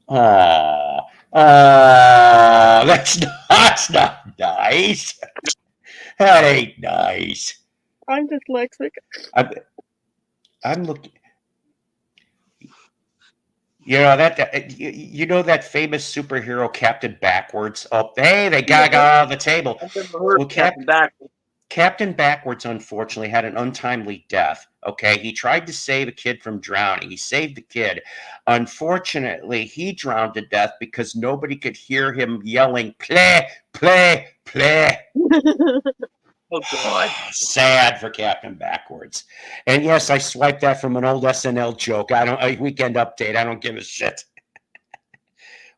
Oh, that's not nice. That ain't nice. I'm dyslexic. I'm looking. You know that famous superhero Captain Backwards. Oh, hey, they got on the table. Well, Captain Backwards unfortunately had an untimely death. Okay, he tried to save a kid from drowning. He saved the kid. Unfortunately, he drowned to death because nobody could hear him yelling, "Play, play, play." Oh God! Sad for Captain Backwards. And yes, I swiped that from an old SNL joke. A Weekend Update. I don't give a shit.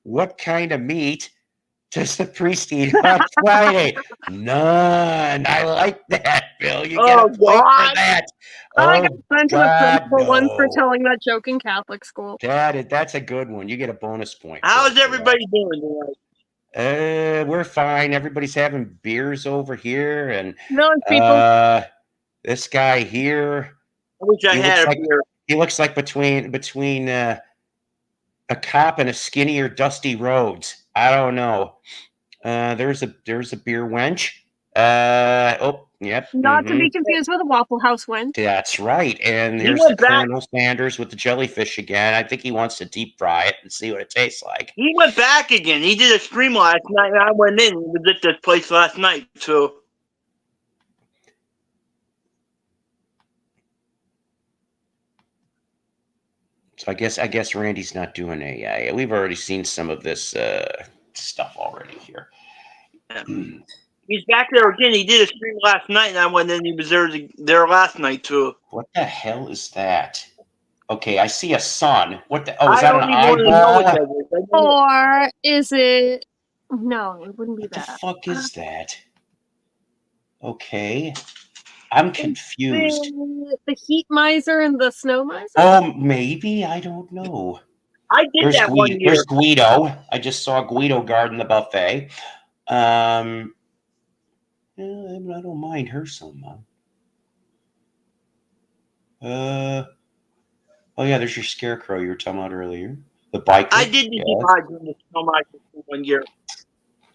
What kind of meat does the priest eat on Friday? None. I like that, Bill. You get a point for that. I got sent to the principal once for telling that joke in Catholic school. That's a good one. You get a bonus point. How's everybody doing tonight? We're fine. Everybody's having beers over here, and this guy here. I wish I had a beer. He looks like between a cop and a skinnier Dusty Rhodes. I don't know. There's a beer wench. Yep. Not to be confused with a Waffle House wench. That's right. And here's the Colonel Sanders with the jellyfish again. I think he wants to deep fry it and see what it tastes like. He went back again. He did a stream last night, and I went in. He was at this place last night, so. So I guess Randy's not doing we've already seen some of this stuff already here. He's back there again. He did a stream last night, and I went in. He was there last night too. What the hell is that? Okay, I see a sun. What the? Oh, is that an eyeball? Or is it? No, it wouldn't be that. What the fuck is that? Okay, I'm confused. The heat miser and the snow miser? Oh, maybe. I don't know. I did that one year. There's Guido. I just saw Guido guarding the buffet. I don't mind her so much. Oh yeah, there's your scarecrow you were talking about earlier. The biker. I did the deep in the snow miser one year.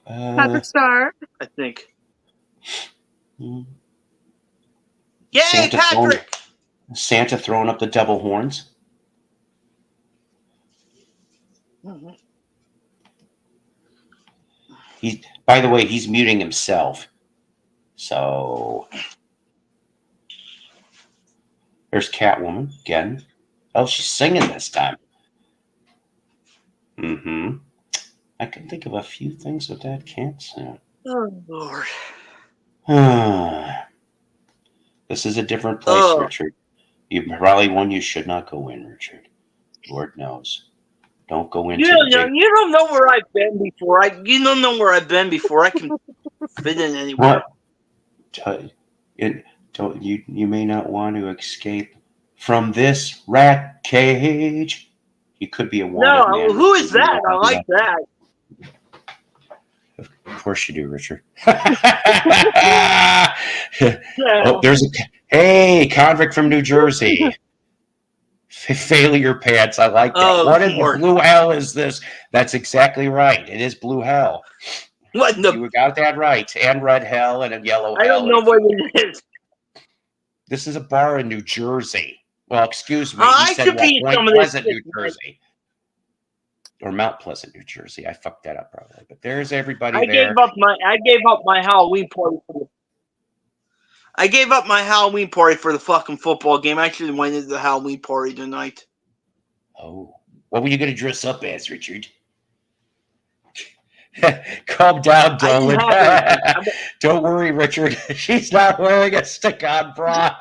Patrick Star. I think. Yay, Patrick! Santa throwing up the devil horns. By the way, he's muting himself. So there's Catwoman again. Oh, she's singing this time. I can think of a few things with that can't sing. Oh Lord. This is a different place, Richard. You probably one you should not go in, Richard. Lord knows. Don't go into. You don't know where I've been before. You don't know where I've been before. I can fit in anywhere. You may not want to escape from this rat cage. You could be a wanted man. Who is that? I like that. Of course you do, Richard. Oh, there's hey, convict from New Jersey. Failure pants. I like that. What in the blue hell is this? That's exactly right. It is blue hell. You got that right. And red hell and a yellow hell. I don't know what it is. This is a bar in New Jersey. Well, excuse me. I could be Point Pleasant, New Jersey. Or Mount Pleasant, New Jersey. I fucked that up probably. But there's everybody there. I gave up my Halloween party for the fucking football game. I actually went into the Halloween party tonight. Oh. What were you going to dress up as, Richard? Calm down, Dolan. Don't worry, Richard. She's not wearing a stick-on bra.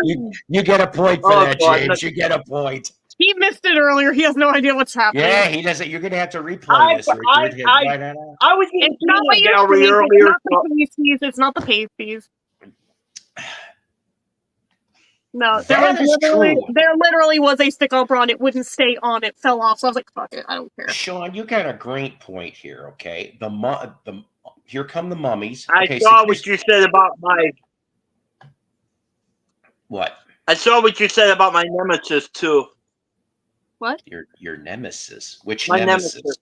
You get a point for that, James. You get a point. He missed it earlier. He has no idea what's happening. Yeah, he doesn't. You're gonna have to replay this, Richard. I was in It's not what the you gallery think. earlier. It's not the pasties. It's not the pasties. No, there literally was a stick-up on. It wouldn't stay on. It fell off. So I was like, "Fuck it, I don't care." Sean, you got a great point here. Okay, here come the mummies. I Okay, saw what you said about my. What? I saw what you said about my nemesis too. What? Your nemesis? Which My nemesis? nemesis.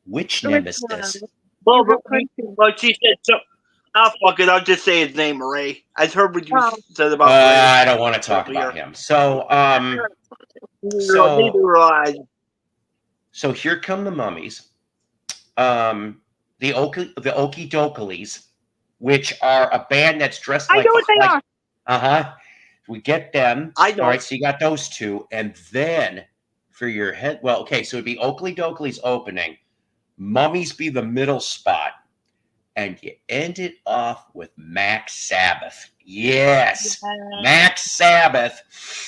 Which nemesis? Well, she said so. Oh, fuck it. I'll just say his name, Ray. I heard what you said about Ray. I don't want to talk about him. So, so here come the mummies. The Okie Dokilies, which are a band that's dressed like. I know what they are. Uh-huh. We get them. I know. All right, so you got those two. And then for your head, well, okay, so it'd be Oakley Dokley's opening. Mummies be the middle spot. And you end it off with Mac Sabbath. Yes. Mac Sabbath.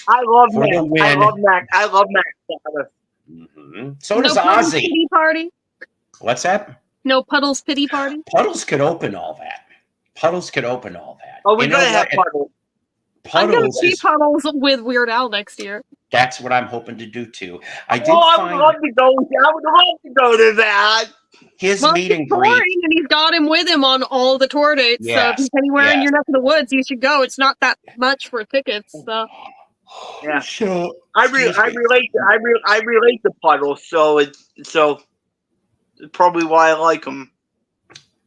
I love for Mac. the win. I love Mac. I love Mac Sabbath. Mm-hmm. So does Puddles Ozzy. Pity Party? What's that? No Puddles Pity Party? Puddles could open all that. Puddles could open all that. Oh, we're going to have Puddles. I'm going to see is, Puddles with Weird Al next year. That's what I'm hoping to do too. I would love to go. I would love to go to that. His well, meet and he's greet. touring, and he's got him with him on all the tour dates. Yes, so if he's anywhere in your neck of the woods, you should go. It's not that much for tickets. So. Yeah. So I relate to Puddles, so it's probably why I like him.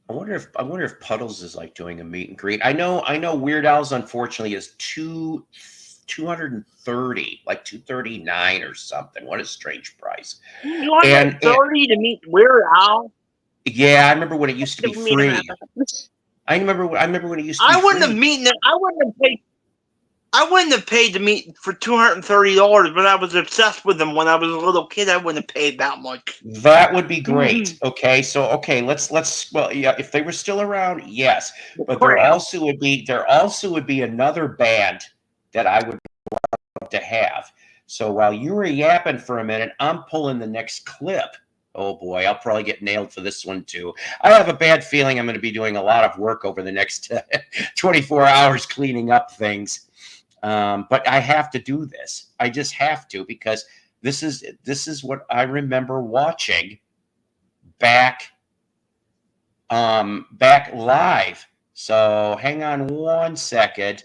I wonder if Puddles is like doing a meet and greet. I know Weird Al's unfortunately is 230, like 239 or something. What a strange price. You want 30 to meet Weird Al? Yeah, I remember when it used to be free. I remember when it used to be free. I wouldn't have paid to meet for $230, but I was obsessed with him when I was a little kid. I wouldn't have paid that much. That would be great. Okay, so let's well, yeah, if they were still around, yes. But there also would be another band that I would love to have. So while you were yapping for a minute, I'm pulling the next clip. Oh boy, I'll probably get nailed for this one too. I have a bad feeling I'm going to be doing a lot of work over the next 24 hours cleaning up things. But I have to do this. I just have to, because this is what I remember watching back live. So hang on one second.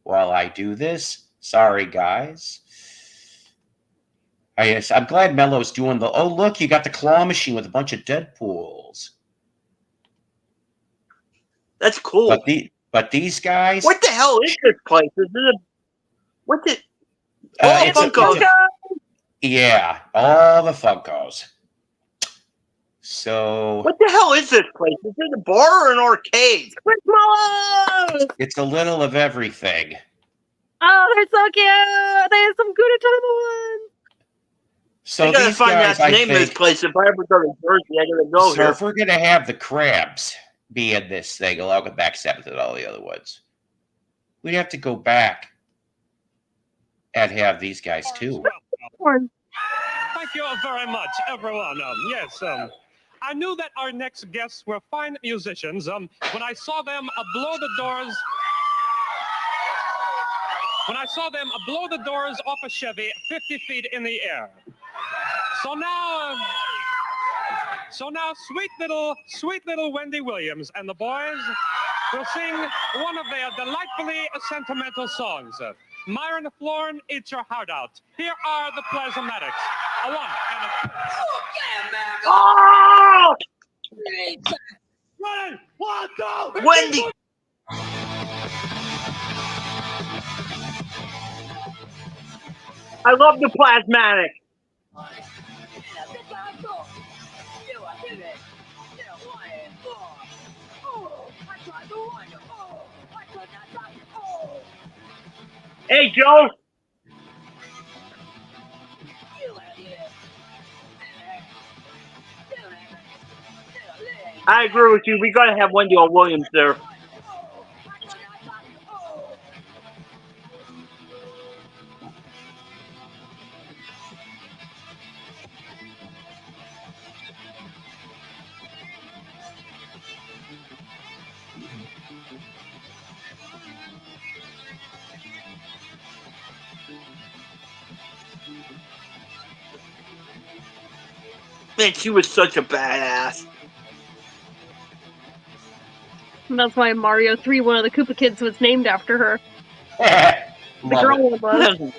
While I do this. Sorry, guys. I'm glad Mello's doing the. Oh, look, you got the claw machine with a bunch of Deadpools. That's cool. But these guys. What the hell is this place? Is it what's it? Funkos. Yeah, all the Funkos. So. What the hell is this place? Is it a bar or an arcade? It's a little of everything. Oh, they're so cute. They have some Gudetama ones. So I gotta these find guys, out the name of this place. If I ever go to Jersey, I gotta go here. So if we're gonna have the crabs be in this thing, along with Back Sabbath and all the other ones, we'd have to go back and have these guys too. Thank you very much, everyone. I knew that our next guests were fine musicians. When I saw them blow the doors. When I saw them blow the doors off a Chevy 50 feet in the air. So now, sweet little Wendy Williams and the boys will sing one of their delightfully sentimental songs. Myron Florin, Eat Your Heart Out. Here are the Plasmatics. A one and a two. Oh! Ready? 1, 2, Wendy! I love the Plasmatic. Hey, Joe. I agree with you. We gotta have Wendy or Williams there. Man, she was such a badass. And that's why Mario 3, one of the Koopa kids, was named after her. The girl one was.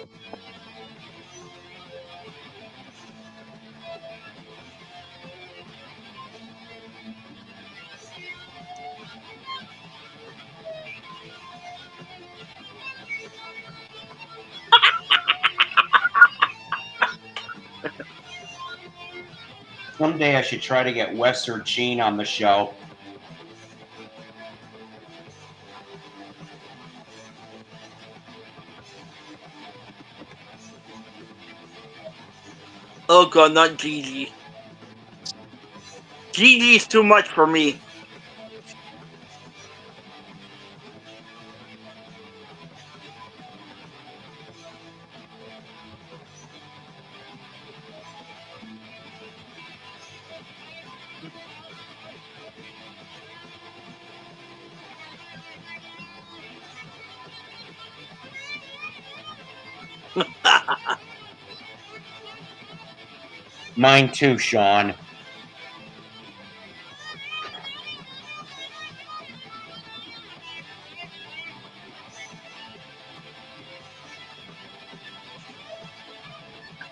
Someday I should try to get Western Gene on the show. Oh god, not Gigi. Gigi is too much for me. Mine too, Sean.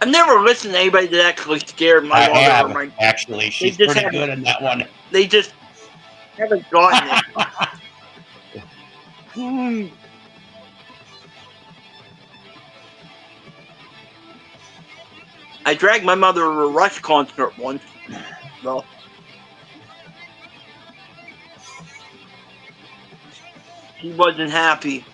I've never listened to anybody that actually scared my mother. I or my... have, actually. She's just pretty good in that one. They just haven't gotten it. I dragged my mother to a Rush concert once. Well, she wasn't happy.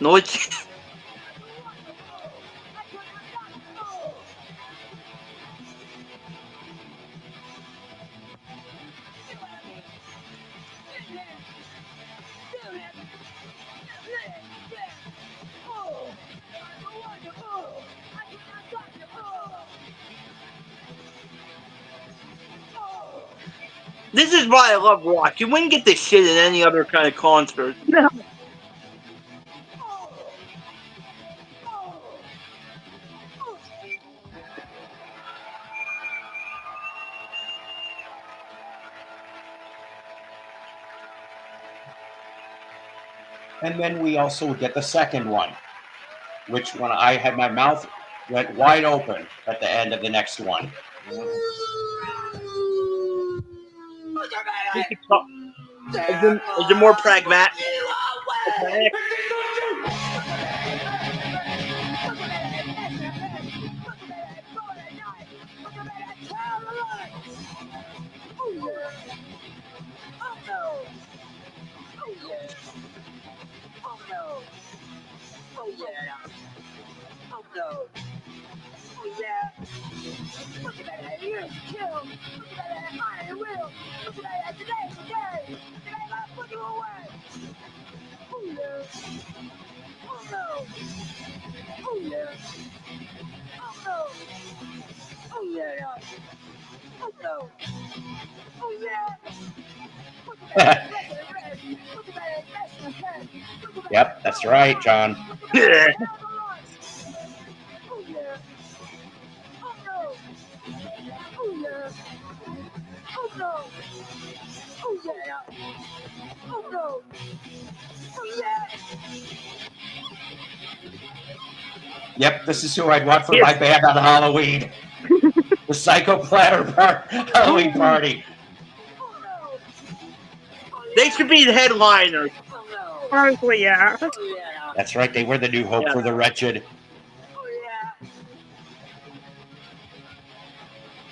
No, it's... This is why I love rock. You wouldn't get this shit in any other kind of concert. No. And then we also get the second one, which when I had my mouth went wide open at the end of the next one. Is it more pragmatic? Yep, that's right, John. Yep, this is who I'd want for my band on Halloween. The Psycho Platter Halloween party. They should be the headliners. Honestly, yeah. That's right, they were the new hope for the wretched.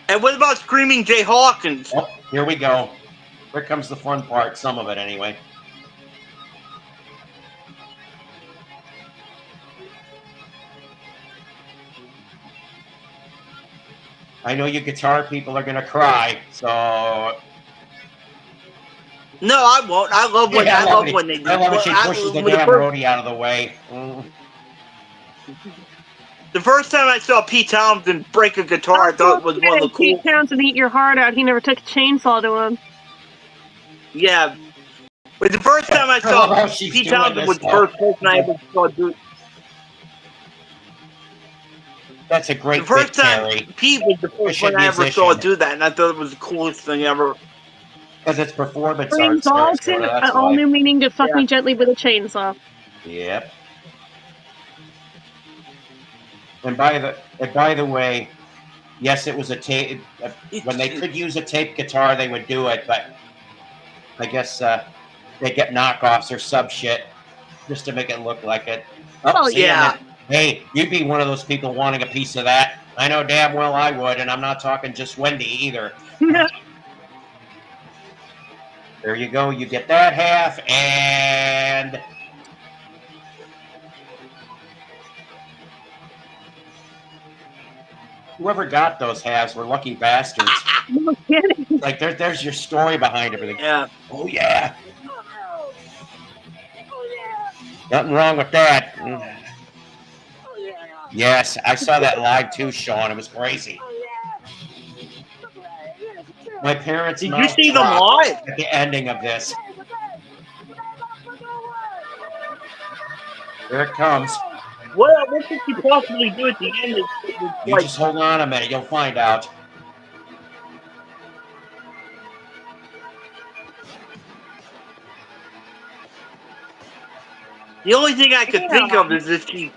And what about Screaming Jay Hawkins? Oh, here we go. Here comes the fun part, some of it anyway. I know you guitar people are going to cry, so... No, I won't. I love when, I love when they do. I love when she pushes the damn roadie out of the way. The first time I saw Pete Townsend break a guitar, I thought it was one of the cool. Pete Townsend eat your heart out. He never took a chainsaw to him. Yeah, but the first time I saw Pete Townsend was the first person I ever saw do. That's a great. The first time Pete was the first one I ever saw do that, and I thought it was the coolest thing ever. Because it's performance Brings arts. an all new meaning to "fuck me gently with a chainsaw." Yep. And by the way, yes, it was a tape. When they could use a tape guitar, they would do it. But I guess they get knockoffs or sub shit just to make it look like it. Oh, yeah. Hey, you'd be one of those people wanting a piece of that. I know damn well I would, and I'm not talking just Wendy either. There you go. You get that half, and whoever got those halves were lucky bastards. No kidding. Like there's your story behind everything. Yeah. Oh yeah. Nothing wrong with that. Yes, I saw that live too, Sean. It was crazy. My parents. Did you see them live at the ending of this? There it comes. What could you possibly do at the end? You just hold on a minute. You'll find out. The only thing I could think of is if she.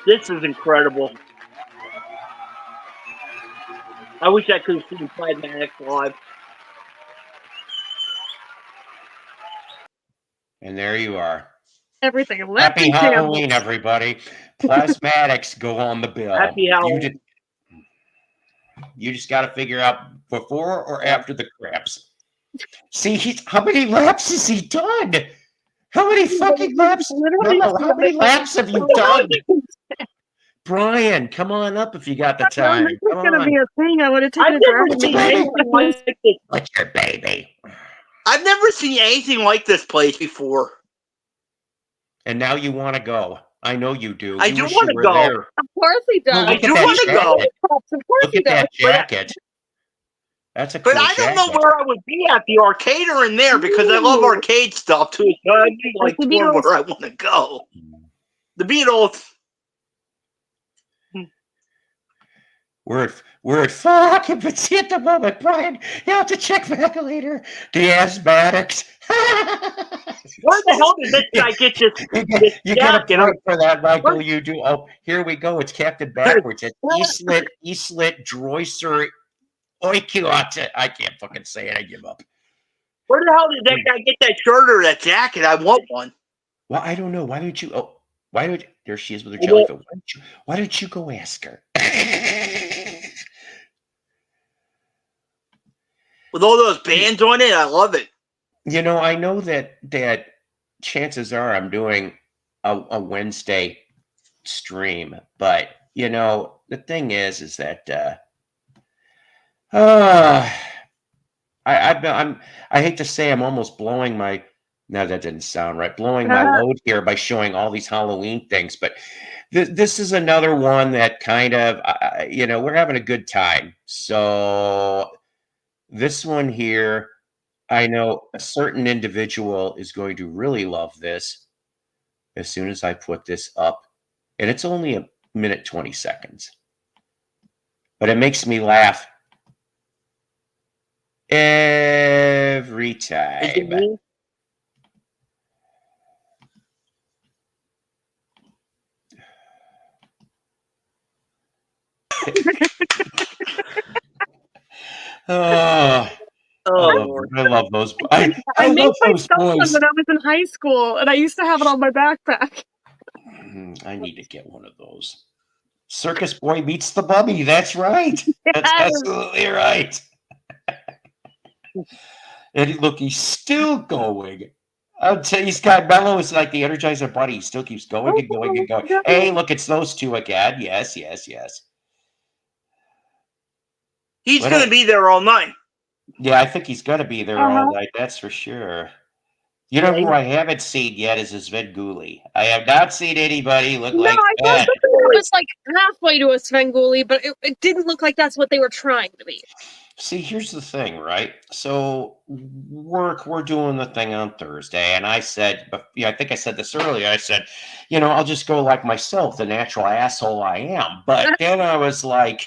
This is incredible. I wish I could have seen Plasmatics live. And there you are. Everything. Happy Halloween, everybody. Plasmatics go on the bill. Happy Halloween. You just got to figure out before or after the craps. See, how many laps has he done? How many fucking laps? No, how many laps have you done? Brian, come on up if you got the time. This is going to be a thing. I would have taken a What's your baby? I've never seen anything like this place before. And now you want to go. I know you do. I do want to go. There. Of course he does. I do want to go. Of course Look at that jacket. That's a cool But I don't know jacket. where I would be at, the arcade or in there, because I love arcade stuff too. So I'd be like the where Beatles. I want to go. The Beatles. We're at fucking but at the moment, Brian. You have to check back later. The asthmatics. Where the hell did this guy get this You got jacket? a point for that, Michael. You do. Oh, here we go. It's Captain Backwards. It's Eastlit Droyser Oikiwata. I can't fucking say it. I give up. Where the hell did that guy get that shirt or that jacket? I want one. Well, I don't know. Why don't you? Oh, why don't? There she is with her jellyfish. Why don't you go ask her? With all those bands on it, I love it. You know, I know that chances are I'm doing a Wednesday stream, but you know, the thing is that I hate to say I'm almost blowing my. No, that didn't sound right. Blowing my load here by showing all these Halloween things, but this is another one that kind of, you know, we're having a good time. So this one here, I know a certain individual is going to really love this as soon as I put this up. And it's only a minute 20 seconds. But it makes me laugh every time. I love those. I made love those myself one boys. when I was in high school, and I used to have it on my backpack. I need to get one of those. Circus boy meets the mummy. That's right. That's absolutely right. And look, he's still going. I'll tell you, Scott Mello is like the Energizer Bunny. He still keeps going and going and going. Hey, look, it's those two again. Yes. He's going to be there all night. Yeah, I think he's going to be there all night. That's for sure. You know who I haven't seen yet is Svengoolie. I have not seen anybody look like I that. thought it was like halfway to a Svengoolie, but it didn't look like that's what they were trying to be. See, here's the thing, right? So we're doing the thing on Thursday, and I said, I think I said this earlier. I said, I'll just go like myself, the natural asshole I am. But then I was like,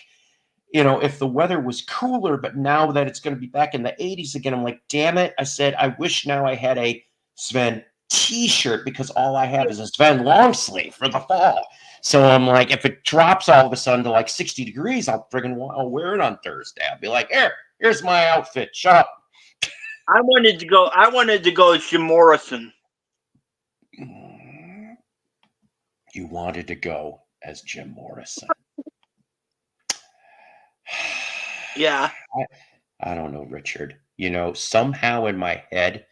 if the weather was cooler, but now that it's going to be back in the 80s again, I'm like, damn it. I said, I wish now I had a Sven t-shirt because all I have is a Sven long sleeve for the fall. So I'm like, if it drops all of a sudden to like 60 degrees, I'll wear it on Thursday. I'll be like, here's my outfit. Shut up. I wanted to go as Jim Morrison. You wanted to go as Jim Morrison. Yeah. I don't know, Richard. Somehow in my head,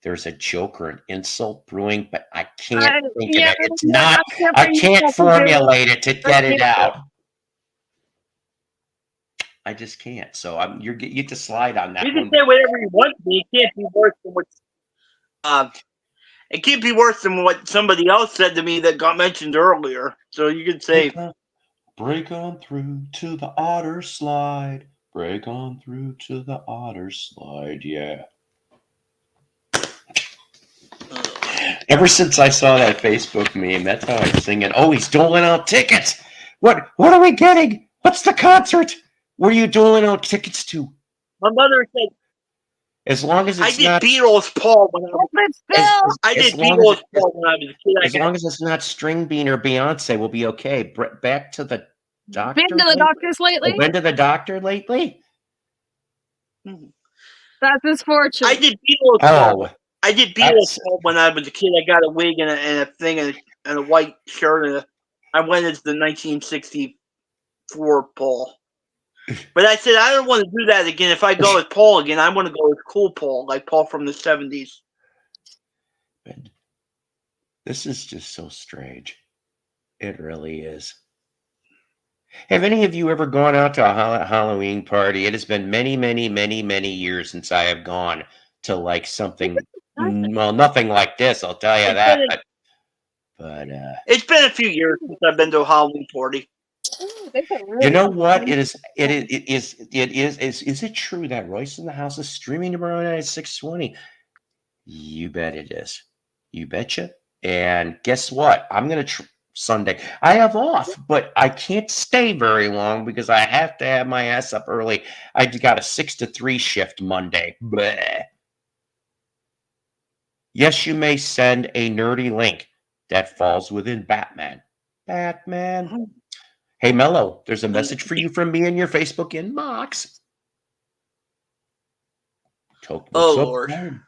there's a joke or an insult brewing, but I can't think of it. It's not. I can't formulate it to get it out. I just can't. So you get to slide on that. You can say whatever you want to me. It can't be worse than what. It can't be worse than what somebody else said to me that got mentioned earlier. So you can say, "Break on through to the otter slide. Break on through to the otter slide." Yeah. Ever since I saw that Facebook meme, that's how I'm singing. Oh, he's doling out tickets. What are we getting? What's the concert? What are you doling out tickets to? My mother said, as long as it's not Beatles Paul when I was I did Beatles Paul when I was a kid. As long as it's not String Bean or Beyonce, we'll be okay. Back to the doctor. Been to the doctors lately? Been to the doctor lately? That's his fortune. I did Beatles Paul. I did Beatles when I was a kid. I got a wig and a thing and a white shirt. And I went as the 1964 Paul. But I said, I don't want to do that again. If I go as Paul again, I want to go as Cool Paul, like Paul from the 70s. This is just so strange. It really is. Have any of you ever gone out to a Halloween party? It has been many, many, many, many years since I have gone to like something. Well, nothing like this, I'll tell you that. But it's been a few years since I've been to a Halloween party. You know what? Is it true that Royce in the House is streaming tomorrow night at 6:20? You bet it is. You betcha. And guess what? I'm gonna Sunday. I have off, but I can't stay very long because I have to have my ass up early. I got a 6 to 3 shift Monday. Bleh. Yes, you may send a nerdy link that falls within Batman. Batman. Hey, Mello, there's a message for you from me in your Facebook inbox. Lord.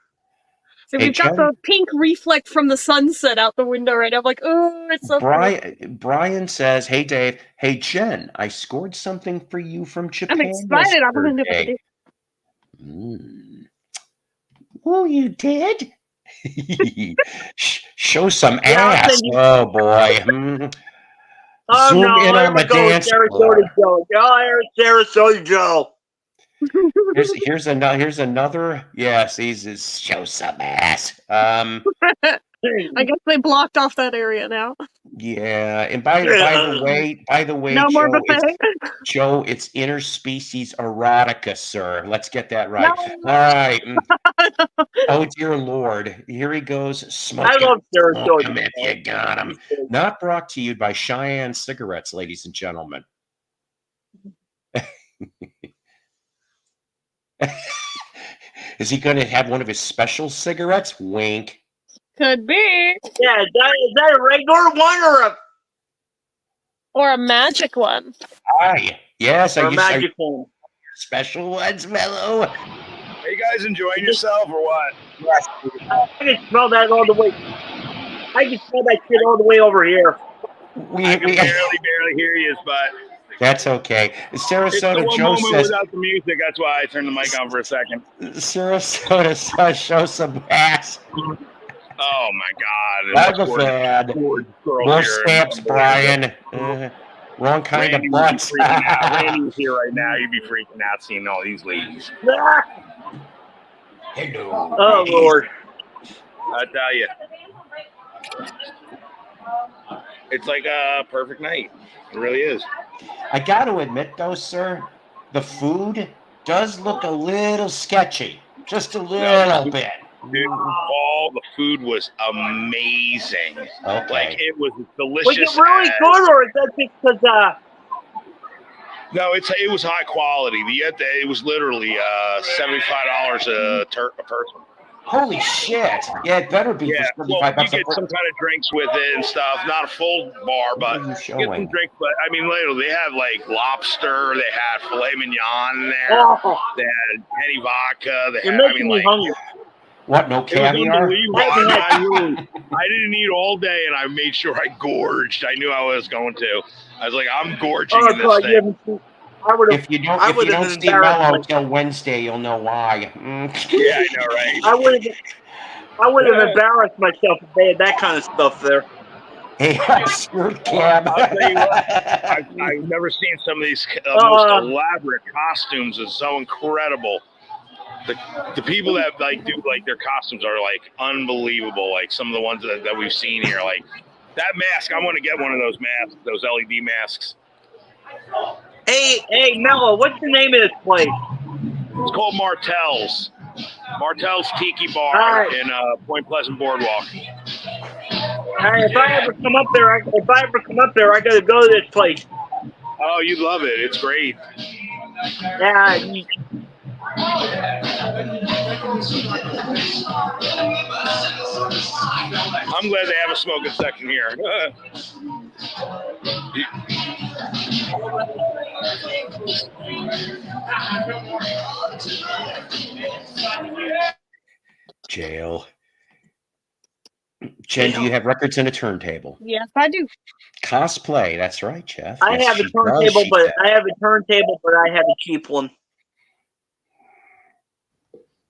So we've got the pink reflect from the sunset out the window right now. I'm like, oh, it's so Brian says, hey, Dave. Hey, Jen, I scored something for you from Japan. I'm excited. I'm going to Oh, you did? Show some ass. Oh, boy. Oh, Zoom no, in on the dance floor. Sarasota Joe. Here's another. Yes, he's show some ass. I guess they blocked off that area now. Yeah, and by the way, no more buffet. Joe, it's interspecies erotica, sir. Let's get that right. No. All right. Oh dear Lord, here he goes. Smoking. I love Sarasota. If you got him. Not brought to you by Cheyenne Cigarettes, ladies and gentlemen. Is he going to have one of his special cigarettes? Wink. Could be. Yeah, is that a regular one or a magic one? Aye. Yes, or a magic one. Special ones, Mellow. Are you guys enjoying yourself or what? I can smell that all the way. I can smell that shit all the way over here. I can barely hear you, but that's okay. it's the Sarasota one Joe moment says. without the music. That's why I turned the mic on for a second. Sarasota says, show some ass. Oh my God! I'm a fan. More stamps, Brian. Wrong kind Randy of would be butts. freaking out. Randy was here right now. You'd be freaking out seeing all these ladies. Hello. Oh Lord! I tell you, it's like a perfect night. It really is. I got to admit, though, sir, the food does look a little sketchy. Just a little bit. Dude, all the food was amazing. Okay. Like, it was delicious. Was it really good, or is that because No, it was high quality. It was literally $75 a person. Holy shit! Yeah, it better be. Yeah, for well, $75 you get some kind of drinks with it and stuff. Not a full bar, but you get some drinks. But I mean, literally, they had like lobster. They had filet mignon in there. Oh. They had penny vodka. They You're had. I making mean, me hungry. What? No it was caviar? unbelievable. I didn't eat all day, and I made sure I gorged. I knew I was going to. I was like, I'm gorging in this thing. If you don't see Mello till Wednesday, you'll know why. Yeah, I know, right? I would have embarrassed myself if they had that kind of stuff there. Hey, skirt cab. I'll tell you what, I've never seen some of these most elaborate costumes. It's so incredible. The people that do their costumes are like unbelievable. Like some of the ones that we've seen here, like that mask. I want to get one of those masks, those LED masks. Hey, Mello, what's the name of this place? It's called Martell's. Martell's Tiki Bar in Point Pleasant Boardwalk. If I ever come up there, I gotta go to this place. Oh, you'd love it. It's great. Yeah. I'm glad they have a smoking section here. Jail. Jen, do you have records and a turntable? Yes, I do. Cosplay, that's right, Jeff. I have a turntable, but I have a cheap one.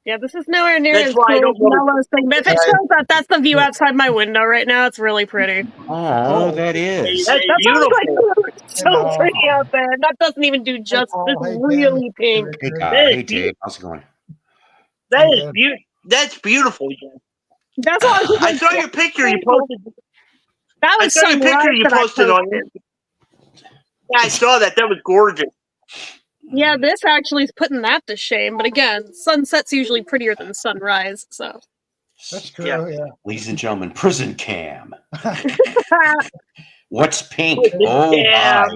Yeah, this is nowhere near That's as why I cool don't as go to- Mello's thing. But if it shows that, that's the view outside my window right now. It's really pretty. Oh, that is. That's so pretty out there. That doesn't even do justice. It's really pink. Hey, Dave, how's it going? That's beautiful, Jen. That's all I saw your picture you posted. That was I saw your picture you posted on it. Yeah, I saw that. That was gorgeous. Yeah, this actually is putting that to shame. But again, sunset's usually prettier than sunrise. So that's true. Yeah. Ladies and gentlemen, prison cam. What's pink? Prison cam.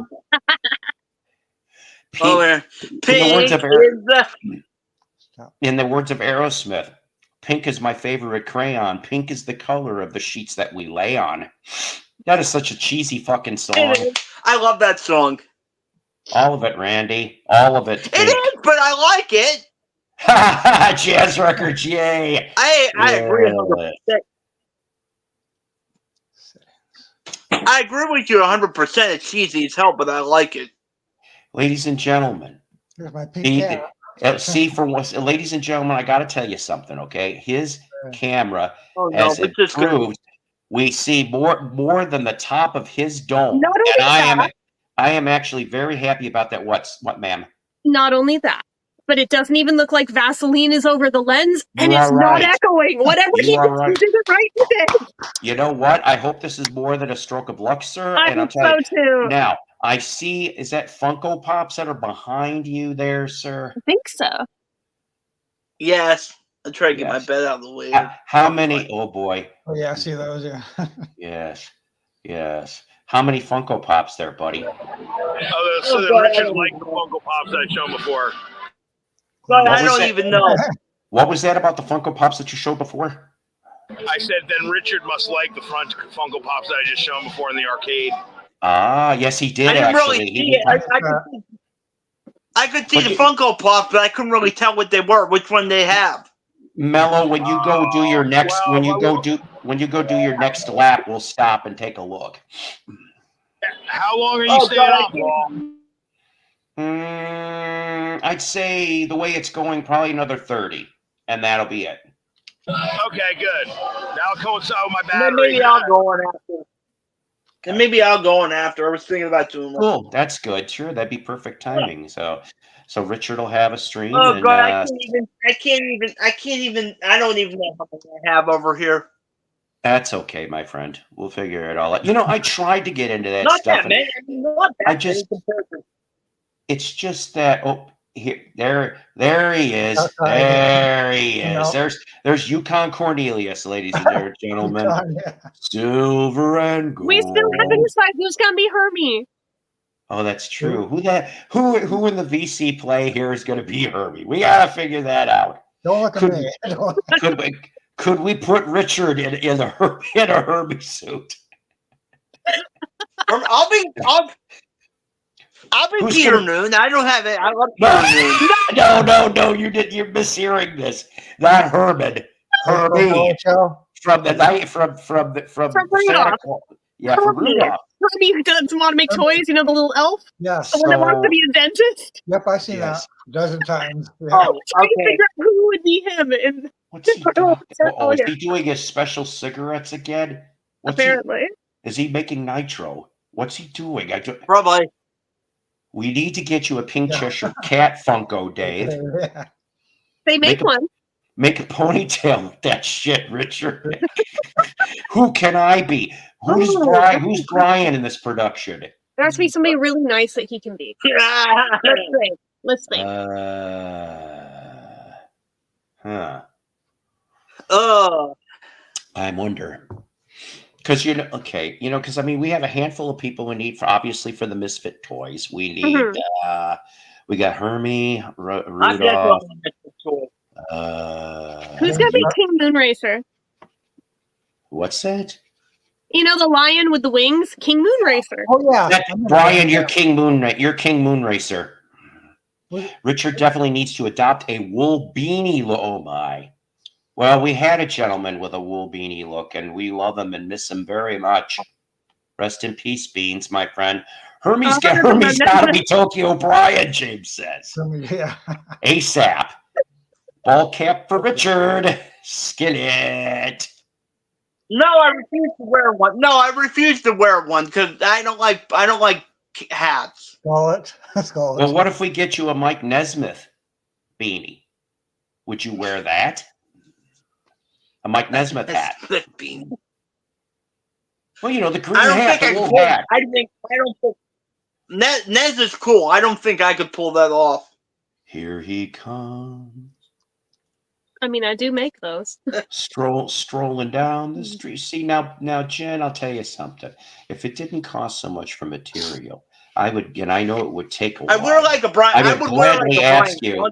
Pink. Pink in the words of Aerosmith, pink is my favorite crayon. Pink is the color of the sheets that we lay on. That is such a cheesy fucking song. I love that song. All of it, Randy. All of it. It is, but I like it. Jazz records, yay! I agree 100%. I agree with you 100%. It's cheesy as hell, but I like it. Ladies and gentlemen, here's my pink cat. Ladies and gentlemen, I got to tell you something, okay? His camera has improved. We see more than the top of his dome. And I am actually very happy about that. What, ma'am? Not only that, but it doesn't even look like Vaseline is over the lens, and it's not echoing. Whatever he did, he did it right today. You know what? I hope this is more than a stroke of luck, sir. I hope so too. Now, I see, is that Funko Pops that are behind you there, sir? I think so. Yes. I'll try to get my bed out of the way. How many? Oh, boy. Oh, yeah, I see those, yeah. Yes. How many Funko Pops there, buddy? Oh, so then Richard liked the Funko Pops that I showed before. But I don't even know. What was that about the Funko Pops that you showed before? I said then Richard must like the front Funko Pops that I just shown before in the arcade. Ah, yes, he did. I didn't really see it. I could see the Funko Pops, but I couldn't really tell what they were, which one they have. Mello, when you go do your next, when you go do your next lap, we'll stop and take a look. How long are you staying up, Paul? I'd say the way it's going, probably another 30, and that'll be it. Okay, good. That'll coincide with my And then battery. maybe I'll go on after. And maybe I'll go on after. I was thinking about doing one. Cool, that's good. Sure, that'd be perfect timing. So Richard will have a stream. Oh and, God, I can't even. I don't even know how many I have over here. That's okay, my friend. We'll figure it all out. I tried to get into that Not stuff. that many. I mean, not that many. It's just that. Oh, there he is. There he is. There's Yukon Cornelius, ladies and gentlemen. Silver and gold. We still haven't decided who's gonna be Hermie. Oh, that's true. Who in the VC play here is going to be Herbie? We got to figure that out. Don't look at me. Could we put Richard in a Herbie suit? I'll be Peter Noon. I don't have it. I love Peter Noon. No. You're mishearing this. Not Herman. Herbie from the night from Rudolph. Yeah, from Rudolph. Herbie who doesn't want to make toys. You know the little elf. Yes. The one that wants to be a dentist. Yep, I've seen that a dozen times. Yeah. Oh, trying to figure out who would be him. What's he doing? Oh, is he doing his special cigarettes again? Apparently. Is he making nitro? What's he doing? Probably. We need to get you a pink Cheshire cat Funko, Dave. They make one. Make a ponytail with that shit, Richard. Who can I be? Who's Brian in this production? There has to be somebody really nice that he can be. Let's think. I wonder. Because because we have a handful of people we need for the Misfit toys. We need we got Hermie, Rudolph. Who's gonna be King Moonracer? What's that? You know the lion with the wings, King Moonracer. Oh yeah, Brian, you're King Moonracer. Richard definitely needs to adopt a wool beanie look. Oh my! Well, we had a gentleman with a wool beanie look, and we love him and miss him very much. Rest in peace, Beans, my friend. Hermie's got to be Tokyo Brian. James says. Yeah. ASAP. Ball cap for Richard. Skin it. No, I refuse to wear one. No, I refuse to wear one because I don't like hats. Let's call it. Well, what if we get you a Mike Nesmith beanie? Would you wear that? A Mike Nesmith hat. Beanie. Well, the green hat, the little hat. I don't think Nez is cool. I don't think I could pull that off. Here he comes. I mean, I do make those. Strolling down the street. See, now, Jen, I'll tell you something. If it didn't cost so much for material, I would, and I know it would take a while. I wear like a Brian. I would gladly ask you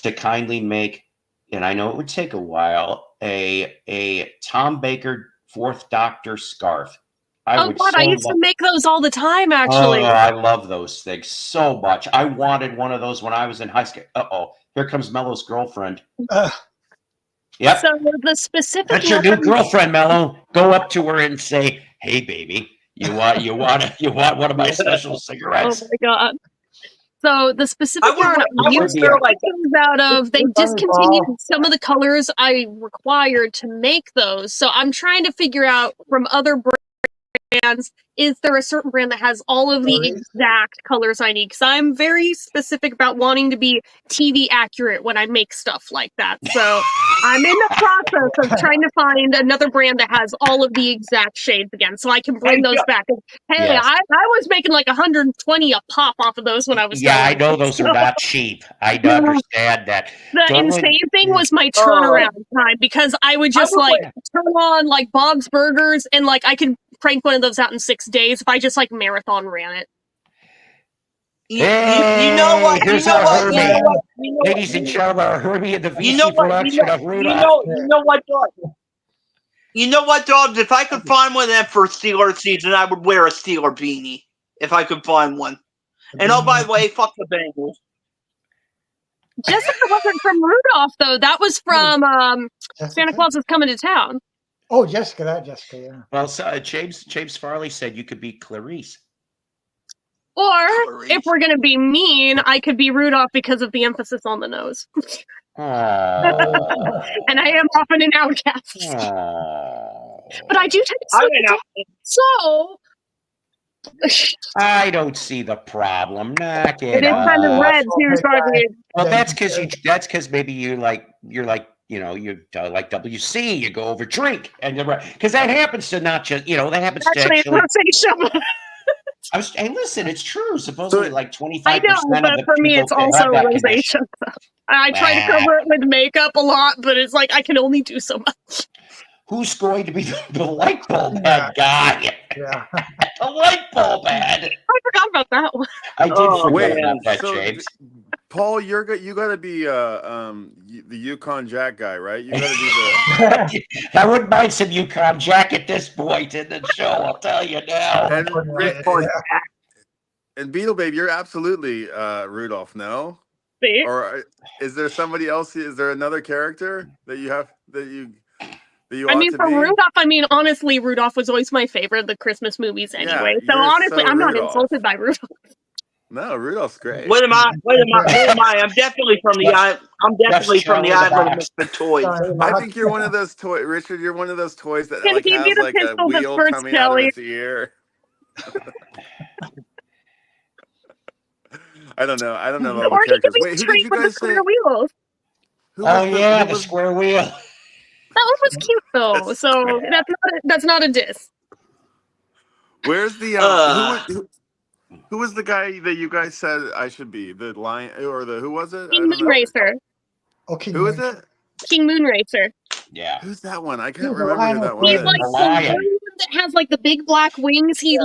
to kindly make, and I know it would take a while, a Tom Baker 4th Doctor scarf. I used to make those all the time, actually. Oh, I love those things so much. I wanted one of those when I was in high school. Here comes Mello's girlfriend. Yep. So the specific. That's your new girlfriend, Mello. Go up to her and say, "Hey, baby, you want one of my special cigarettes?" Oh my god! So the specific one out of they discontinued some of the colors I required to make those. So I'm trying to figure out from other brands, is there a certain brand that has all of the exact colors I need? Because I'm very specific about wanting to be TV accurate when I make stuff like that. So I'm in the process of trying to find another brand that has all of the exact shades again, so I can bring those back. Hey, yes. I was making like 120 a pop off of those when I was I know those are not cheap. I understand that. The insane thing was my turnaround time, because I would just turn on like Bob's Burgers and like I could crank one of those out in 6 days if I just like marathon ran it. You know what? Ladies and gentlemen, Herbie and the VC production of Rudolph. You know what, Dobbs? You know what, Dobbs? If I could find one of them for Steeler season, I would wear a Steeler beanie if I could find one. And oh, by the way, fuck the Bengals. Jessica wasn't from Rudolph, though. That was from Santa Claus is Coming to Town. Oh, Jessica, yeah. Well, so, James Farley said you could be Clarice. Or, if we're going to be mean, I could be Rudolph because of the emphasis on the nose. And I am often an outcast. But I do take so... I don't see the problem. Knock it It is kind of off. red too, sorry. Well, that's because maybe you're like you like WC. You go over drink, and because that happens to not just that happens Actually, to actually. Rosacea. Hey, listen, it's true. Supposedly, like 25% I know, of but the for me, people it's that also have that rosacea. condition. I try to cover it with makeup a lot, but it's like I can only do so much. Who's going to be the light bulb head guy? Yeah. The light bulb head. I forgot about that one. I did forget Wait, about that, so, James. Paul, you got to be the Yukon Jack guy, right? You got to be the. I wouldn't mind some Yukon Jack at this point in the show. I'll tell you now. And Beetle Babe, you're absolutely Rudolph, no? See? Or is there somebody else? Is there another character that you have that you I mean, ought to for be? Rudolph, honestly, Rudolph was always my favorite of the Christmas movies anyway. So you're honestly, so I'm not Rudolph. insulted by Rudolph. No, Rudolph's great. What am I? I'm definitely from the island. I'm definitely from the island of misfit toys. I think you're one of those toys, Richard. You're one of those toys that Can like he be has the like a pistol that wheel squirts coming out of jelly? its ear. I don't know. About Or the he could characters. be Wait, who did straight you with the guys say? square wheels. Oh yeah, the square wheel. That one was cute though, so that's not a diss. Where's the who was the guy that you guys said I should be? The lion or the who was it? King Moonracer. Okay. Who is it? King Moonracer. Yeah. Who's that one? I can't the remember who that one He's is. like the one that has like the big black wings. He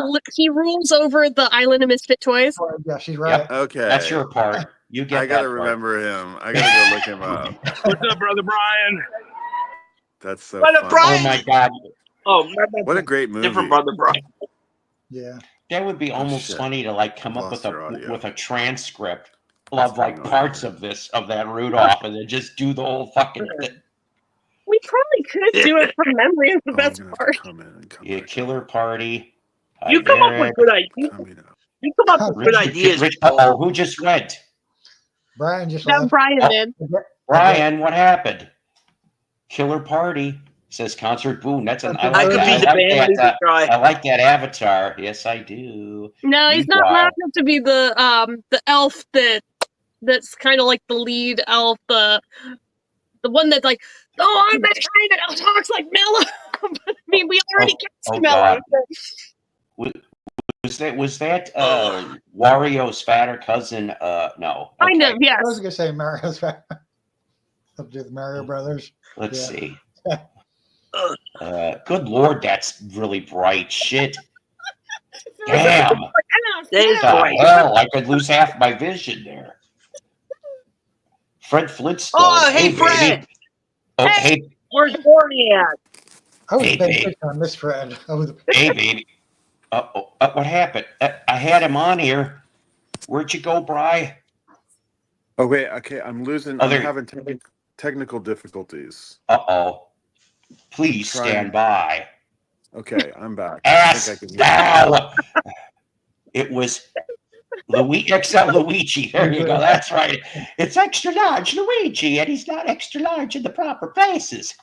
rules over the island of misfit toys. Yeah, she's right. Yep. Okay. That's your part. You get I gotta that part. remember him. I gotta go look him up. What's up, brother Brian? That's so Brother funny. Brian. Oh my God. Oh, What a great movie. different brother Brian. Yeah. That would be almost shit. funny to like come up Lost with your audio. a transcript of like parts of that Rudolph and then just do the whole fucking thing. We probably could do it from memory. Is the best part. Yeah, Killer Party. You come up with good ideas. You come up with good ideas. Oh, who just went? Brian just No, left. Brian did. Brian, what happened? Killer Party says concert boom. That's an I like could that. be the band leader guy. I like that avatar. Yes, I do. No, he's not loud enough to be the elf that's kind of like the lead elf, the one that's like, oh, I'm the guy that talks like Mellow. I mean, we already cast Mellow. Was that Wario's fatter cousin? No. Kind of, yes. I was gonna say Mario's up to the Mario Brothers. Let's see. Good Lord, that's really bright shit. Damn. Hell, I could lose half my vision there. Fred Flintstone. Oh, hey, Fred. Baby. Oh, hey. Where's Barney at? I was Hey, paying babe. attention on Miss Fred. Hey, baby. What happened? I had him on here. Where'd you go, Bri? Oh wait, okay, I'm losing. I'm having technical difficulties. Uh-oh. Please stand by. Okay, I'm back. Ass now. It was XL Luigi. There you go. That's right. It's extra large Luigi, and he's not extra large in the proper places.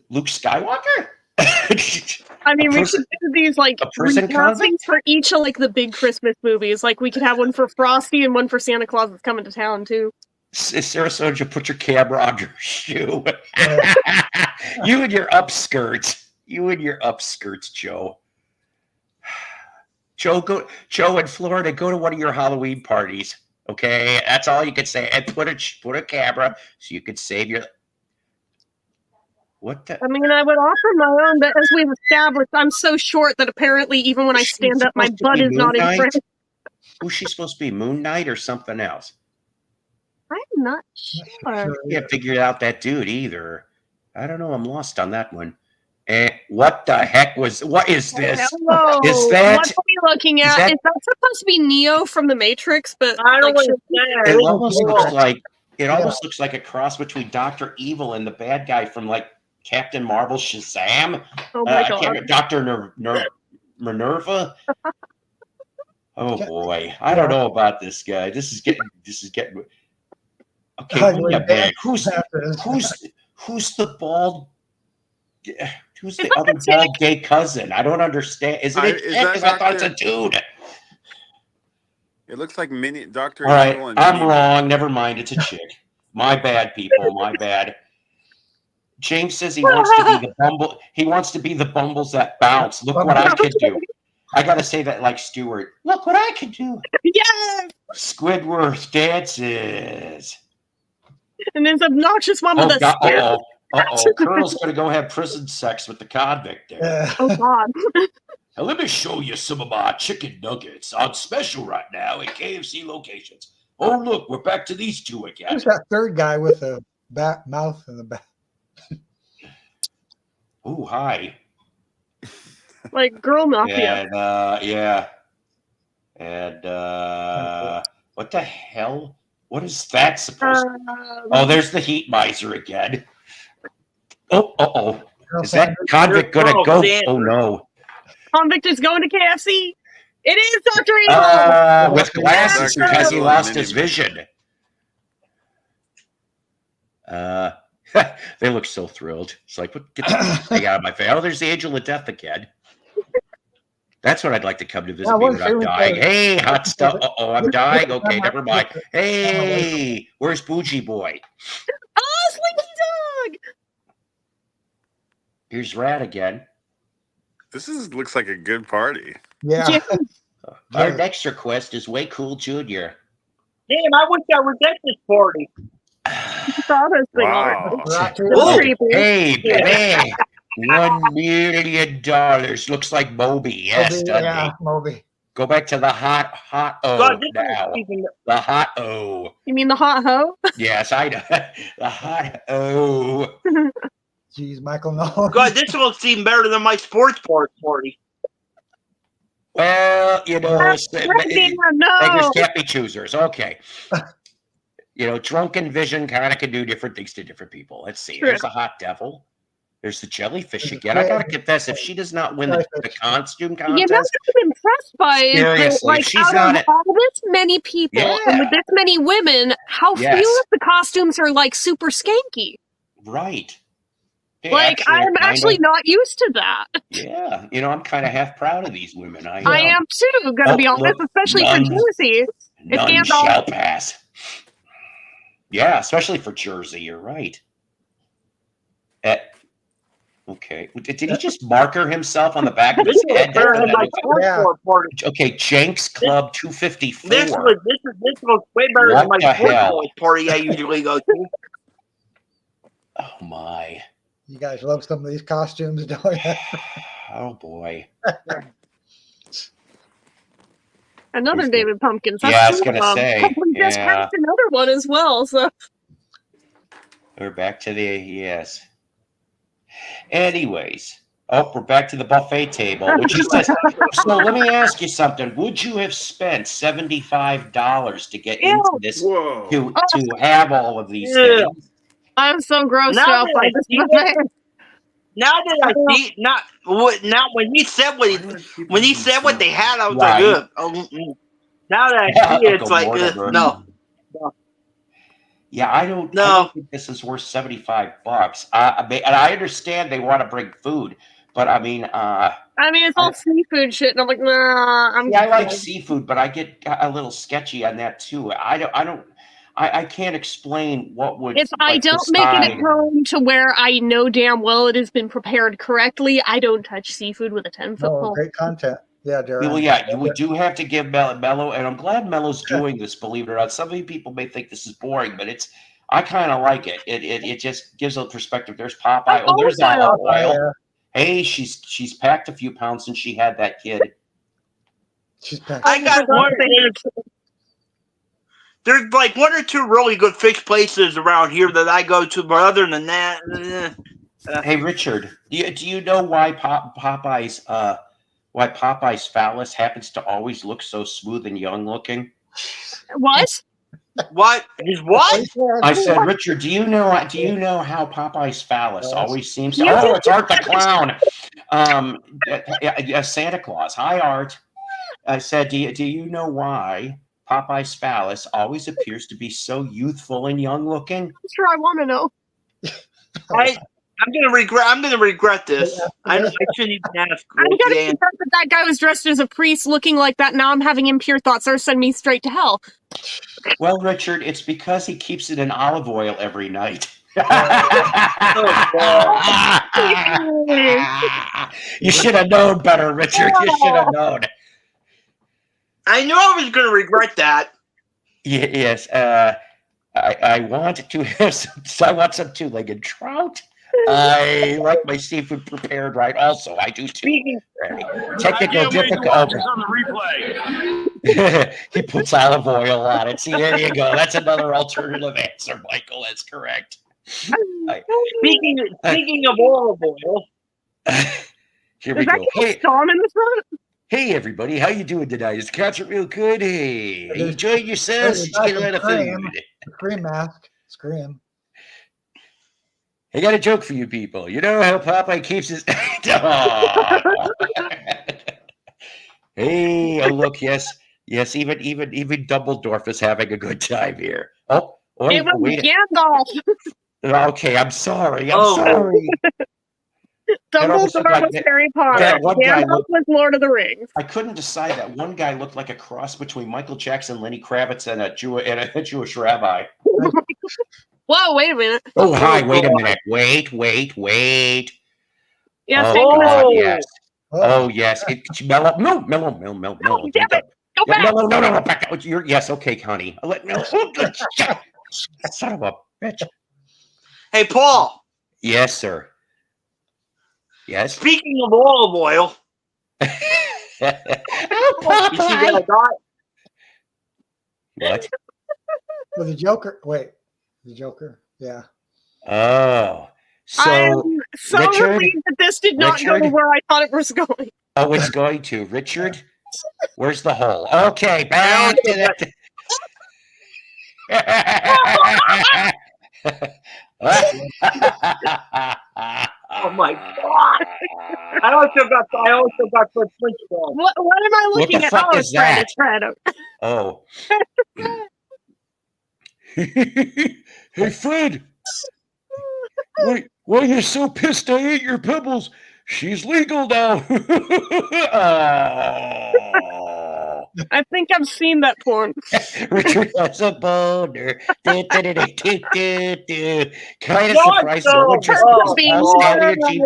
Luke Skywalker? I mean, we should do these like prison recastings for each of like the big Christmas movies. Like we could have one for Frosty and one for Santa Claus that's coming to town too. Sarasota, put your camera on your shoe. You and your upskirts. You and your upskirts, Joe. Joe in Florida, go to one of your Halloween parties. Okay, that's all you can say. And put a camera so you can save your. What the? I mean, I would offer my own, but as we've established, I'm so short that apparently even when I stand up, my butt is not in frame. Who's she supposed to be? Moon Knight or something else? I'm not sure. I can't figure out that dude either. I don't know. I'm lost on that one. What the heck what is this? Hello. Is that? What are we looking at? Is that supposed to be Neo from the Matrix? But I don't like, It almost looks like It almost looks like a cross between Dr. Evil and the bad guy from like Captain Marvel Shazam. Oh my I god. can't Dr. Minerva. Oh boy. I don't know about this guy. This is getting okay. Wait a minute. Who's the bald? Who's the other bald gay cousin? I don't understand. Isn't it? Because I thought it's a dude. It looks like mini Dr. All right, Evil and I'm Mini wrong. Never mind. It's a chick. My bad, people. My bad. James says he wants to be the bumble. He wants to be the bumbles that bounce. Look what I could do. I gotta say that like Stewart. Look what I can do. Yes. Squidward dances. And this obnoxious one with a spear. Uh-oh. Colonel's gonna go have prison sex with the convict there. Oh god. Now let me show you some of my chicken nuggets on special right now at KFC locations. Oh look, we're back to these two again. Who's that third guy with a bat mouth in the back? Oh, hi. Like girl mafia. And what the hell? What is that supposed to be? Oh, there's the heat miser again. Oh. Is that convict gonna go? Oh no. Convict is going to KFC. It is Dr. Evil. With glasses because he lost his vision. They look so thrilled. It's like, get the thing out of my face. Oh, there's the Angel of Death again. That's what I'd like to come to visit me when I'm dying. Hey, hot stuff. Uh-oh, I'm dying. Okay, never mind. Hey, where's Bougie Boy? Oh, Slinky Dog. Here's Rat again. This looks like a good party. Yeah. Our next request is Way Cool Jr. Damn, I wish I was at this party. Wow. Hey, baby. $1 million. Looks like Moby. Yes, doesn't he? Moby. Go back to the hot O God, now. The hot O. You mean the hot hoe? Yes, I know. The hot O. Jeez, Michael, no. God, this looks even better than my sports party. Well, beggars can't be choosers. Okay. Drunken vision kind of can do different things to different people. Let's see. There's the hot devil. There's the jellyfish again. I gotta confess, if she does not win the costume contest, I'm impressed by it. Seriously, Like, she's out not of all this many people and with this many women, how few of the costumes are like super skanky? Right. Hey, Like, I'm actually not used to that. Yeah, I'm kind of half proud of these women. I am too, gonna be honest, especially for Jersey. None shall pass. Yeah, especially for Jersey. You're right. Okay. Did he just marker himself on the back of his head? Okay, Jenks Club 254. This looks way better than my sports party I usually go to. Oh my. You guys love some of these costumes, don't you? Oh boy. Another David Pumpkins. Yeah, I was gonna say. We just passed another one as well. So we're back to the Anyways, we're back to the buffet table, which he says. So let me ask you something. Would you have spent $75 to get into this to have all of these things? I'm so grossed out by this buffet. Now that I see, when he said what they had, I was like, ugh. Now that I see it, it's like, no. Yeah, I don't think this is worth $75. And I understand they want to bring food, but I mean, it's all seafood shit, and I'm like, nah. I like seafood, but I get a little sketchy on that too. I can't explain what would. If I don't make it at home to where I know damn well it has been prepared correctly, I don't touch seafood with a 10-foot pole. Great content. Yeah, Darren. Well, yeah, we do have to give Mello, and I'm glad Mello's doing this, believe it or not. Some people may think this is boring, but I kind of like it. It just gives a perspective. There's Popeye. Oh, there's olive oil. Hey, she's packed a few pounds since she had that kid. She's packed. I got one. There's like one or two really good fish places around here that I go to, but other than that, hey Richard, do you know why Popeye's phallus happens to always look so smooth and young looking? What? What? His what? I said, Richard, do you know how Popeye's phallus always seems to? Oh, it's Art the Clown. Santa Claus. Hi, Art. I said, do you know why Popeye's phallus always appears to be so youthful and young looking? I'm sure I want to know. I'm gonna regret this. I shouldn't even ask. I'm gonna regret that guy was dressed as a priest, looking like that. Now I'm having impure thoughts that are sending me straight to hell. Well, Richard, it's because he keeps it in olive oil every night. You should have known better, Richard. You should have known. I knew I was going to regret that. Yes. I want to have some two-legged trout. I like my seafood prepared right. Also, I do too. Technical difficulty. On the replay. He puts olive oil on it. See, there you go. That's another alternative answer, Michael. That's correct. Speaking of olive oil, here we go. Hey, Dawn in the front. Hey, everybody. How you doing tonight? Is the concert real good? Hey, are you enjoying yourselves? Did you get a lot of food? Scream mask. Scream. I got a joke for you people. You know how Popeye keeps his... Hey, oh look, yes, even Dumbledore is having a good time here. Oh, it was Gandalf. Okay, I'm sorry. Sorry. Dumbledore was Harry Potter. Gandalf was Lord of the Rings. I couldn't decide. That one guy looked like a cross between Michael Jackson, Lenny Kravitz, and a Jewish rabbi. Whoa, wait a minute. Oh, hi, wait a minute. Wait. Yes, yes. Oh, yes. Mellow. No. Damn it. Go back. No. Back out. Yes, okay, honey. Son of a bitch. Hey, Paul. Yes, sir. Yes. Speaking of olive oil. You see what I got? What? For the Joker. Wait. The Joker. Yeah. Oh. So, I'm so relieved that this did not go where I thought it was going. Oh, it's going to. Richard, where's the hole? Okay, back to that. Oh my God! I also got the French ball. What am I looking at? What the fuck is that? It's Fred. Oh. Hey, Fred. Why are you so pissed I ate your pebbles? She's legal now. Oh. I think I've seen that porn. Richard has a boner. Kind of surprised me.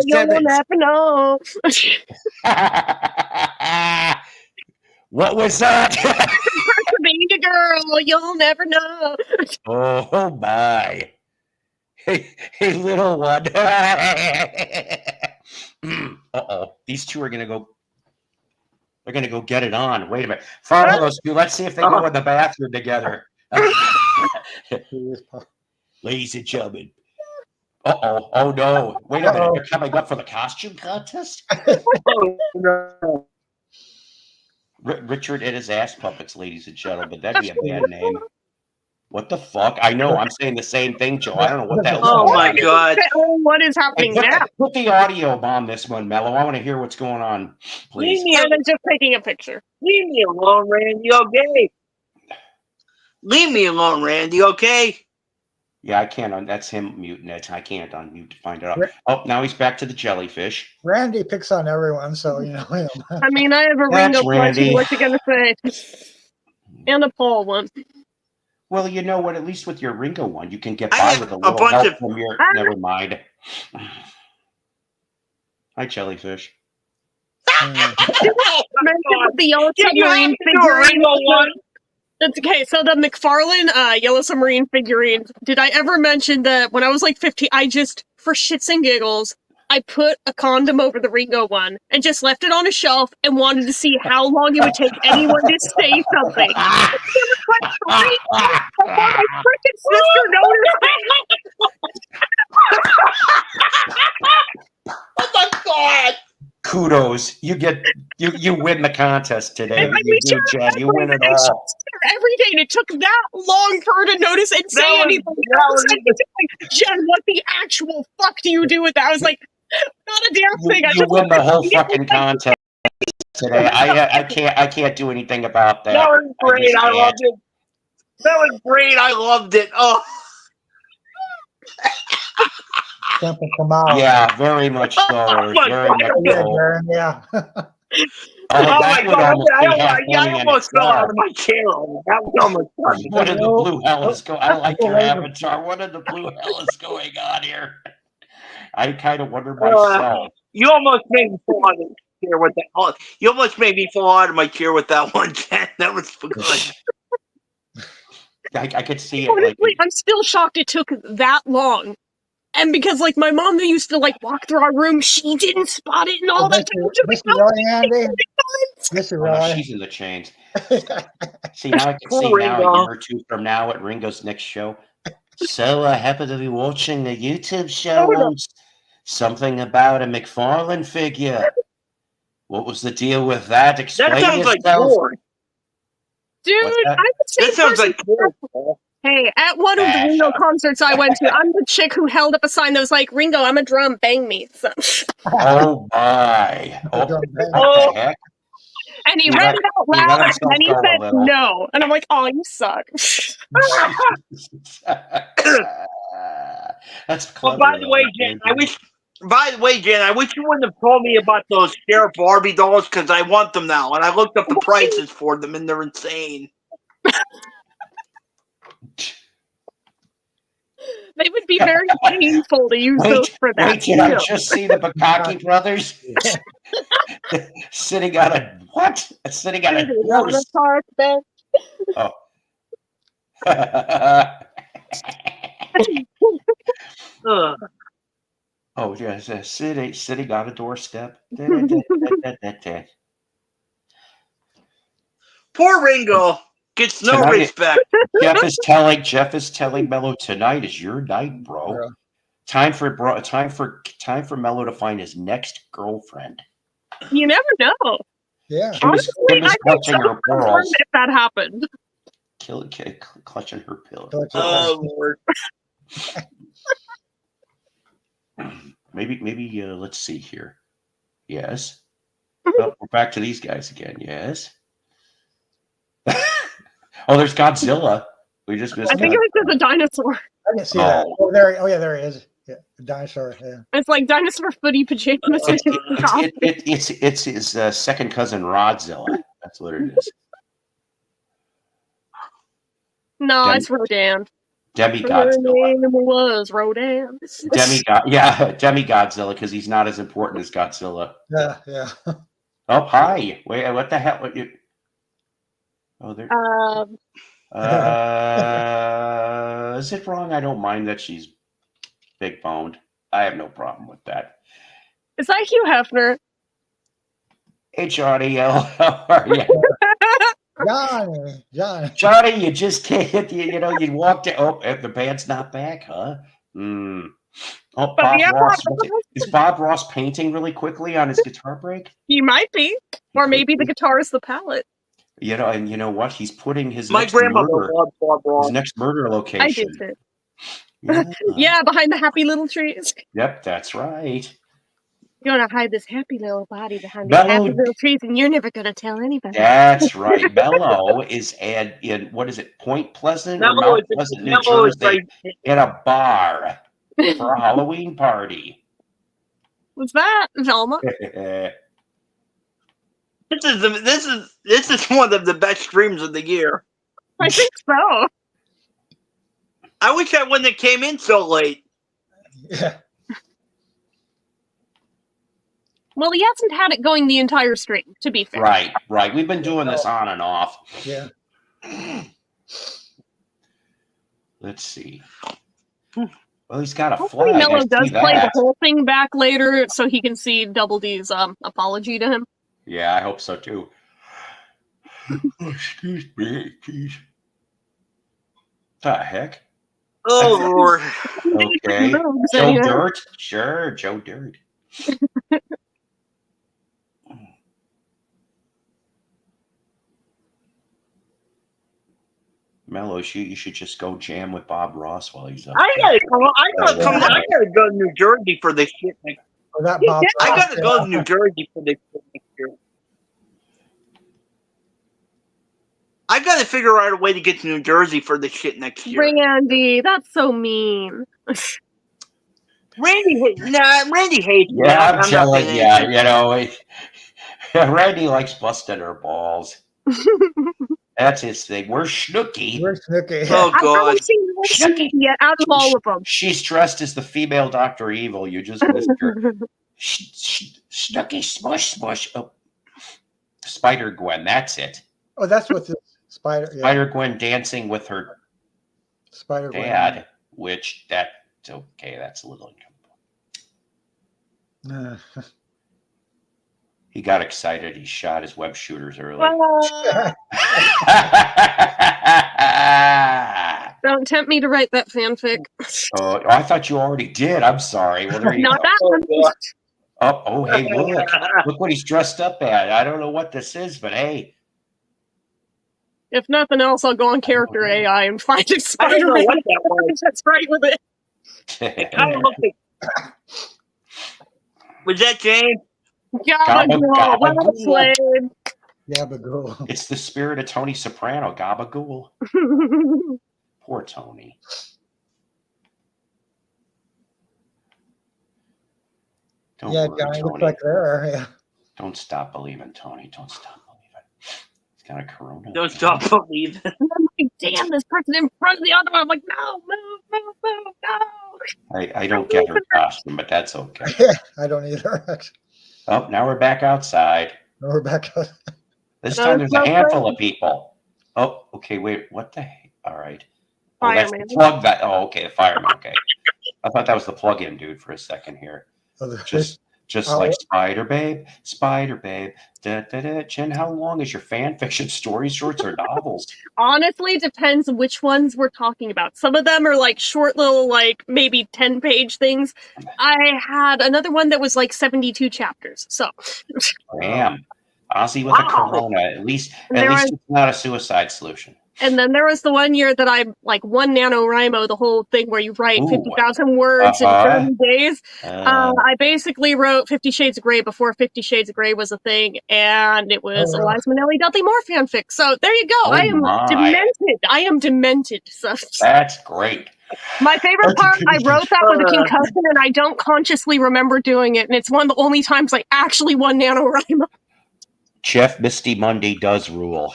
You'll never know. What was that? Being a girl, you'll never know. Oh my. Hey, little one. Uh-oh. These two are going to go. They're going to go get it on. Wait a minute. Follow those two. Let's see if they go in the bathroom together. Ladies and gentlemen. Uh-oh. Oh, no. Wait a minute. They're coming up for the costume contest? Oh, no. Richard and his ass puppets, ladies and gentlemen. That'd be a bad name. What the fuck? I know. I'm saying the same thing, Joe. I don't know what that was. Oh, my God. What is happening now? Put the audio on this one, Mello. I want to hear what's going on, please. I'm just taking a picture. Leave me alone, Randy, okay? Leave me alone, Randy, okay? Yeah, I can't. That's him muting it. I can't unmute to find it out. Oh, now he's back to the jellyfish. Randy picks on everyone, so you know him. I mean, I have a Ringo question. What you gonna say? And a Paul one. Well, you know what? At least with your Ringo one, you can get by with a little help from your. Never mind. Hi, jellyfish. The yellow submarine figurine one. That's okay. So the McFarlane yellow submarine figurine. Did I ever mention that when I was like 15, I just, for shits and giggles, I put a condom over the Ringo one and just left it on a shelf and wanted to see how long it would take anyone to say something. My freaking sister noticed it. Oh my God! Kudos. You win the contest today. You do, Chad. You win it all. every day, and it took that long for her to notice and say anything. Like, Jen, what the actual fuck do you do with that? I was like, not a damn thing. I You just win the whole fucking contest today. I can't do anything about that. That was great. I loved it. That was great. I loved it. Oh. Simple Kamal. Yeah, very much so. Very much so. Yeah. Oh, Oh that my would God! almost be half I funny in almost fell out itself. of my chair. That was almost funny. What in the blue hell is going? I like your avatar. What in the blue hell is going on here? I kind of wonder myself. You almost made me fall out of my chair with that. Oh, you almost made me fall out of my chair with that one, Ken. That was good. I could see it. Honestly, I'm still shocked it took that long. And because, like, my mom used to, like, walk through our room, she didn't spot it and all that. Mr. Roy, Andy. Mr. Oh, no, Roy. she's in the chains. See, now I can see now a year or two from now at Ringo's next show. So I happen to be watching a YouTube show on something about a McFarlane figure. What was the deal with that? Explain That sounds like yourself. porn. Dude, I would say That sounds like porn. Hey, at one of the Ringo concerts I went to, I'm the chick who held up a sign that was like, Ringo, I'm a drum, bang me. So. Oh my. Oh, what the heck? And he read it out loud, and then he said no. And I'm like, oh, you suck. That's clever. Well, by the way, Jen, I wish you wouldn't have told me about those Sheriff Barbie dolls because I want them now. And I looked up the prices for them, and they're insane. They would be very painful to use those for that. Wait, did I just see the Bukaki brothers sitting on a what? Sitting on a horse. Oh. Oh, yes, sitting on a doorstep. Poor Ringo gets no respect. Jeff is telling Mello tonight is your night, bro. Time for Mello to find his next girlfriend. You never know. Yeah. Honestly, was I clutching think her pearls. if that happened. Clutching her pillow. Oh Lord. Maybe let's see here. Yes. Oh, we're back to these guys again. Yes. Oh, there's Godzilla. We just missed. I think it was just a dinosaur. I didn't see that. Oh, there he is. Yeah, a dinosaur. Yeah. It's like dinosaur footy pajamas. It's his second cousin Rodzilla. That's what it is. No, it's Rodan. Demigodzilla. Her name was Rodan. Demigodzilla, because he's not as important as Godzilla. Yeah. Oh, hi. Wait, what the hell? Oh, there. Is it wrong? I don't mind that she's big boned. I have no problem with that. Is that Hugh Hefner? Hey, Johnny, how are you? Johnny, you just can't. You walked in. Oh, the band's not back, huh? Oh, Bob Ross. Is Bob Ross painting really quickly on his guitar break? He might be, or maybe the guitar is the palette. And you know what? He's putting his next murder location. I did it. Yeah, behind the happy little trees. Yep, that's right. You're gonna hide this happy little body behind the happy little trees, and you're never gonna tell anybody. That's right. Mello is in what is it? Point Pleasant or Mount Pleasant, New Jersey, in a bar for a Halloween party. What's that, Velma? This is one of the best streams of the year. I think so. I wish I wouldn't have came in so late. Yeah. Well, he hasn't had it going the entire stream, to be fair. Right. We've been doing this on and off. Yeah. Let's see. Well, he's got a Hopefully flag. Mello does play the whole thing back later, so he can see Double D's apology to him. Yeah, I hope so too. Excuse me, please. The heck? Oh Lord. Okay. Joe Dirt? Sure, Joe Dirt. Mellows, you should just go jam with Bob Ross while he's up I there. gotta go to New Jersey for this shit next. Or that Bob I Ross, gotta go to New Jersey for this shit next year. I gotta figure out a way to get to New Jersey for this shit next year. Randy, that's so mean. Randy hates me. Yeah, I'm not telling saying you, anything. you know, Randy likes busting her balls. That's his thing. Where's Snooki? Where's Snooki? Oh I God, haven't seen Snooki yet out of all of them. She's dressed as the female Dr. Evil. You just missed her. Snooki smush smush. Oh. Spider Gwen, that's it. Oh, that's what the Spider. Yeah. Spider Gwen dancing with her Spider dad, which that's okay. That's a little uncomfortable. He got excited. He shot his web shooters early. Don't tempt me to write that fanfic. Oh, I thought you already did. I'm sorry. Well, there you Not go. that one. Oh, hey, look what he's dressed up at. I don't know what this is, but hey. If nothing else, I'll go on character AI and find a I don't Spider-Man know what that was. that's right with it. It kind of looked like. Was that James? Gabagool, well played. Gabagool. It's the spirit of Tony Soprano, Gabagool. Poor Tony. Don't Yeah, worry, Johnny, looks Tony. like there. Yeah. Don't stop believing, Tony. Don't stop believing. He's got a corona. Don't stop believing. I'm like, damn, this person in front of the other one. I'm like, no, move, no. I don't get her costume, but that's okay. I don't either. Oh, now we're back outside. No, we're back out. This time there's a handful of people. Oh, okay, wait, what the heck? All right. Oh, that's the Fireman. plug that. Oh, okay, the fireman. Okay. I thought that was the plug-in dude for a second here. Just like Spider Babe. Da, da, da. Jen, how long is your fan fiction stories, shorts, or novels? Honestly, depends which ones we're talking about. Some of them are like short little, like maybe 10-page things. I had another one that was like 72 chapters. So, Damn. Ozzy with a corona. At least it's not a suicide solution. and then there was the one year that I like one NaNoWriMo, the whole thing where you write 50,000 words in 30 days. I basically wrote 50 Shades of Grey before 50 Shades of Grey was a thing, and it was Eliza Minnelli Dudley Moore fanfic. So there you go. I am demented. I am demented. So that's great. My favorite part, I wrote that with a concussion, and I don't consciously remember doing it, and it's one of the only times I actually won NaNoWriMo. Chef Misty Monday does rule.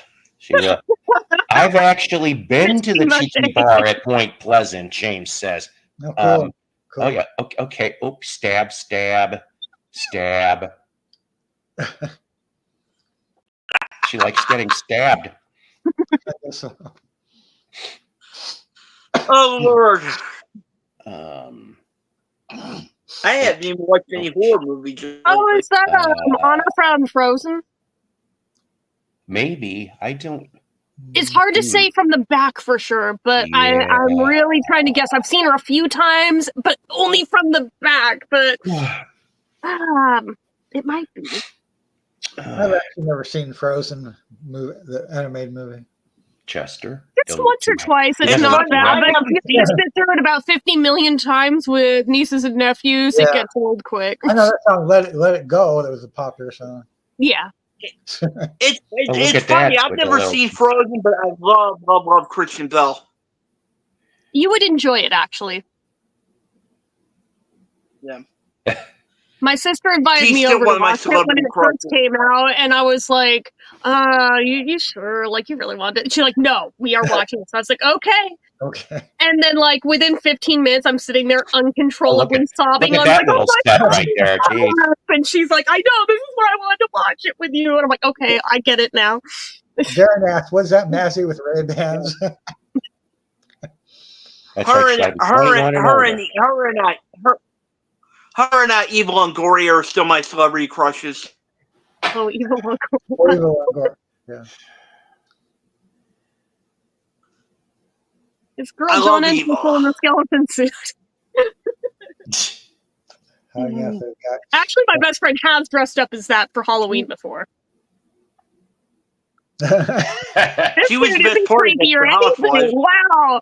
I've actually been to the Cheeky Bar at Point Pleasant, James says. Cool. Oh, yeah. Okay. Oops. Stab. She likes getting stabbed. I guess so. Oh, Lord. I haven't even watched any horror movies. Oh, is that Anna from Frozen? Maybe. I don't. It's hard to say from the back for sure, but I'm really trying to guess. I've seen her a few times, but only from the back. But it might be. I've actually never seen Frozen movie, the animated movie. Chester. It's once or twice. It's not bad. But if you sit through it about 50 million times with nieces and nephews, it gets old quick. I know that song, Let It Go. That was a popular song. Yeah. It's funny. I've never seen Frozen, but I love Christian Bell. You would enjoy it, actually. Yeah. My sister invited me over to watch it when it first came out, and I was like, you sure? Like, you really want it? She's like, no, we are watching it. So I was like, okay. Okay. And then, like, within 15 minutes, I'm sitting there uncontrollably sobbing. Look at that little step right there, geez. And she's like, I know, this is why I wanted to watch it with you. And I'm like, okay, I get it now. Darren asked, what's that Massey with Ray-Bans? Her and Evil Longoria are still my celebrity crushes. Oh, Evil Longoria. Yeah. This girl John and people in the skeleton suit. Actually, my best friend has dressed up as that for Halloween before. She was dude best isn't part of creepy or Desperate Housewives. anything. Wow.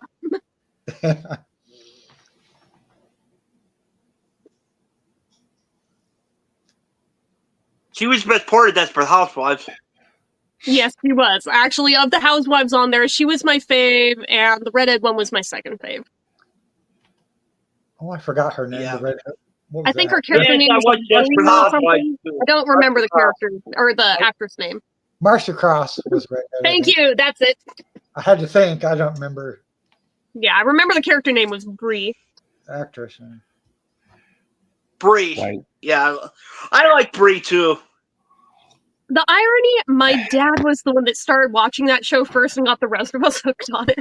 She was best part of Desperate Housewives. Yes, she was. Actually, of the housewives on there, she was my fave, and the redhead one was my second fave. Oh, I forgot her name. Yeah. The redhead. What I was think that? her character Yes, name I was watched like Desperate Bree or Housewives, something. too. I don't remember the character or the actress name. Marcia Cross was redhead. I Thank think. you. That's it. I had to think. I don't remember Yeah, I remember the character name was Bree. actress name. Bree. Right. Yeah, I like Bree too. The irony, my dad was the one that started watching that show first and got the rest of us hooked on it.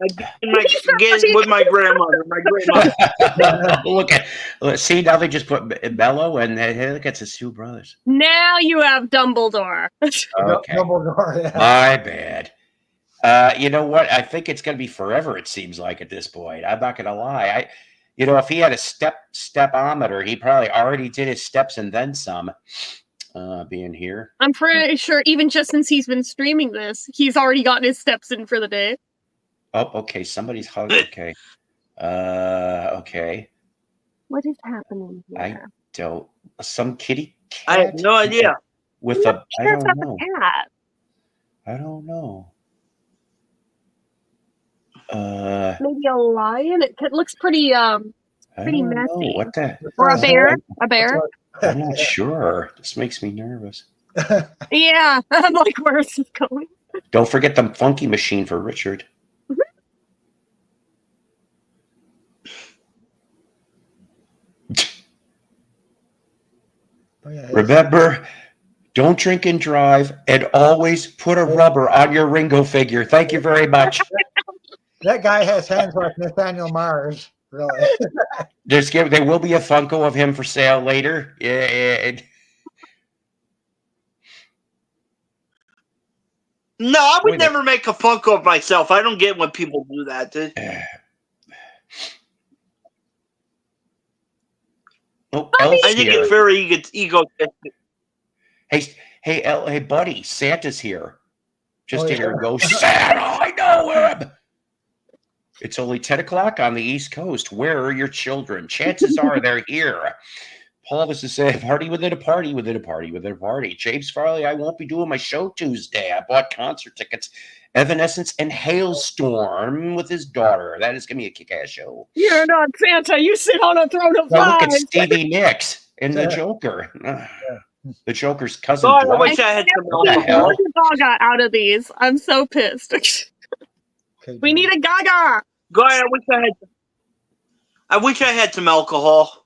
Again with my grandmother. See, now they just put Bello, and look at his two brothers. Now you have Dumbledore. Okay. Dumbledore, yeah. My bad. You know what? I think it's going to be forever, it seems like, at this point. I'm not going to lie. If he had a stepometer, he probably already did his steps and then some, being here. I'm pretty sure even just since he's been streaming this, he's already gotten his steps in for the day. Oh, okay. Somebody's hugged. Okay. Okay. What is happening here? I don't. Some kitty cat? I have no idea. With a. I That's don't not know. the cat. I don't know. Maybe a lion? It looks pretty I pretty don't messy. know. What the? Or a bear? A bear? I'm not sure. This makes me nervous. Yeah. I'm like, where's this going? Don't forget the funky machine for Richard. Oh, yeah, Remember, don't drink and drive, and always put a rubber on your Ringo figure. Thank you very much. That guy has hands like Nathaniel Mars. Really. There will be a Funko of him for sale later. Yeah. No, I would never make a Funko of myself. I don't get when people do that. Oh, I think it's very egotistic. Hey, buddy, Santa's here. Just to hear him go, Santa, I know him. It's only 10 o'clock on the East Coast. Where are your children? Chances are they're here. Paul, this is a party within a party within a party within a party. James Farley, I won't be doing my show Tuesday. I bought concert tickets. Evanescence and Hailstorm with his daughter. That is going to be a kick-ass show. You're not Santa. You sit on a throne of Now look at lies. Stevie Nicks and the Joker. The Joker's cousin. God, I Dwight. wish I had some What the hell? Gaga out of these. I'm so pissed. We need a Gaga. God, I wish I had some alcohol.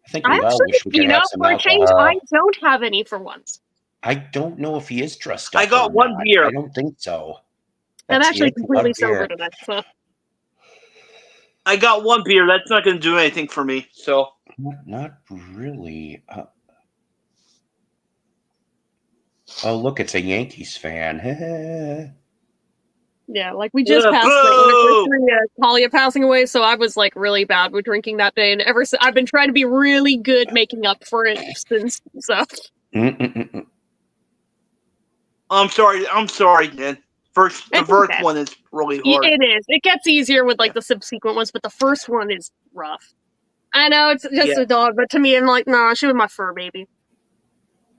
I think we all wish we could have some for a change, alcohol. I don't have any for once. I don't know if he is dressed up. I got or one not. beer. I don't think so. I'm That's actually it, completely one beer. sober today. So. I got one beer. That's not going to do anything for me. So Not really. Oh, look, it's a Yankees fan. Yeah, like we just Yeah, passed boo! the anniversary of Talia passing away, so I was like really bad with drinking that day, and ever since I've been trying to be really good making up for it since. So I'm sorry, man. The first one is really hard. it is. It gets easier with like the subsequent ones, but the first one is rough. I know it's just Yeah. a dog, but to me, I'm like, nah, she was my fur baby.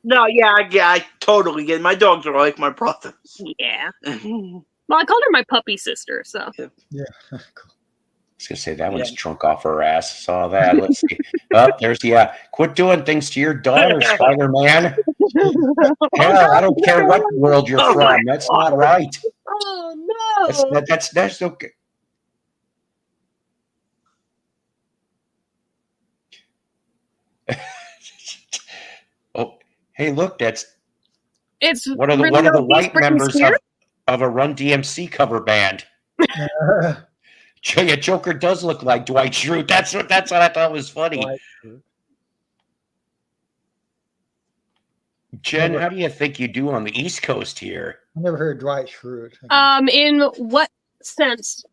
No, yeah, I totally get it. My dogs are like my brothers. Yeah. Well, I called her my puppy sister, so. Yeah. I was gonna say that one's drunk off her ass. Saw that. Let's see. There's Quit doing things to your daughter, Spider-Man. Hell, I don't care what world you're from. That's not right. Oh no. That's okay. Oh, hey, look, that's It's one of the white members of a Run DMC cover band. Yeah, Joker does look like Dwight Schrute. That's what I thought was funny. Jen, how do you think you do on the East Coast here? I never heard Dwight Schrute. In what sense?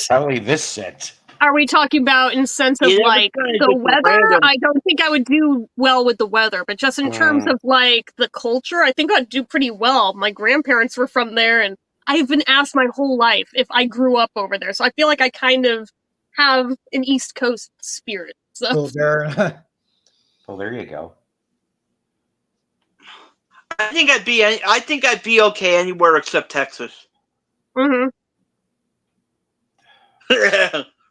Probably this sense. Are we talking about in sense of You never like kinda the just weather? random. I don't think I would do well with the weather, but just in terms of like the culture, I think I'd do pretty well. My grandparents were from there, and I've been asked my whole life if I grew up over there. So I feel like I kind of have an East Coast spirit. So. Cool, Darren. Well, there you go. I think I'd be okay anywhere except Texas. Mm-hmm.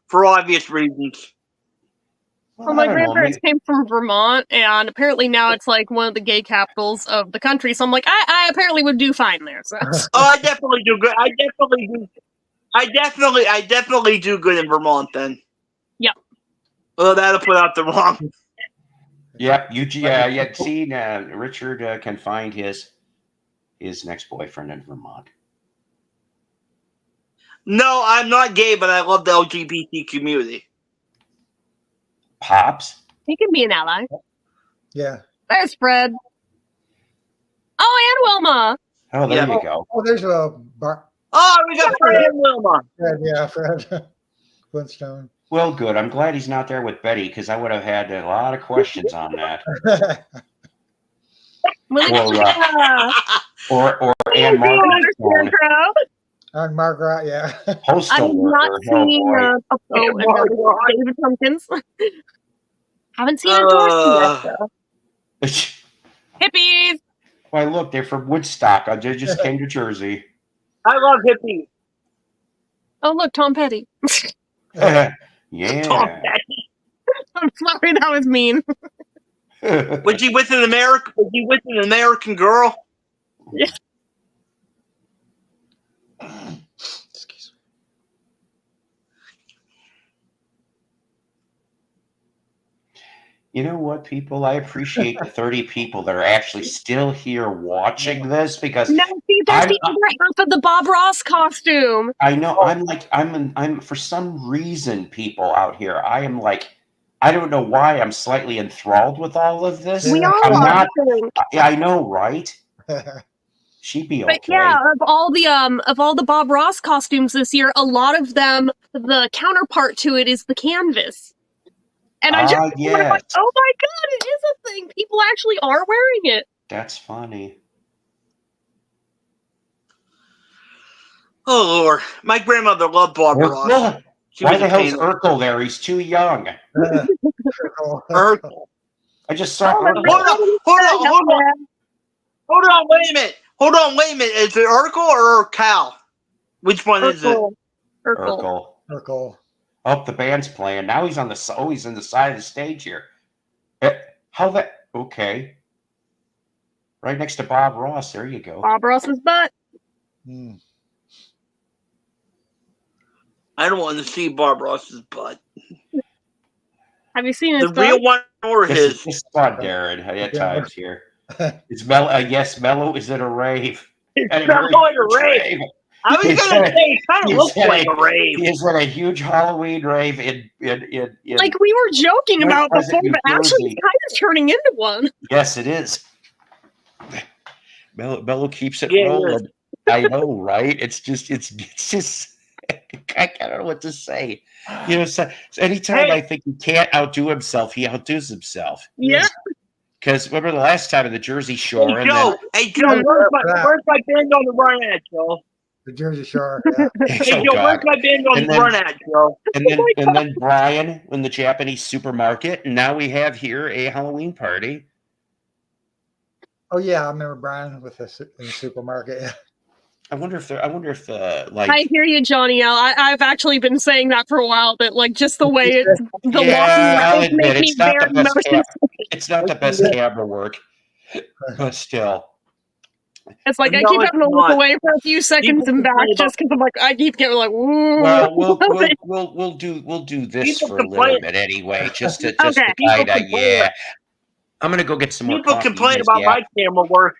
For obvious reasons. Well, my grandparents came from Vermont, and apparently now it's like one of the gay capitals of the country. So I'm like, I apparently would do fine there. So. Oh, I definitely do good. I definitely do good in Vermont then. Yep. Well, that'll put out the wrong. Yep. See, Richard can find his next boyfriend in Vermont. No, I'm not gay, but I love the LGBT community. Pops? He can be an ally. Yeah. There's Fred. Oh, and Wilma. Oh, there you go. Oh, there's a bar. Oh, we got Fred and Wilma. Fred, yeah, Fred. Flintstone. Well, good. I'm glad he's not there with Betty, because I would have had a lot of questions on that. or Anne Margaret. On Margaret, yeah. Postal I'm worker. not seeing David Tompkins. Haven't seen a Dorsey yet, though. Hippies! Why, look, they're from Woodstock. They just came to Jersey. I love hippies. Oh, look, Tom Petty. Yeah. Tom Petty. I'm sorry, that was mean. Was he with an American girl? Yeah. Excuse me. You know what, people? I appreciate the 30 people that are actually still here watching this, because No, see, there's the other half of the Bob Ross costume. I know. I'm for some reason, people out here, I am like, I don't know why I'm slightly enthralled with all of this. We all I'm are. not. I know, right? She'd be okay. But yeah, of all the Bob Ross costumes this year, a lot of them, the counterpart to it is the canvas. And I just like, oh my god, it is a thing. People actually are wearing it. That's funny. Oh Lord, my grandmother loved Bob Ross. Why the hell's Urkel there? He's too young. Urkel. I just saw Urkel. Hold on, wait a minute. Is it Urkel or Cal? Which one is it? Urkel. Oh, the band's playing. Now he's on the he's in the side of the stage here. How that okay. Right next to Bob Ross. There you go. Bob Ross's butt. I don't want to see Bob Ross's butt. Have you seen his the real one or his? This is fun, Darren. At times here. It's Mellow. Yes, Mellow is at a rave. It's Mellow at a rave. I was going to say, it kind of looks like a rave. He is at a huge Halloween rave in like we were joking about before, but actually it's kind of turning into one. Yes, it is. Mellow keeps it rolling. I know, right? It's just I don't know what to say. You know, so anytime I think he can't outdo himself, he outdoes himself. Yeah. Because remember the last time at the Jersey Shore? Hey, Joe, where's my band on the run at, Joe? The Jersey Shore. Yeah. Hey, Joe, where's my band on the run at, Joe? And then Brian in the Japanese supermarket, and now we have here a Halloween party. Oh yeah, I remember Brian with us in the supermarket. Yeah. I wonder if I hear you, Johnny L. I've actually been saying that for a while, that like just the way it's the I'll admit, make me very emotional. It's not the best camera work, but still. It's like I keep having to look away for a few seconds and back just because I'm like I keep getting like. Ooh. Well, we'll do this for a little bit anyway, just to kind of I'm gonna go get some more. People complain about my camera work.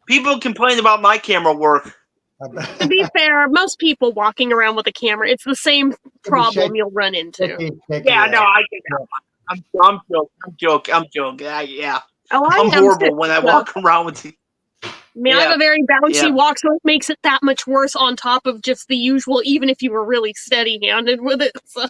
People complain about my camera work. To be fair, most people walking around with a camera, it's the same problem you'll run into. Yeah, no, I get that. I'm joking. Yeah. Oh, I'm horrible when I walk around with you. I mean, I have a very bouncy walk, so it makes it that much worse on top of just the usual, even if you were really steady-handed with it. So,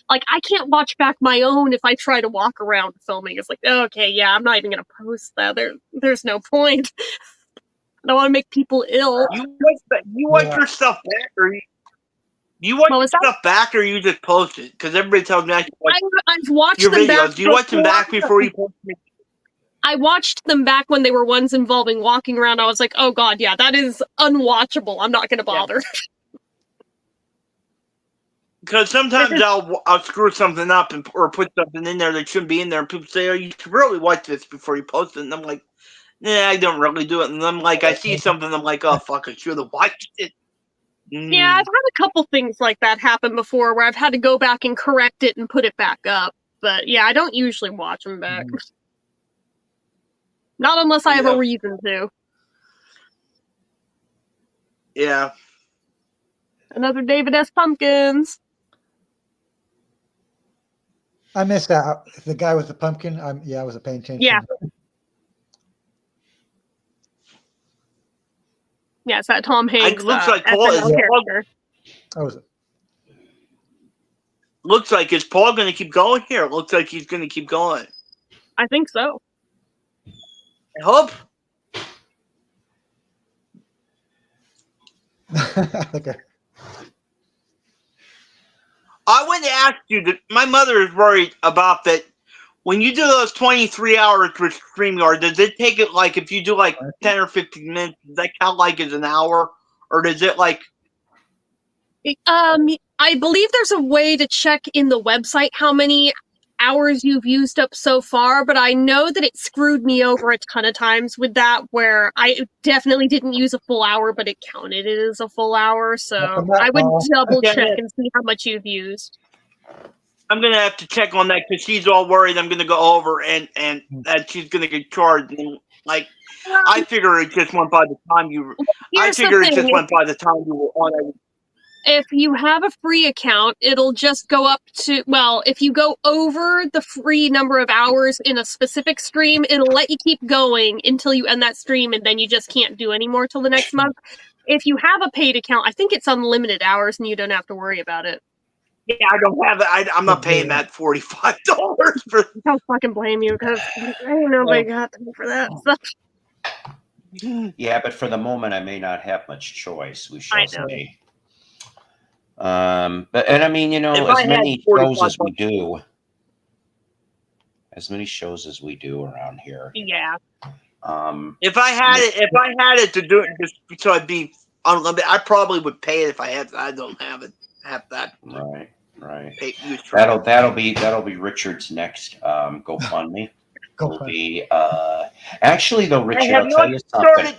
like, I can't watch back my own if I try to walk around filming. It's like, okay, yeah, I'm not even going to post that. There's no point. I don't want to make people ill. You want your stuff back, or you want your stuff back, or you just post it? Because everybody tells me I've watched your them videos. back. Do you want them back before you post them? I watched them back when they were ones involving walking around. I was like, oh god, yeah, that is unwatchable. I'm not going to bother. Because sometimes I'll screw something up or put something in there that shouldn't be in there, and people say, "Oh, you should really watch this before you post it." And I'm like, "Nah, I don't really do it." And I'm like, I see something, I'm like, "Oh fuck, I should have watched it." Yeah, I've had a couple things like that happen before, where I've had to go back and correct it and put it back up. But yeah, I don't usually watch them back. Not unless I have a reason to. Yeah. Another David S. Pumpkins. I missed out. The guy with the pumpkin. I wasn't paying attention. Yeah. Yeah, it's that Tom Hanks. Looks like Paul SNL character. Looks like is Paul going to keep going here? Looks like he's going to keep going. I think so. I hope. Okay. I wanted to ask you that my mother is worried about that. When you do those 23 hours with StreamYard, does it take it like if you do like 10 or 15 minutes, does that count like as an hour? Or does it like. I believe there's a way to check in the website how many hours you've used up so far, but I know that it screwed me over a ton of times with that, where I definitely didn't use a full hour, but it counted it as a full hour, so I would double check and see how much you've used. I'm going to have to check on that because she's all worried I'm going to go over and that she's going to get charged. And, like, I figure it just went by the time you were on it. If you have a free account, it'll just go up to, well, if you go over the free number of hours in a specific stream, it'll let you keep going until you end that stream, and then you just can't do any more till the next month. If you have a paid account, I think it's unlimited hours and you don't have to worry about it. Yeah, I don't have it. I'm not paying that $45 for. Don't fucking blame you, because I don't know if I got time for that stuff. Yeah, but for the moment, I may not have much choice. We shall see. I mean, you know, as many shows as we do around here. Yeah. If I had it to do it just so I'd be unlimited, I probably would pay it if I had. I don't have it. Have that. Right. That'll be Richard's next GoFundMe. Actually, though, Richard, I'll tell you something.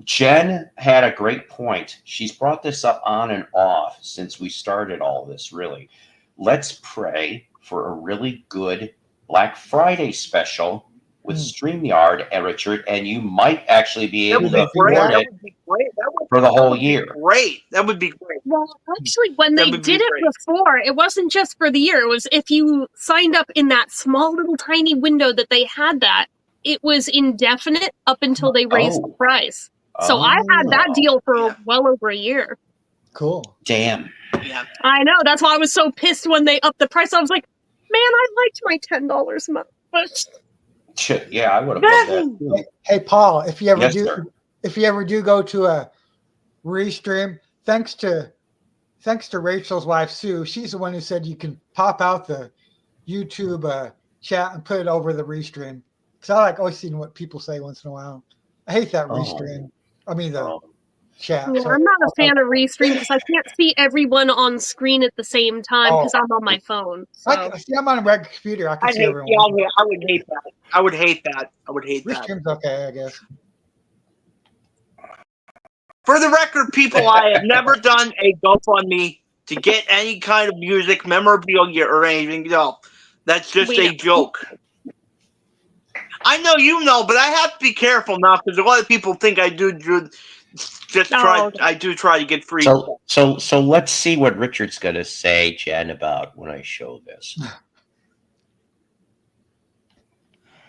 Jen had a great point. She's brought this up on and off since we started all this, really. Let's pray for a really good Black Friday special with StreamYard, Richard, and you might actually be able to afford it for the whole year. Great. That would be great. Well, actually, when they did it before, it wasn't just for the year. It was if you signed up in that small little tiny window that they had that, it was indefinite up until they raised the price. So I had that deal for well over a year. Cool. Damn. Yeah. I know. That's why I was so pissed when they upped the price. I was like, man, I liked my $10 a month. But yeah, I would have loved that. Hey, Paul, if you ever do go to a restream, thanks to Rachel's wife Sue, she's the one who said you can pop out the YouTube chat and put it over the restream. Because I like always seeing what people say once in a while. I hate that restream. I mean the chat. Yeah, I'm not a fan of restream because I can't see everyone on screen at the same time because I'm on my phone. So. I'm on a regular computer. I can see everyone. Yeah, I would hate that. I would hate that. Restream's okay, I guess. For the record, people, I have never done a GoFundMe to get any kind of music, memorabilia, or anything. No, that's just a joke. I know you know, but I have to be careful now because a lot of people think I do I do try to get free. So let's see what Richard's going to say, Jen, about when I show this.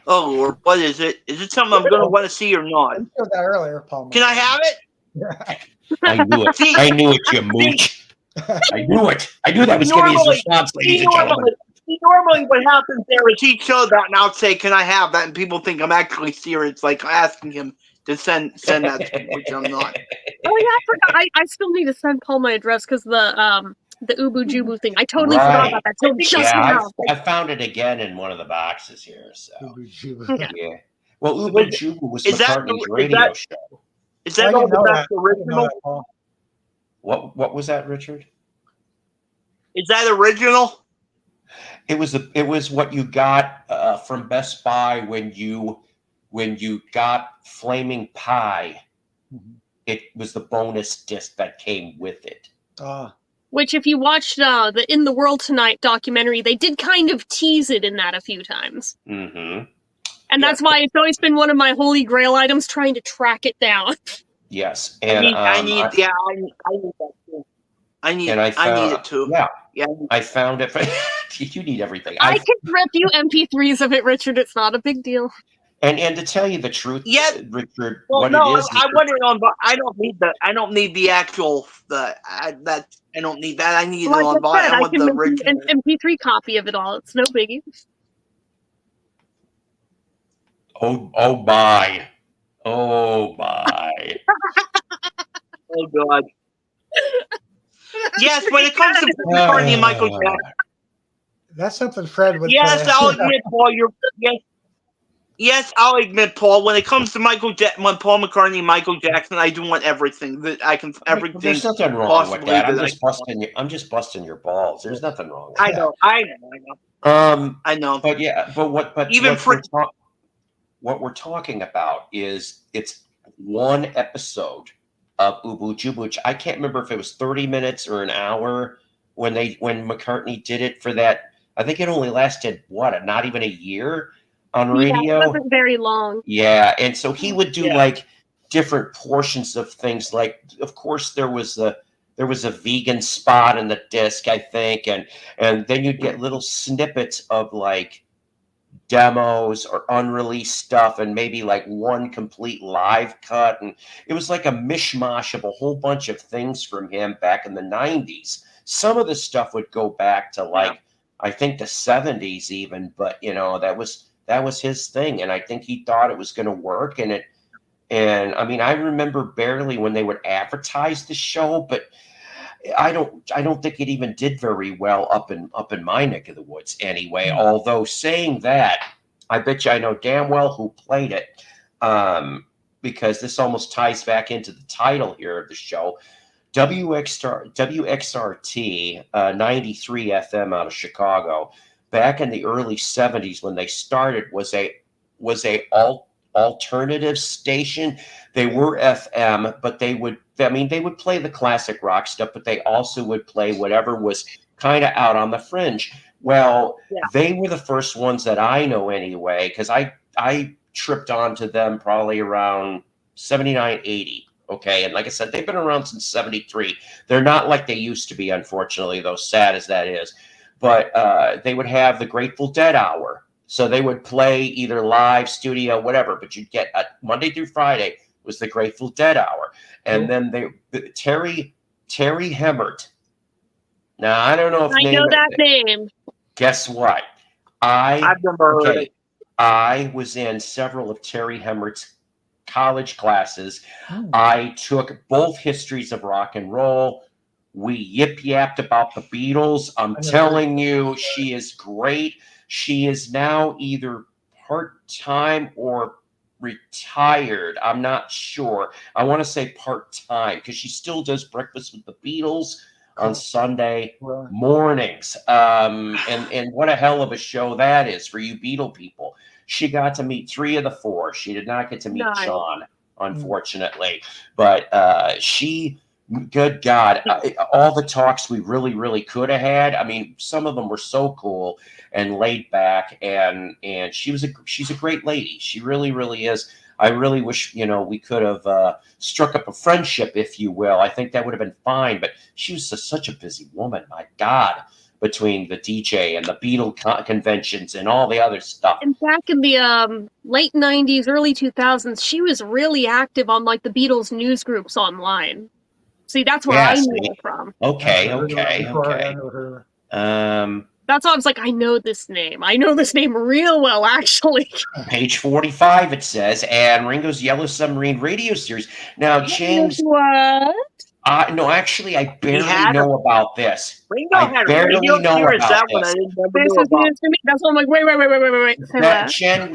Oh Lord, what is it? Is it something I'm going to want to see or not? You showed that earlier, Paul. Can I have it? I knew it. I knew it, you mooch. I knew it. I knew that was going to be his response, ladies and gentlemen. Normally what happens there is he showed that and I'll say, can I have that? And people think I'm actually serious, like asking him to send that to me, which I'm not. Oh yeah, I forgot. I still need to send Paul my address because the Ubu Jubu thing. I totally forgot about that till just now. I found it again in one of the boxes here. So Yeah. yeah. Well, Ubu Jubu was McCartney's radio show. Is that all the original? What was that, Richard? Is that original? It was what you got from Best Buy when you got Flaming Pie. Mm-hmm. It was the bonus disc that came with it. Which, if you watched the In the World Tonight documentary, they did kind of tease it in that a few times. Mm-hmm. And that's why it's always been one of my holy grail items, trying to track it down. Yes, and I need that too. I need it too. Yeah, I found it. You need everything. I can rip you MP3s of it, Richard. It's not a big deal. And to tell you the truth, Richard, Well, what no, it is, I want it on. I don't need the. I don't need the actual. I don't need that. I need it on. I want the original. An MP3 copy of it all. It's no biggie. Oh my. Oh my. Oh God. Yes, when it comes to McCartney and Michael Jackson. That's something Fred would Yes, say. I'll admit, Paul. Yes, I'll admit, Paul. When it comes to when Paul McCartney and Michael Jackson, I do want everything that I can. Everything. There's nothing wrong with that. I'm just busting your balls. There's nothing wrong with that. I know. But yeah, what we're talking about is it's one episode of Ubu Jubu. I can't remember if it was 30 minutes or an hour when McCartney did it for that. I think it only lasted not even a year on radio. Yeah, it wasn't very long. Yeah, and so he would do like different portions of things. Like, of course, there was a vegan spot in the disc, I think, and then you'd get little snippets of like demos or unreleased stuff, and maybe like one complete live cut, and it was like a mishmash of a whole bunch of things from him back in the 90s. Some of the stuff would go back to like I think the 70s even, but that was his thing, and I think he thought it was going to work, and I mean, I remember barely when they would advertise the show, but I don't think it even did very well up in my neck of the woods anyway. Although saying that, I bet you I know damn well who played it, because this almost ties back into the title here of the show. WXRT 93 FM out of Chicago, back in the early 70s when they started, was a alternative station. They were FM, but they would play the classic rock stuff, but they also would play whatever was kind of out on the fringe. Well, they were the first ones that I know anyway, because I tripped onto them probably around 79, 80. Okay, and like I said, they've been around since 73. They're not like they used to be, unfortunately, though, sad as that is. But they would have the Grateful Dead hour. So they would play either live, studio, whatever, but you'd get Monday through Friday was the Grateful Dead hour. And then Terry Hemmert. Now, I don't know if I know that name. Guess what? I've never heard it. I was in several of Terry Hemmert's college classes. I took both histories of rock and roll. We yip-yapped about the Beatles. I'm telling you, she is great. She is now either part-time or retired. I'm not sure. I want to say part-time because she still does Breakfast with the Beatles on Sunday mornings. And what a hell of a show that is for you Beatle people. She got to meet 3 of the 4. She did not get to meet Sean, unfortunately. But good God, all the talks we really, really could have had. I mean, some of them were so cool and laid back, and she's a great lady. She really, really is. I really wish, we could have struck up a friendship, if you will. I think that would have been fine, but she was such a busy woman, my God. between the DJ and the Beatle conventions and all the other stuff. And back in the late 90s, early 2000s, she was really active on like the Beatles news groups online. See, that's where I knew her from. Okay. That's why I was like, I know this name. I know this name real well, actually. Page 45, it says, and Ringo's Yellow Submarine radio series. Now, James... What? No, actually, I barely know about this. Ringo I had barely radio know series. about That one I this. didn't never This knew is about. news to me. That's why I'm like, wait. Say That, what? Chen,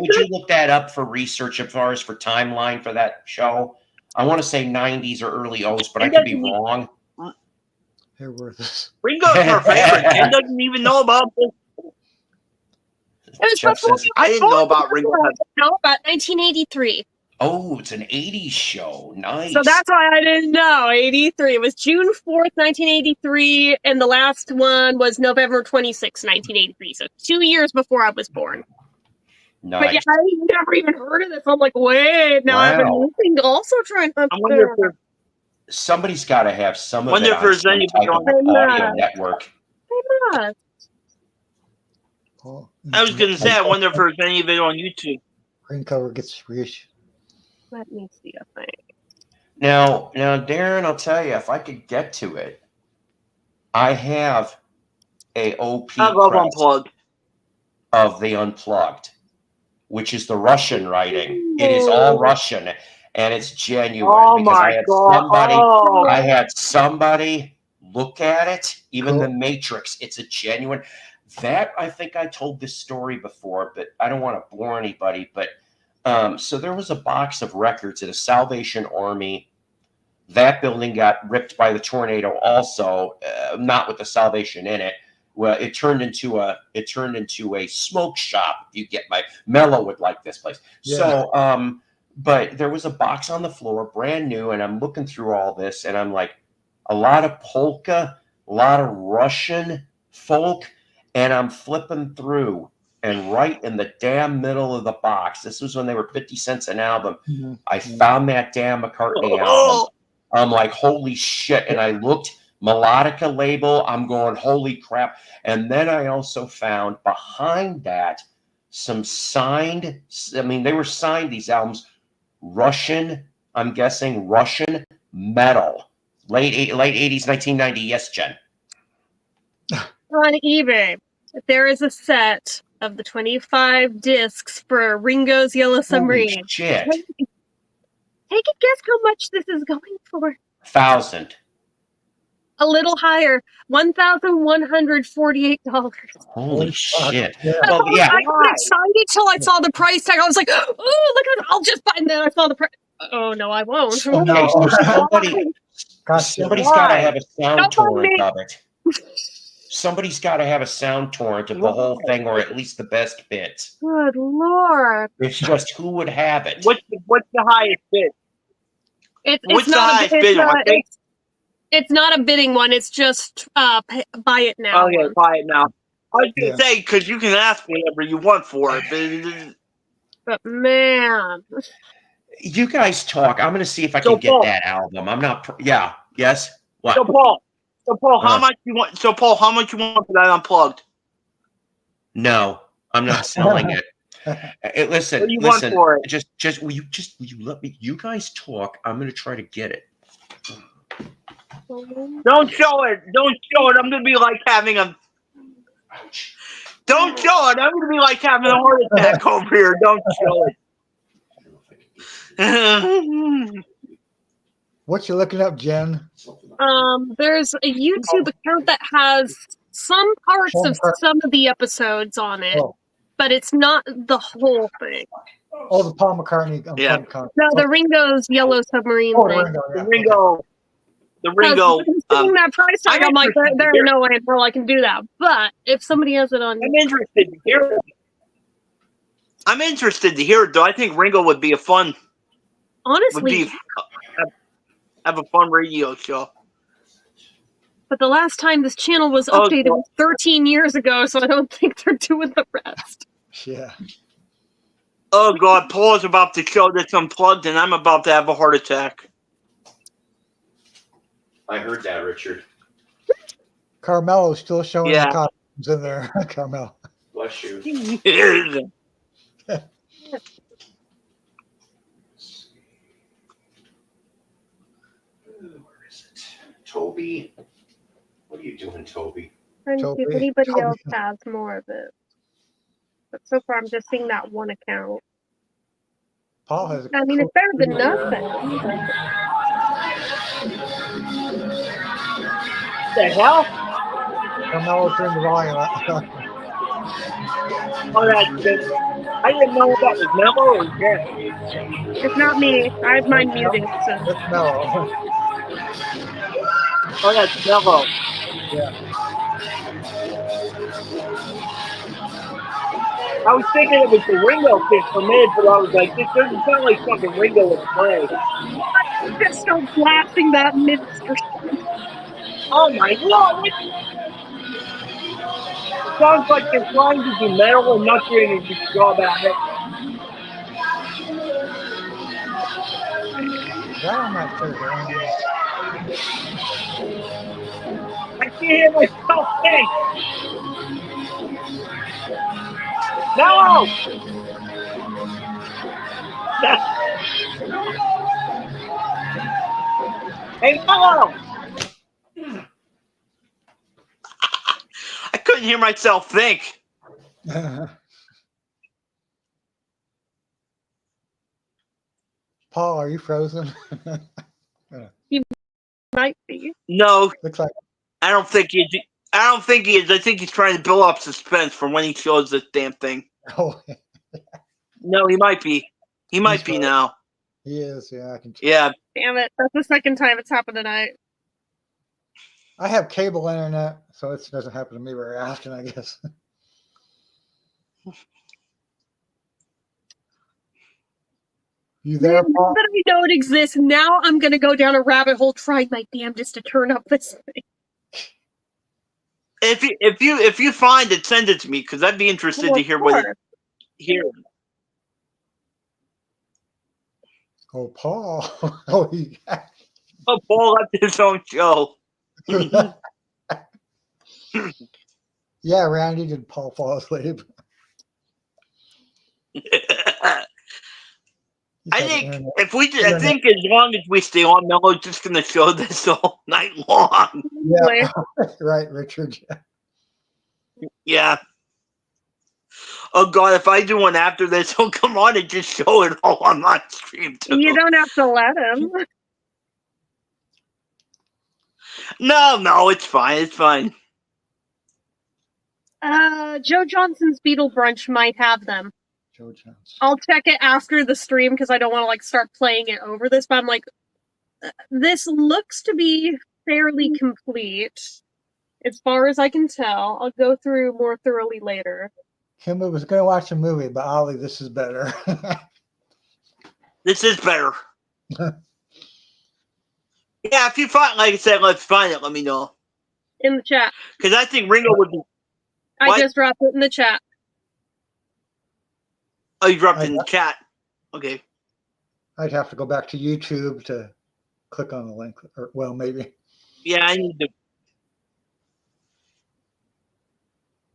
would you look that up for research as far as for timeline for that show? I want to say 90s or early 00s, but I could be wrong. Here, worth this. Ringo's her favorite. Ken doesn't even know about this. I didn't know about Ringo. No, about 1983. Oh, it's an 80s show. Nice. So that's why I didn't know. 83. It was June 4th, 1983, and the last one was November 26th, 1983. So 2 years before I was born. Nice. But yeah, I never even heard of this. I'm like, wait, now I've been looking to also try and Somebody's got to have some of Wonder it if on there's some any type of audio network. I was going to say, I wonder if there's any of it on YouTube. Green cover gets reissued. Let me see a thing. Now, Darren, I'll tell you, if I could get to it, I have a OP press of the Unplugged, which is the Russian writing. It is all Russian, and it's genuine because I had somebody look at it, even the Matrix. It's a genuine. That I think I told this story before, but I don't want to bore anybody. But so there was a box of records at a Salvation Army. That building got ripped by the tornado. Also, not with the Salvation in it. Well, it turned into a smoke shop. You get my Mello would like this place. Yeah. So, but there was a box on the floor, brand new, and I'm looking through all this, and I'm like, a lot of polka, a lot of Russian folk, and I'm flipping through, and right in the damn middle of the box, this was when they were 50 cents an album, I found that damn McCartney album. I'm like, holy shit, and I looked, Melodica label, I'm going, holy crap. And then I also found behind that some signed, I mean, they were signed, these albums, Russian, I'm guessing Russian metal. Late 80s, 1990. Yes, Jen. On eBay, there is a set of the 25 discs for Ringo's Yellow Submarine. Holy shit. Take a guess how much this is going for. 1,000. A little higher, $1,148. Holy shit. Yeah. Well, yeah. I got excited till I saw the price tag. I was like, oh, look at it. I'll just buy it. And then I saw the price. Oh, no, I won't. Okay, so somebody's got to have a sound torrent of it. Somebody's got to have a sound torrent of the whole thing, or at least the best bits. Good Lord. It's just who would have it. What's the highest bid? What's the highest bid? It's not a bidding one. It's just buy it now. Oh, yeah, buy it now. I was going to say, because you can ask whatever you want for it. But man. You guys talk. I'm going to see if I can get that album. I'm not. Yeah. Yes. What? So Paul, how much you want? So Paul, how much you want for that Unplugged? No, I'm not selling it. Listen. What do you want for it? Just will you let me? You guys talk. I'm going to try to get it. Don't show it. Don't show it. I'm going to be like having a. Don't show it. I'm going to be like having a heart attack over here. Don't show it. What you looking up, Jen? There's a YouTube account that has some parts of some of the episodes on it, but it's not the whole thing. Oh, the Paul McCartney. Yeah. No, the Ringo's Yellow Submarine thing. The Ringo. Seeing that price tag, I'm like, there ain't no way in hell I can do that. But if somebody has it on, I'm interested to hear it. I'm interested to hear it, though. I think Ringo would be a fun. Honestly, have a fun radio show. But the last time this channel was updated was 13 years ago, so I don't think they're doing the rest. Yeah. Oh God, Paul's about to show this Unplugged, and I'm about to have a heart attack. I heard that, Richard. Carmelo's still showing Yeah. the costumes in there. Carmelo. Bless you. Where is it? Toby. What are you doing, Toby? Trying to see if anybody else has more of it. But so far, I'm just seeing that one account. Paul has. I mean, it's better than nothing. The hell? Carmelo turned the volume up. Oh, that's good. I didn't know if that was Memo or Jeff. It's not me. I have mine muted. So. It's Mello. Oh, that's Mello. Yeah. I was thinking it was the Ringo thing for a minute, but I was like, this doesn't sound like something Ringo would play. Just start blasting that minster. Oh my lord! It sounds like they're trying to do metal and not doing a good job at it. That I'm not sure. I can't hear myself think. No! Hey, Mello! I couldn't hear myself think. Paul, are you frozen? He might be. No. Looks like. I don't think he is. I think he's trying to build up suspense for when he shows this damn thing. Oh. No, he might be. He might be now. He is, yeah. I can. Yeah. Damn it. That's the second time it's happened tonight. I have cable internet, so it doesn't happen to me very often, I guess. You there, Man, Paul? now that I know it exists, now I'm going to go down a rabbit hole trying my damnedest to turn up this thing. If you find it, send it to me because I'd be interested to hear what it. Hear. Oh, Paul. Oh, Oh, Paul left his own show. Yeah, Randy, did Paul fall asleep? I think as long as we stay on, Mello's just going to show this all night long. Yeah, right, Richard. Yeah. Oh God, if I do one after this, he'll come on and just show it all on my stream too. You don't have to let him. No, it's fine. It's fine. Joe Johnson's Beatle Brunch might have them. Joe Johnson. I'll check it after the stream because I don't want to start playing it over this. But I'm like, this looks to be fairly complete, as far as I can tell. I'll go through more thoroughly later. Kimba was going to watch a movie, but Ollie, this is better. This is better. Yeah, if you find, like I said, let's find it. Let me know in the chat because I think Ringo would be. I just dropped it in the chat. Oh, you dropped it in the chat. Okay. I'd have to go back to YouTube to click on the link, or well, maybe. Yeah, I need to.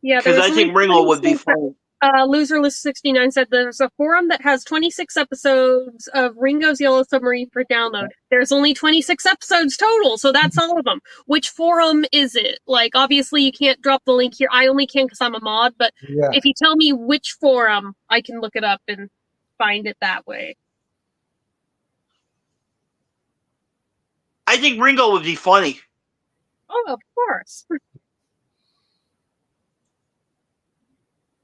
Yeah, because I think Ringo would be fun. Loserlist69 said there's a forum that has 26 episodes of Ringo's Yellow Submarine for download. There's only 26 episodes total, so that's all of them. Which forum is it? Like, obviously you can't drop the link here. I only can because I'm a mod, but if you tell me which forum, I can look it up and find it that way. I think Ringo would be funny. Oh, of course.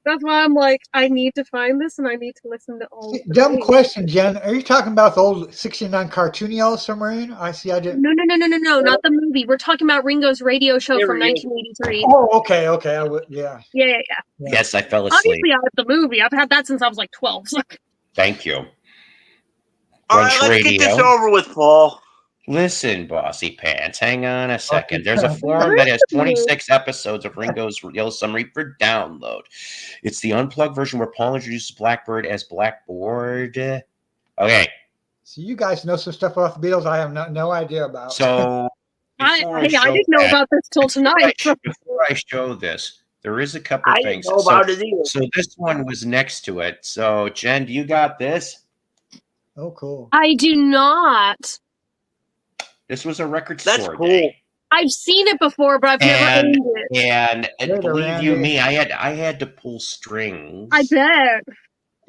That's why I'm like, I need to find this and I need to listen to all of the Dumb things. question, Jen. Are you talking about the old 69 cartoon Yellow Submarine? I see. I did. No, not the movie. We're talking about Ringo's radio show from 1983. Oh, okay. I would. Yeah. Yeah. Yes, I fell asleep. Obviously, I have the movie. I've had that since I was like 12. So. Thank you. All right, let's get this over with, Paul. Listen, Bossy Pants, hang on a second. There's a forum that has 26 episodes of Ringo's Yellow Submarine for download. It's the unplugged version where Paul introduces Blackbird as Blackboard. Okay. So you guys know some stuff about the Beatles I have no idea about. So I didn't know about this till tonight. Before I show this, there is a couple I things. didn't know about it either. So this one was next to it. So Jen, do you got this? Oh, cool. I do not. This was a record store cool. day. I've seen it before, but I've never owned it. And Later, believe you Randy. me, I had to pull strings I bet.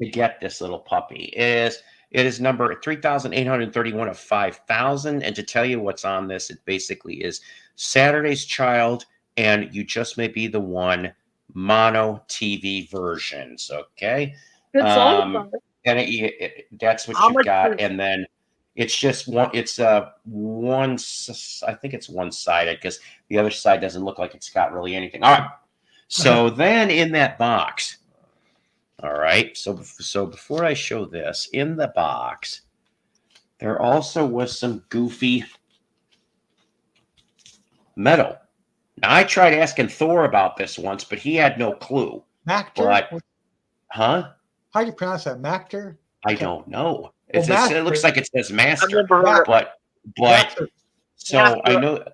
to get this little puppy. It is number 3,831 of 5,000. And to tell you what's on this, it basically is Saturday's Child and You Just May Be the One mono TV versions. Okay. Good song. And that's what you've got. And then it's just one. It's one. I think it's one-sided because the other side doesn't look like it's got really anything. All right. So then in that box. All right. So before I show this, in the box, there also was some goofy metal. Now I tried asking Thor about this once, but he had no clue. Mactor? Huh? How do you pronounce that? Mactor? I don't know. Well, It looks like it says master, heard but so Master. I know.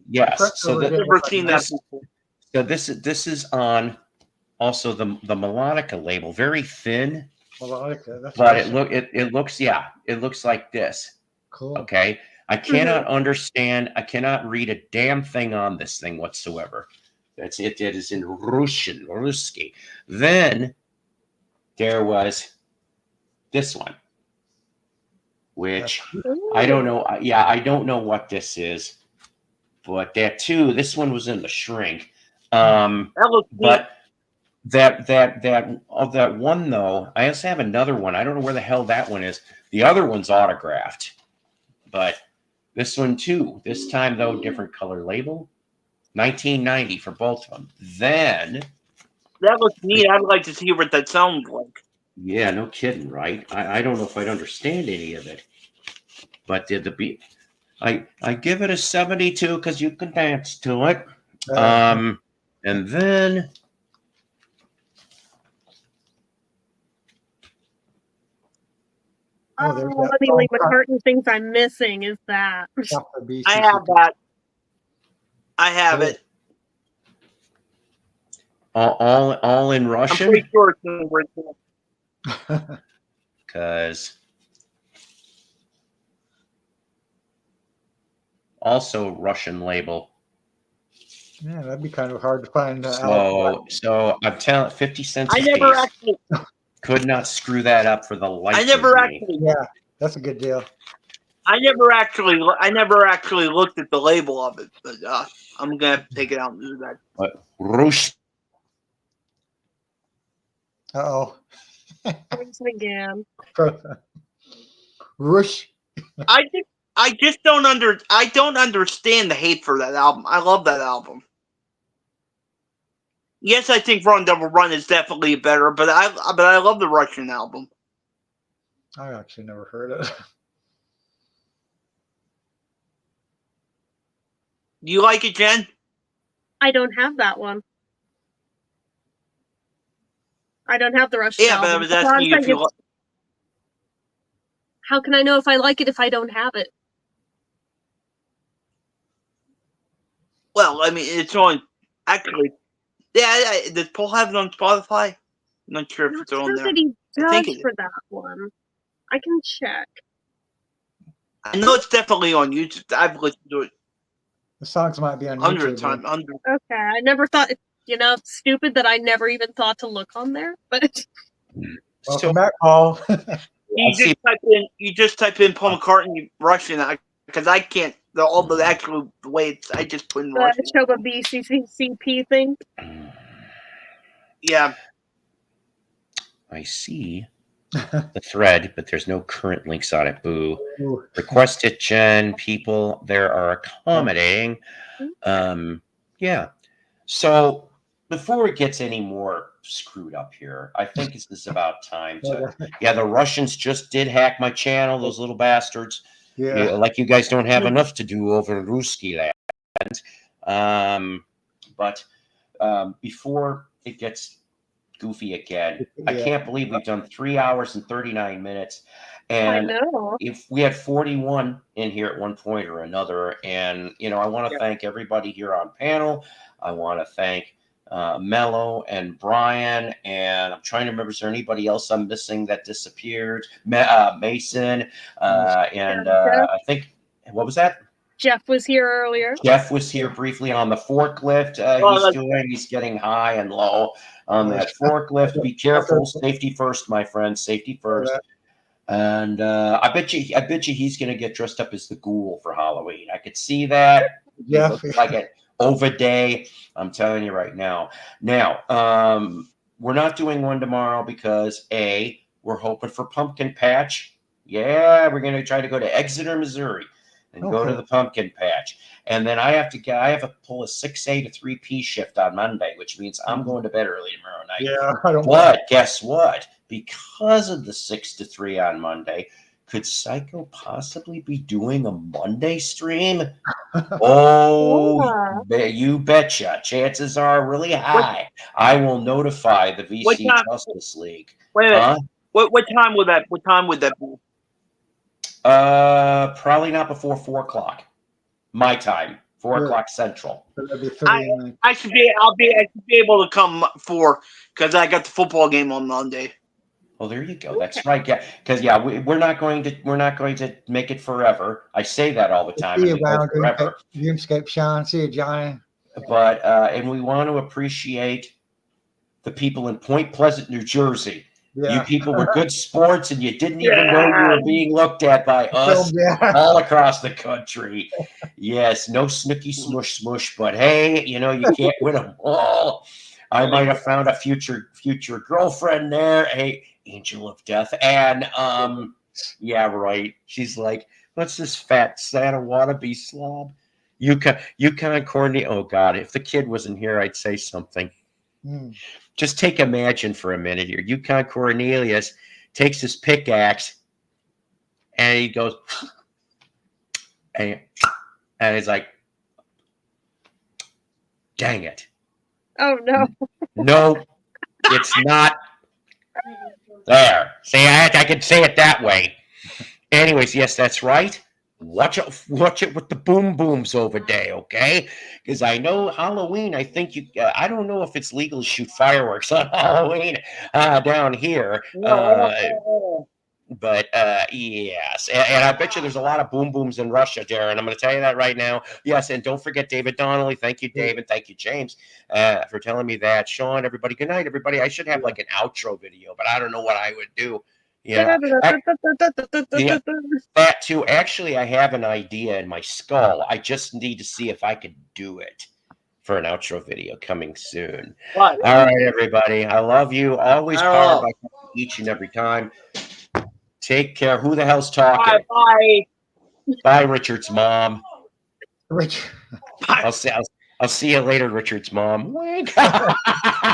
Yes. So Never seen that before. So this is on also the Melodica label, very thin, Melodica. That's but awesome. it looks like this. Cool. Okay. I cannot understand. I cannot read a damn thing on this thing whatsoever. It is in Russian, Ruski. Then there was this one, which I don't know. Yeah, I don't know what this is, but that too. This one was in the shrink. But that one though, I also have another one. I don't know where the hell that one is. The other one's autographed, but this one too. This time though, different color label. 1990 for both of them. Then that looks neat. I'd like to see what that sounds like. Yeah, no kidding, right? I don't know if I'd understand any of it, but I give it a 72 because you can dance to it. And then Let me Lee McCartney thinks I'm missing is that. I have that. I have it. All in Russian. I'm pretty sure it's in original. Because also Russian label. Yeah, that'd be kind of hard to find. So I'm telling 50 cents. I never actually could not screw that up for the life. I never of me. actually. Yeah, that's a good deal. I never actually looked at the label of it, but I'm gonna have to take it out and do that. But Rush. Uh-oh. Again. Rush. I just don't understand the hate for that album. I love that album. Yes, I think Run Double Run is definitely better, but I love the Russian album. I actually never heard it. Do you like it, Jen? I don't have that one. I don't have the Russian album. But I was asking you if you. How can I know if I like it if I don't have it? Well, I mean, it's on. Actually, yeah. Does Paul have it on Spotify? I'm not sure if it's on there. That he I think does for that one. I can check. I know it's definitely on YouTube. I've listened to it. The songs might be on Hundred YouTube. times. Okay, I never thought. It's stupid that I never even thought to look on there. But Welcome back, Paul. You just type in Paul McCartney Russian because I can't. The way it's. I just put in Russian. show a BCCP thing. Yeah. I see the thread, but there's no current links on it. Boo. Request it, Jen. People there are accommodating. Yeah. So before it gets any more screwed up here, I think this is about time to. Yeah, the Russians just did hack my channel. Those little bastards. Yeah. Like you guys don't have enough to do over in Ruski land. But before it gets goofy again, I can't believe we've done 3 hours and 39 minutes. And I know. if we had 41 in here at one point or another, and I want to thank everybody here on panel. I want to thank Mello and Brian, and I'm trying to remember, is there anybody else I'm missing that disappeared? Mason, and I think, what was that? Jeff was here earlier. Jeff was here briefly on the forklift. He's getting high and low on that forklift. Be careful. Safety first, my friend. Safety first. And I bet you he's going to get dressed up as the Ghoul for Halloween. I could see that. Yeah. Like an overday. I'm telling you right now. Now, we're not doing one tomorrow because we're hoping for Pumpkin Patch. Yeah, we're going to try to go to Exeter, Missouri, and go to the Pumpkin Patch. And then I have to pull a 6A to 3P shift on Monday, which means I'm going to bed early tomorrow night. Yeah, But guess what? Because of the 6 to 3 on Monday, could Psycho possibly be doing a Monday stream? Oh, you betcha. Chances are really high. I will notify the VC Justice League. Wait a minute. What time would that? What time would that be? Probably not before 4 o'clock. My time, 4 o'clock Central. I should be. I'll be able to come 4 because I got the football game on Monday. Well, there you go. That's right. Yeah, because we're not going to make it forever. I say that all the time. See you around Dreamscape, Sean. See you, Johnny. But and we want to appreciate the people in Point Pleasant, New Jersey. Yeah. You people were good sports, and you didn't even know you were being looked at by us all across the country. Yes, no Snooky Smush Smush, but hey, you can't win them all. I might have found a future girlfriend there. Hey, Angel of Death, and yeah, right. She's like, what's this fat Santa wannabe slob? Yukon Corny. Oh God, if the kid wasn't here, I'd say something. Just imagine for a minute here. Yukon Cornelius takes his pickaxe and he goes, and he's like, dang it. Oh, no. No, it's not there. See, I can say it that way. Anyways, yes, that's right. Watch it with the boom booms over there, okay? Because I know Halloween. I think I don't know if it's legal to shoot fireworks on Halloween down here. But yes, and I bet you there's a lot of boom booms in Russia, Darren. I'm going to tell you that right now. Yes, and don't forget David Donnelly. Thank you, David. Thank you, James, for telling me that. Sean, everybody, good night, everybody. I should have like an outro video, but I don't know what I would do. Yeah, that too. Actually, I have an idea in my skull. I just need to see if I could do it for an outro video coming soon. All right, everybody. I love you. Always powered by each and every time. Take care. Who the hell's talking? Bye. Bye, Richard's mom. Rich. I'll see you later, Richard's mom.